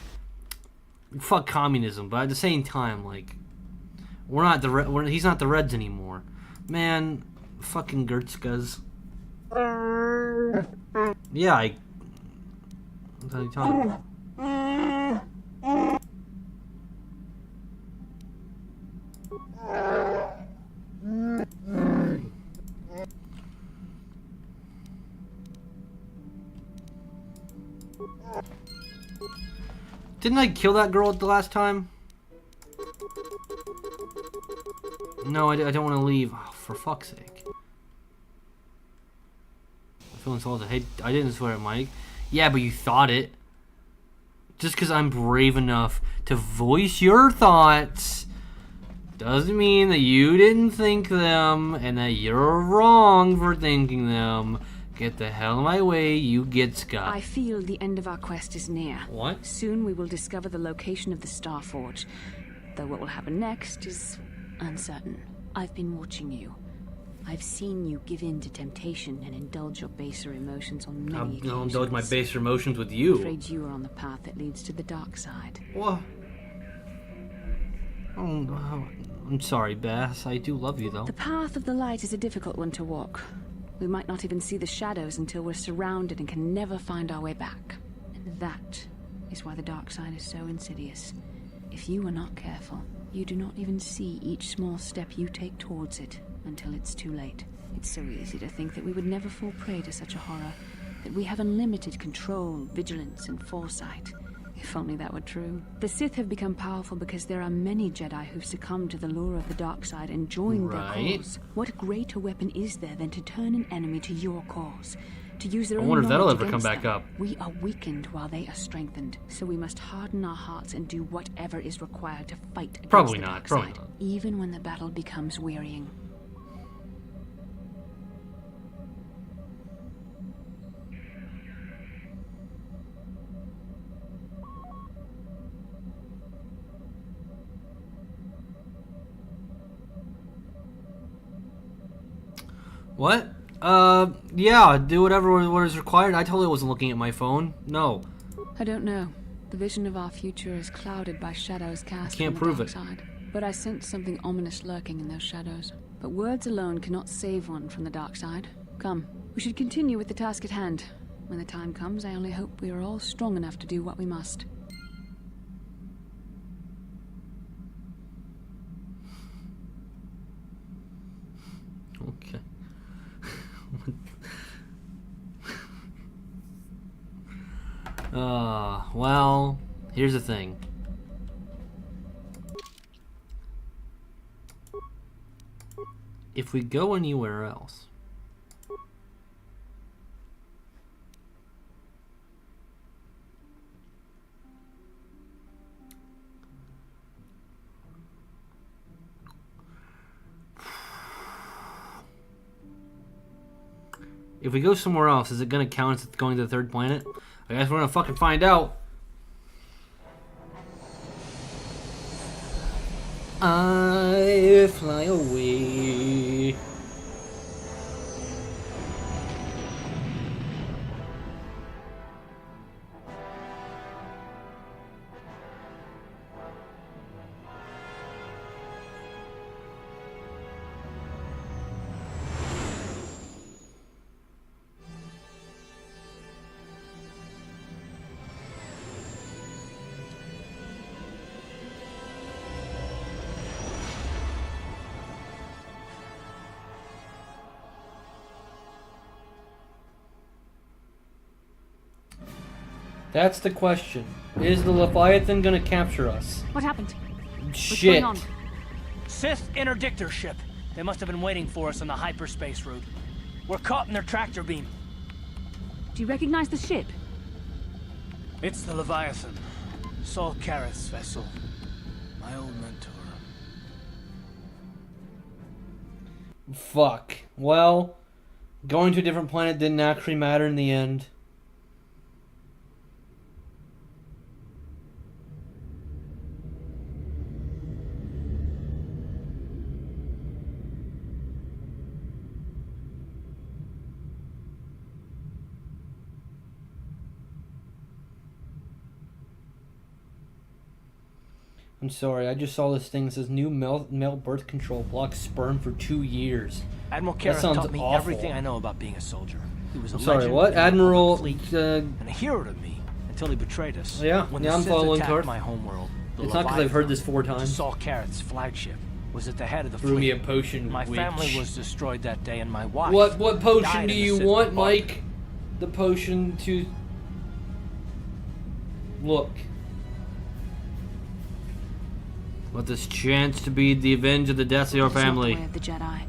fuck communism, but at the same time, like, we're not the he's not the Reds anymore. Man, fucking Gertzkas. Yeah, what are you talking about? Didn't I kill that girl the last time? No, I don't want to leave. Oh, for fuck's sake. I feel insulted. Hey, I didn't swear at Mike. Yeah, but you thought it. Just because I'm brave enough to voice your thoughts doesn't mean that you didn't think them and that you're wrong for thinking them. Get the hell in my way, you get Scott. I feel the end of our quest is near. What? Soon we will discover the location of the Starforge, though what will happen next is uncertain. I've been watching you. I've seen you give in to temptation and indulge your baser emotions on many occasions. I'll indulge my baser emotions with you. I'm afraid you are on the path that leads to the dark side. What? Oh, I'm sorry, Bass. I do love you, though. The path of the light is a difficult one to walk. We might not even see the shadows until we're surrounded and can never find our way back. And that is why the dark side is so insidious. If you are not careful, you do not even see each small step you take towards it until it's too late. It's so easy to think that we would never fall prey to such a horror, that we have unlimited control, vigilance, and foresight. If only that were true. The Sith have become powerful because there are many Jedi who've succumbed to the lure of the dark side and joined their cause. What greater weapon is there than to turn an enemy to your cause? To use their own wonder if that'll knowledge ever come against back them. up. We are weakened while they are strengthened, so we must harden our hearts and do whatever is required to fight against Probably the not, dark probably side, not. even when the battle becomes wearying. What? Yeah, do whatever what is required. I totally wasn't looking at my phone. No. I don't know. The vision of our future is clouded by shadows cast Can't from the prove dark it. side. But I sense something ominous lurking in those shadows. But words alone cannot save one from the dark side. Come, we should continue with the task at hand. When the time comes, I only hope we are all strong enough to do what we must. Okay. Well, here's the thing. If we go anywhere else, if we go somewhere else, is it gonna count as going to the third planet? I guess we're gonna fucking find out. I fly away. That's the question. Is the Leviathan gonna capture us? What happened? Shit. What's going Sith interdictor ship. They must have been waiting for us on the hyperspace route. We're caught in their tractor beam. Do you recognize the ship? It's the Leviathan. Saul Kareth's vessel. My old mentor. Fuck. Well, going to a different planet didn't actually matter in the end. I'm sorry, I just saw this thing that says new male birth control blocks sperm for 2 years. Admiral That Karras sounds taught me awful. everything I know about being a soldier. He was a I'm sorry, legend what? in the Admiral... Republic fleet, and a hero to me until he betrayed us. Yeah, when yeah, the I'm Sith following attacked Kurt. my homeworld, the It's not because I've heard this 4 Leviathan, times. Saul Karrath's flagship was at the head of the Brew me fleet. a potion, My witch. family was destroyed that day, and my wife. What potion died do in the you Sith want, bombardment. Mike? The potion to... Look. Let this chance to be the avenge of the deaths of your It's not the family. way of the Jedi.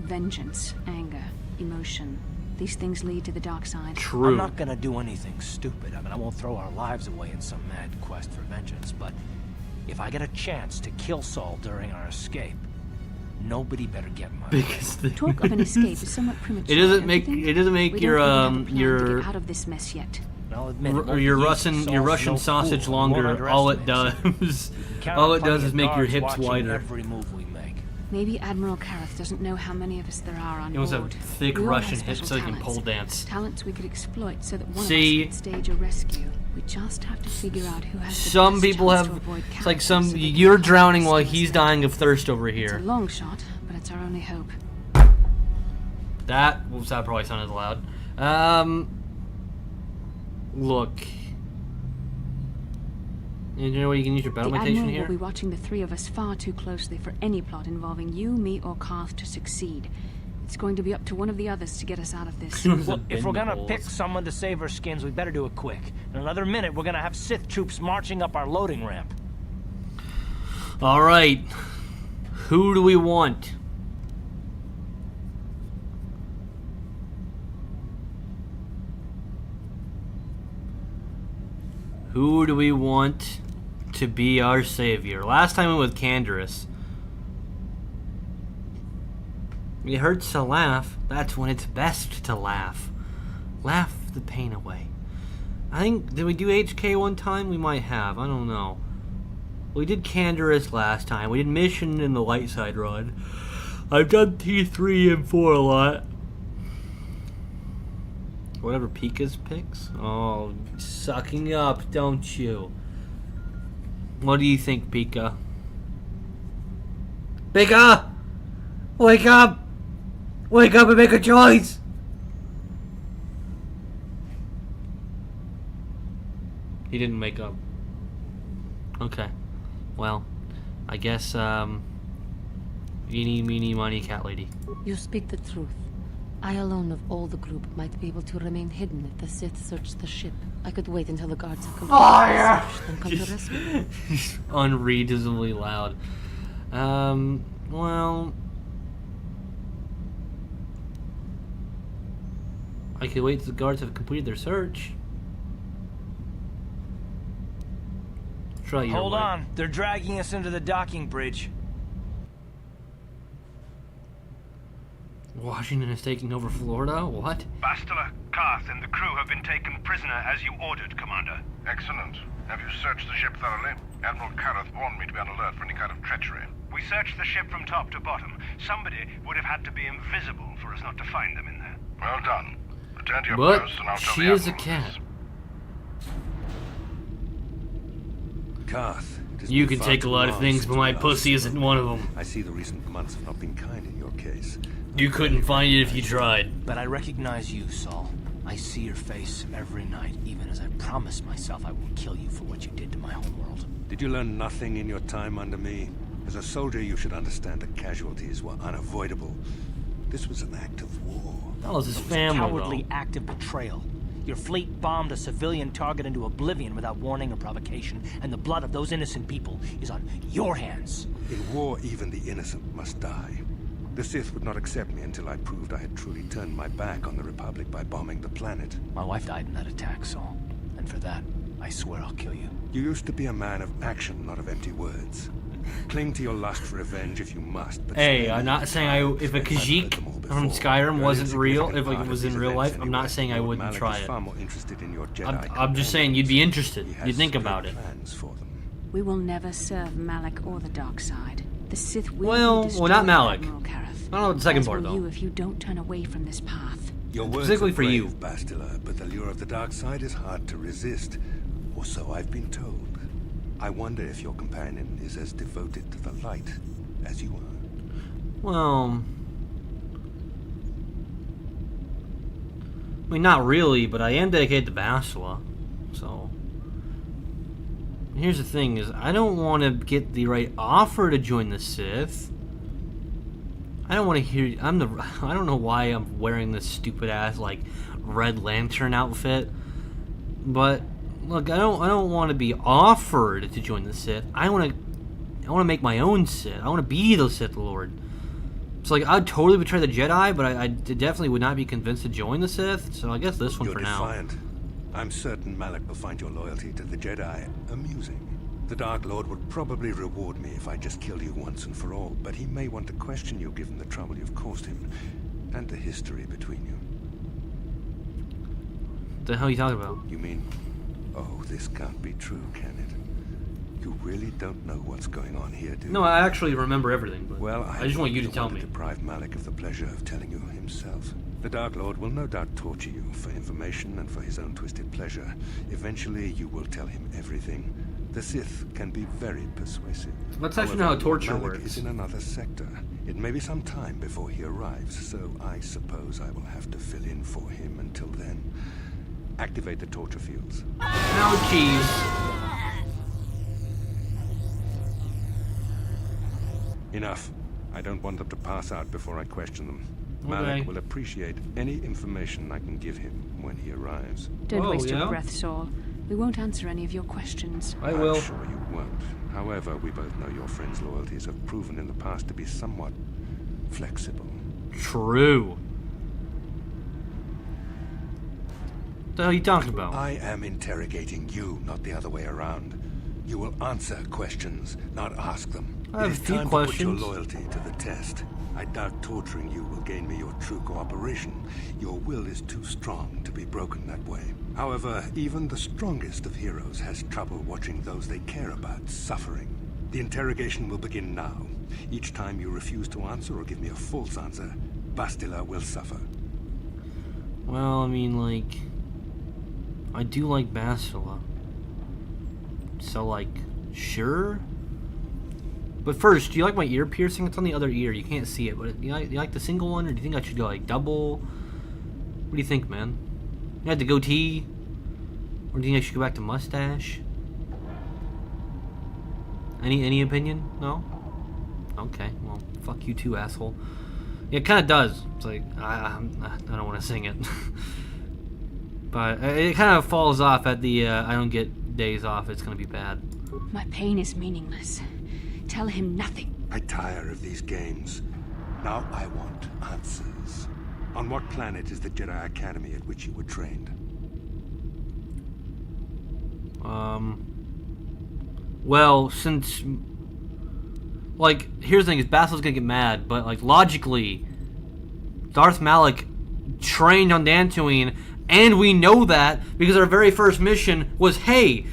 Vengeance, anger, emotion. These things lead to the dark side. True. I'm not gonna do anything stupid. I mean, I won't throw our lives away in some mad quest for vengeance, but if I get a chance to kill Saul during our escape, nobody better get in my way. Biggest thing. Talk of an escape is somewhat premature. It doesn't don't make you think? it doesn't make We your don't even have a plan to your get out of this mess yet. I'll admit, it won't your be Russian easy. your Saul's Russian no sausage fool. Won't longer. All it underestimate does Count all on it does plenty is of make your guards hips watching wider. every move we make. Maybe Admiral Karrath doesn't know how many of us there are on He wants board. a thick We all have Russian hip special so he can talents. pole dance. Talents we could exploit so that one See? of us could stage a rescue. We just have to figure out who has the Some best people chance have to avoid it's like capture some so that we you're can drowning while rescue he's us. dying of thirst over It's here. a long shot, but it's our only hope. That probably sounded loud. Look. You know what, you can use your battle The imitation Admiral here? will be watching the three of us far too closely for any plot involving you, me, or Karth to succeed. It's going to be up to one of the others to get us out of this. Well, if we're gonna pick someone to save our skins, we better do it quick. In another minute, we're gonna have Sith troops marching up our loading ramp. Alright. Who do we want? Who do we want to be our savior? Last time we went with Canderous. It hurts to laugh. That's when it's best to laugh. Laugh the pain away. I think, did we do HK one time? We might have. I don't know. We did Canderous last time. We did Mission in the Light Side Run. I've done T3 and 4 a lot. Whatever Pika's picks. Oh, sucking up, don't you? What do you think, Pika? Pika! Wake up! Wake up and make a choice! He didn't wake up. Okay. Well, I guess, eeny, meeny, miny, cat lady. You speak the truth. I alone of all the group might be able to remain hidden if the Sith searched the ship. I could wait until the guards have completed the search, then come to rescue me. Unreasonably loud. Well... I could wait till the guards have completed their search. Try your Hold way. on, they're dragging us into the docking bridge. Washington is taking over Florida? What? Bastila, Karth, and the crew have been taken prisoner as you ordered, Commander. Excellent. Have you searched the ship thoroughly? Admiral Karrath warned me to be on alert for any kind of treachery. We searched the ship from top to bottom. Somebody would have had to be invisible for us not to find them in there. Well done. Return to your But post and I'll tell she the is a Admiral. cat. Karth, it has You been can far take a too lot of long things, since but we my last pussy spoke. isn't one of them. I see the recent months have not been kind in your case. You couldn't find it if you tried. But I recognize you, Saul. I see your face every night, even as I promise myself I will kill you for what you did to my homeworld. Did you learn nothing in your time under me? As a soldier, you should understand that casualties were unavoidable. This was an act of war. That was his It was family, a cowardly though. act of betrayal. Your fleet bombed a civilian target into oblivion without warning or provocation, and the blood of those innocent people is on your hands. In war, even the innocent must die. The Sith would not accept me until I proved I had truly turned my back on the Republic by bombing the planet. My wife died in that attack, Saul. And for that, I swear I'll kill you. You used to be a man of action, not of empty words. Cling to your lust for revenge if you must, but Hey, spare I'm me not the saying time. if a I've heard Khajiit them all from before. Skyrim You're an wasn't real, insignificant if part it of was in these real events life, I'm not anyway. saying I Lord wouldn't Malik try is it. far more interested in your Jedi I'm just saying you'd be interested. He has You'd think great about it. plans for them. We will never serve Malak or the dark side. The Sith will Well, be well, not destroyed, Malak. Admiral Karrath. I don't know the second As part, will though. you if you don't turn away from this path. Your words Specifically are for you. brave, Bastila, but the lure of the dark side is hard to resist. Or so I've been told. I wonder if your companion is as devoted to the light as you are. Well, I mean, not really, but I am dedicated to Bastila, so. Here's the thing: is I don't want to get the right offer to join the Sith. I don't want to hear. I don't know why I'm wearing this stupid ass like Red Lantern outfit, but look, I don't want to be offered to join the Sith. I want to make my own Sith. I want to be the Sith Lord. It's like I'd totally betray the Jedi, but I definitely would not be convinced to join the Sith. So I guess this one You're for defiant. I'm certain Malak will find your loyalty to the Jedi amusing. The Dark Lord would probably reward me if I just killed you once and for all, but he may want to question you given the trouble you've caused him, and the history between you. The hell are you talking about? You mean, oh, this can't be true, can it? You really don't know what's going on here, do you? No, I actually remember everything, but well, I just want you to tell me. Deprive Malak of the pleasure of telling you himself. The Dark Lord will no doubt torture you for information and for his own twisted pleasure. Eventually, you will tell him everything. The Sith can be very persuasive. Let's actually know how torture Malak works. is in another sector. It may be some time before he arrives, so I suppose I will have to fill in for him until then. Activate the torture fields. No cheese. Enough. I don't want them to pass out before I question them. Okay. Malak will appreciate any information I can give him when he arrives. Don't waste your breath, Saul. We won't answer any of your questions. I will. I'm sure you won't. However, we both know your friend's loyalties have proven in the past to be somewhat flexible. True. What the hell are you talking about? I am interrogating you, not the other way around. You will answer questions, not ask them. I have it is a few time questions. to put your loyalty to the test. I doubt torturing you will gain me your true cooperation. Your will is too strong to be broken that way. However, even the strongest of heroes has trouble watching those they care about suffering. The interrogation will begin now. Each time you refuse to answer or give me a false answer, Bastila will suffer. Well, I mean, like, I do like Bastila. So, like, sure? But first, do you like my ear piercing? It's on the other ear. You can't see it, but you like the single one, or do you think I should go, like, double? What do you think, man? You had the goatee? Or do you think I should go back to mustache? Any opinion? No? Okay, well, fuck you too, asshole. Yeah, it kind of does. It's like, I don't want to sing it. But it kind of falls off at the, I don't get days off. It's going to be bad. My pain is meaningless. Tell him nothing. I tire of these games. Now I want answers. On what planet is the Jedi Academy at which you were trained? Well, since, like, here's the thing, is Bastila's gonna get mad, but, like, logically, Darth Malak trained on Dantooine, and we know that because our very first mission was, hey,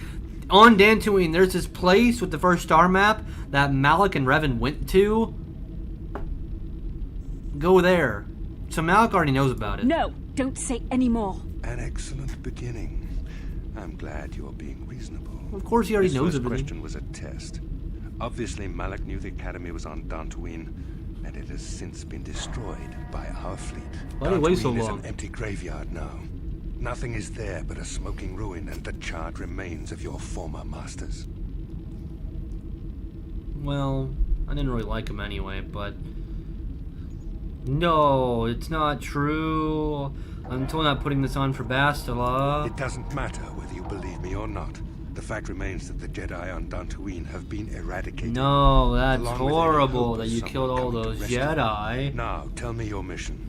on Dantooine, there's this place with the first star map that Malak and Revan went to. Go there. So Malak already knows about it. No, don't say any more. An excellent beginning. I'm glad you're being reasonable. Of course he already knows This everything. question was a test. Obviously, Malak knew the Academy was on Dantooine, and it has since been destroyed by our fleet. Why did it wait so Dantooine is long? an empty graveyard now. Nothing is there but a smoking ruin and the charred remains of your former masters. Well, I didn't really like him anyway, but... No, it's not true. I'm totally not putting this on for Bastila. It doesn't matter whether you believe me or not. The fact remains that the Jedi on Dantooine have been eradicated. No, that's along with any horrible hope that of you someone killed all coming to those rescue you. Jedi. Now, tell me your mission.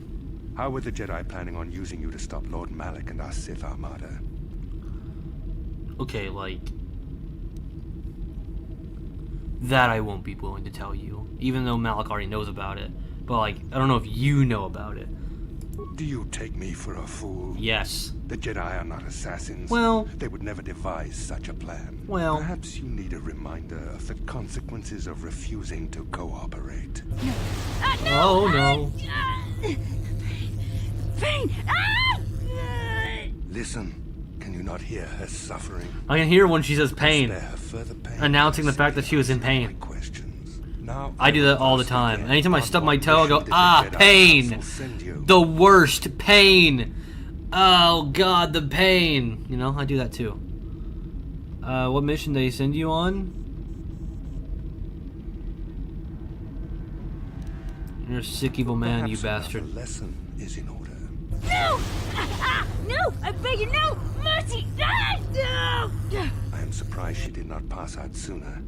How were the Jedi planning on using you to stop Lord Malak and our Sith Armada? Okay, like... That I won't be willing to tell you, even though Malak already knows about it. But, like, I don't know if you know about it. Do you take me for a fool? Yes. The Jedi are not assassins. Well... They would never devise such a plan. Well... Perhaps you need a reminder of the consequences of refusing to cooperate. Oh, no. Vane! Listen. Can Can you not hear her suffering? I can hear when she says pain. Spare her further pain. Announcing the fact that she was in pain. Now I do that all the time. Anytime I stub my toe, I go, ah, pain! The worst pain! Oh god, the pain! You know, I do that too. What mission did they send you on? You're a sick evil man, you bastard. The lesson is in order. No! No! I beg you, no! Mercy! No! I am surprised she did not pass out sooner.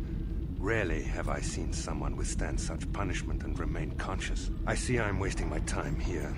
Rarely have I seen someone withstand such punishment and remain conscious. I see I am wasting my time here.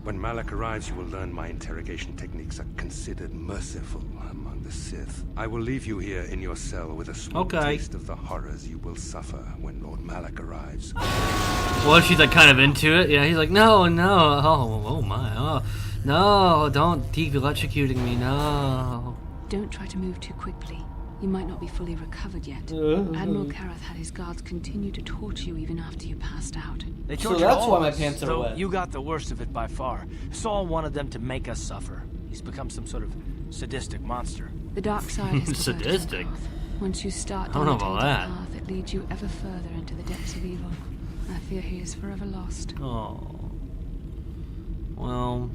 When Malak arrives, you will learn my interrogation techniques are considered merciful among the Sith. I will leave you here in your cell with a small taste of the horrors you will suffer when Lord Malak arrives. Well, she's like kind of into it. Yeah, he's like, no, no, oh my, oh, no, don't keep electrocuting me, no. Don't try to move too quickly. You might not be fully recovered yet. Admiral Karath had his guards continue to torture you even after you passed out. They So tortured that's all why of my us. pants are So wet. you got the worst of it by far. Saul wanted them to make us suffer. He's become some sort of sadistic monster. The dark side is sadistic. Once you start I don't know down about the that. path, it leads you ever further into the depths of evil. I fear he is forever lost. Oh. Well,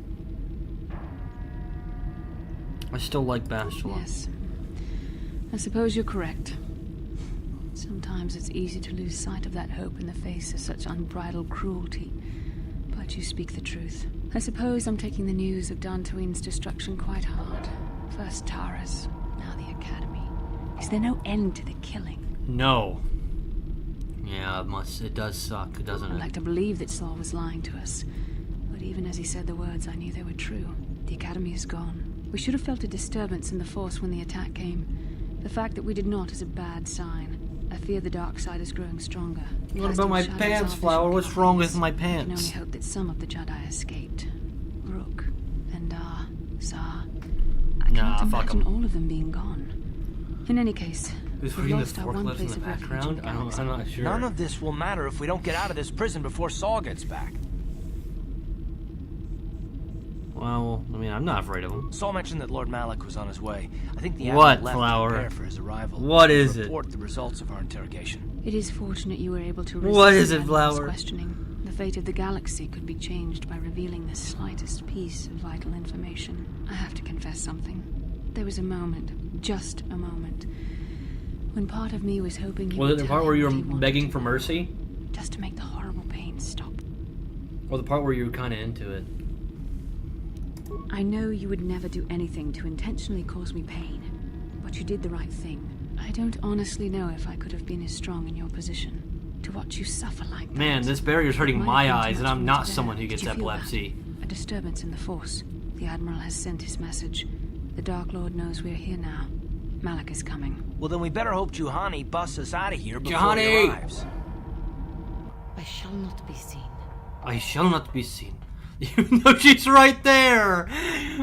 I still like Bastila. Yes. I suppose you're correct. Sometimes it's easy to lose sight of that hope in the face of such unbridled cruelty. But you speak the truth. I suppose I'm taking the news of Tatooine's destruction quite hard. First Taras, now the Academy. Is there no end to the killing? No. Yeah, it does suck, doesn't I'd it? like to believe that Saul was lying to us. But even as he said the words, I knew they were true. The Academy is gone. We should have felt a disturbance in the Force when the attack came. The fact that we did not is a bad sign. I fear the dark side is growing stronger. What about my pants, Flower? What's wrong with my I can only pants? hope that some of the Jedi escaped. Rook, Endar, Zar. I Nah, can't fuck imagine 'em. all of them being gone. In any case, Who's we've reading the lost our one forklifts in place the of refuge in background? the I'm galaxy. not sure. None of this will matter if we don't get out of this prison before Saul gets back. Well, I mean, I'm not afraid of him. Saul mentioned that Lord Malak was on his way. I think the What, Admiral left Flower? to prepare for his arrival. What is it? Report the results of our interrogation. It is fortunate you were able to What resist is the it, Admiral's Flower? questioning. The fate of the galaxy could be changed by revealing the slightest piece of vital information. I have to confess something. There was a moment, just a moment, when part of me was hoping you Was would it the tell part where him you what were he wanted begging to for know, mercy? just to make the horrible pain stop. Or the part where you were kind of into it? I know you would never do anything to intentionally cause me pain, but you did the right thing. I don't honestly know if I could have been as strong in your position. To watch you suffer like that. Man, this barrier's hurting It might my have been too eyes, and much I'm for me not to someone bear. who gets Did you feel that? epilepsy. A disturbance in the Force. The Admiral has sent his message. The Dark Lord knows we're here now. Malak is coming. Well, then we better hope Juhani busts us out of here before Juhani! he arrives. I shall not be seen. I shall not be seen. Even though she's right there!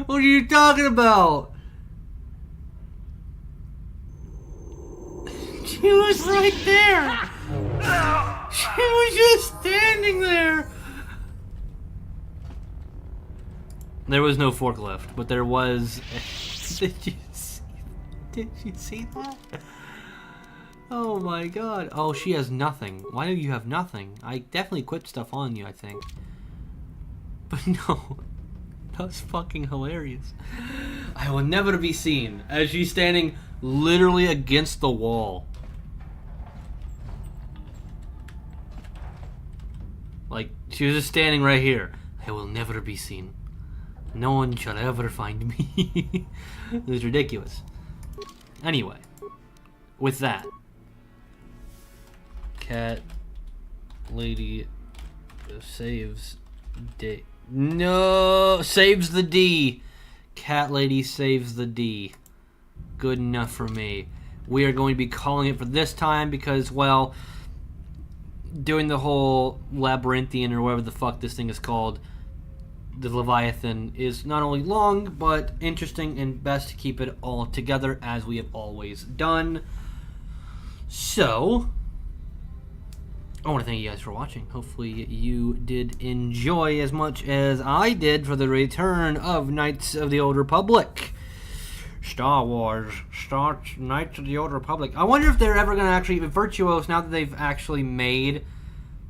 What are you talking about? She was right there! She was just standing there! There was no forklift, but there was... Did you see that? Oh my god. Oh, she has nothing. Why do you have nothing? I definitely equipped stuff on you, I think. But no. That was fucking hilarious. I will never be seen as she's standing literally against the wall. Like, she was just standing right here. I will never be seen. No one shall ever find me. It was ridiculous. Anyway, with that, Cat Lady saves D. No, saves the D. Cat Lady saves the D. Good enough for me. We are going to be calling it for this time because, well, doing the whole labyrinthian or whatever the fuck this thing is called, the Leviathan, is not only long but interesting, and best to keep it all together as we have always done. So, I want to thank you guys for watching. Hopefully you did enjoy as much as I did for the return of Knights of the Old Republic. Star Wars starts Knights of the Old Republic. I wonder if they're ever going to actually, Virtuos, now that they've actually made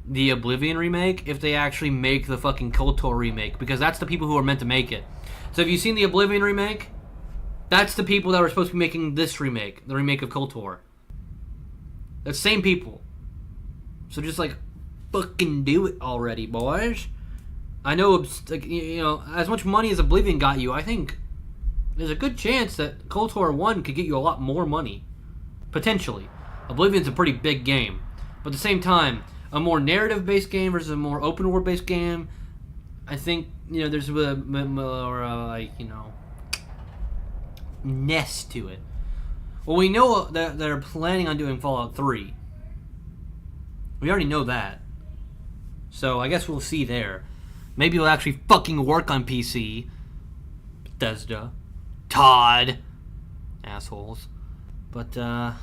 the Oblivion remake, if they actually make the fucking KOTOR remake, because that's the people who are meant to make it. So have you seen the Oblivion remake? That's the people that were supposed to be making this remake, the remake of KOTOR. That's the same people. So just like, fucking do it already, boys. I know, like, you know, as much money as Oblivion got you, I think there's a good chance that KOTOR 1 could get you a lot more money. Potentially. Oblivion's a pretty big game. But at the same time, a more narrative-based game versus a more open-world-based game, I think, you know, there's a more, like, you know, nest to it. Well, we know that they're planning on doing Fallout 3. We already know that. So I guess we'll see there. Maybe it'll actually fucking work on PC. Bethesda. Todd. Assholes. But, yeah.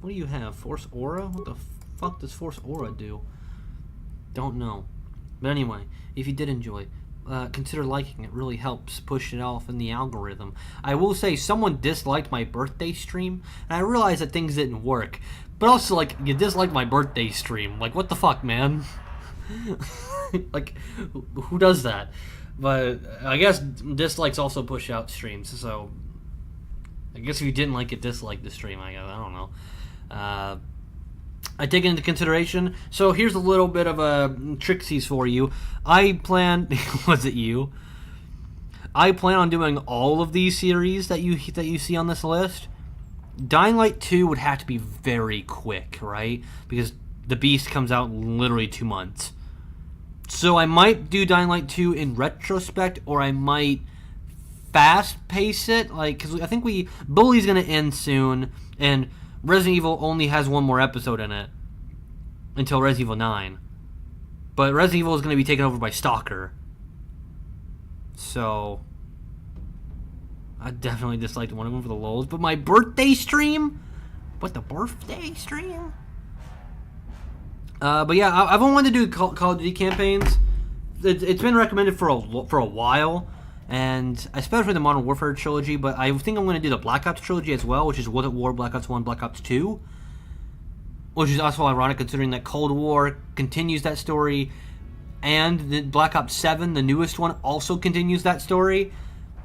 What do you have? Force Aura? What the fuck does Force Aura do? Don't know. But anyway, if you did enjoy, consider liking. It really helps push it off in the algorithm. I will say someone disliked my birthday stream, and I realized that things didn't work. But also, like, you disliked my birthday stream. Like, what the fuck, man? Like, who does that? But I guess dislikes also push out streams, so I guess if you didn't like it, dislike the stream, I guess. I don't know. I take it into consideration. So here's a little bit of a tricksies for you. I plan... was it you? I plan on doing all of these series that you see on this list. Dying Light 2 would have to be very quick, right? Because The Beast comes out in literally 2 months. So I might do Dying Light 2 in retrospect, or I might fast pace it, like, because I think Bully's going to end soon, and Resident Evil only has one more episode in it until Resident Evil 9. But Resident Evil is going to be taken over by Stalker. So I definitely disliked one of them for the lulz. But my birthday stream? What, the birthday stream? But yeah, I've only wanted to do Call of Duty campaigns. It's been recommended for a while, and especially the Modern Warfare trilogy. But I think I'm going to do the Black Ops trilogy as well, which is World at War, Black Ops 1, Black Ops 2. Which is also ironic considering that Cold War continues that story, and the Black Ops 7, the newest one, also continues that story.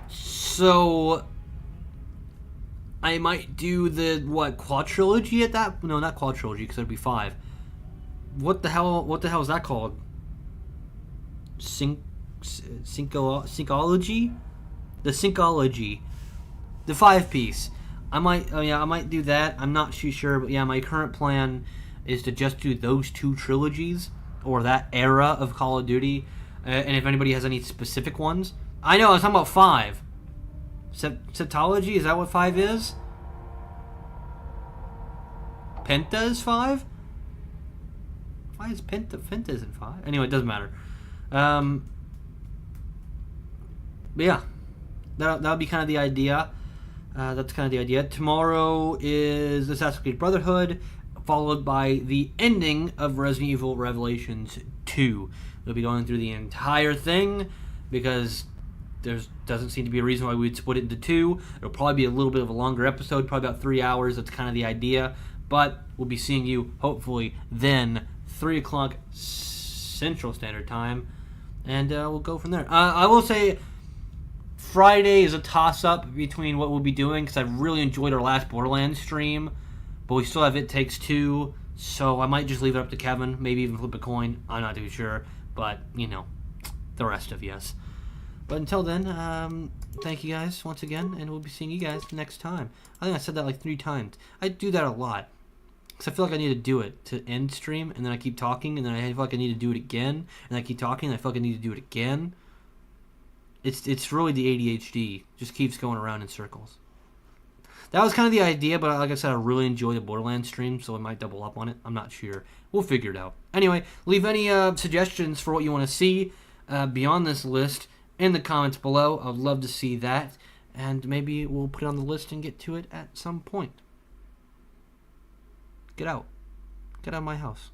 So I might do the quadrilogy at that? No, not quadrilogy, because it'd be 5. What the hell is that called? Syncology? The Syncology. The 5-piece. I might do that. I'm not too sure, but yeah, my current plan is to just do those 2 trilogies, or that era of Call of Duty. And if anybody has any specific ones. I know, I was talking about 5. Septology, is that what 5 is? Penta is 5? Why is Penta isn't 5? Anyway, it doesn't matter. But yeah, that'll be kind of the idea. That's kind of the idea. Tomorrow is Assassin's Creed Brotherhood, followed by the ending of Resident Evil Revelations 2. We'll be going through the entire thing because there doesn't seem to be a reason why we'd split it into 2. It'll probably be a little bit of a longer episode, probably about 3 hours. That's kind of the idea. But we'll be seeing you, hopefully, then 3 o'clock Central Standard Time, and we'll go from there. I will say Friday is a toss-up between what we'll be doing, because I really enjoyed our last Borderlands stream, but we still have It Takes Two, so I might just leave it up to Kevin, maybe even flip a coin. I'm not too sure, but, you know, the rest of yes. But until then, thank you guys once again, and we'll be seeing you guys next time. I think I said that like 3 times. I do that a lot. Because I feel like I need to do it to end stream, and then I keep talking, and then I feel like I need to do it again, and I keep talking, and I feel like I need to do it again. It's really the ADHD. Just keeps going around in circles. That was kind of the idea, but like I said, I really enjoy the Borderlands stream, so I might double up on it. I'm not sure. We'll figure it out. Anyway, leave any suggestions for what you want to see beyond this list in the comments below. I'd love to see that, and maybe we'll put it on the list and get to it at some point. Get out. Get out of my house.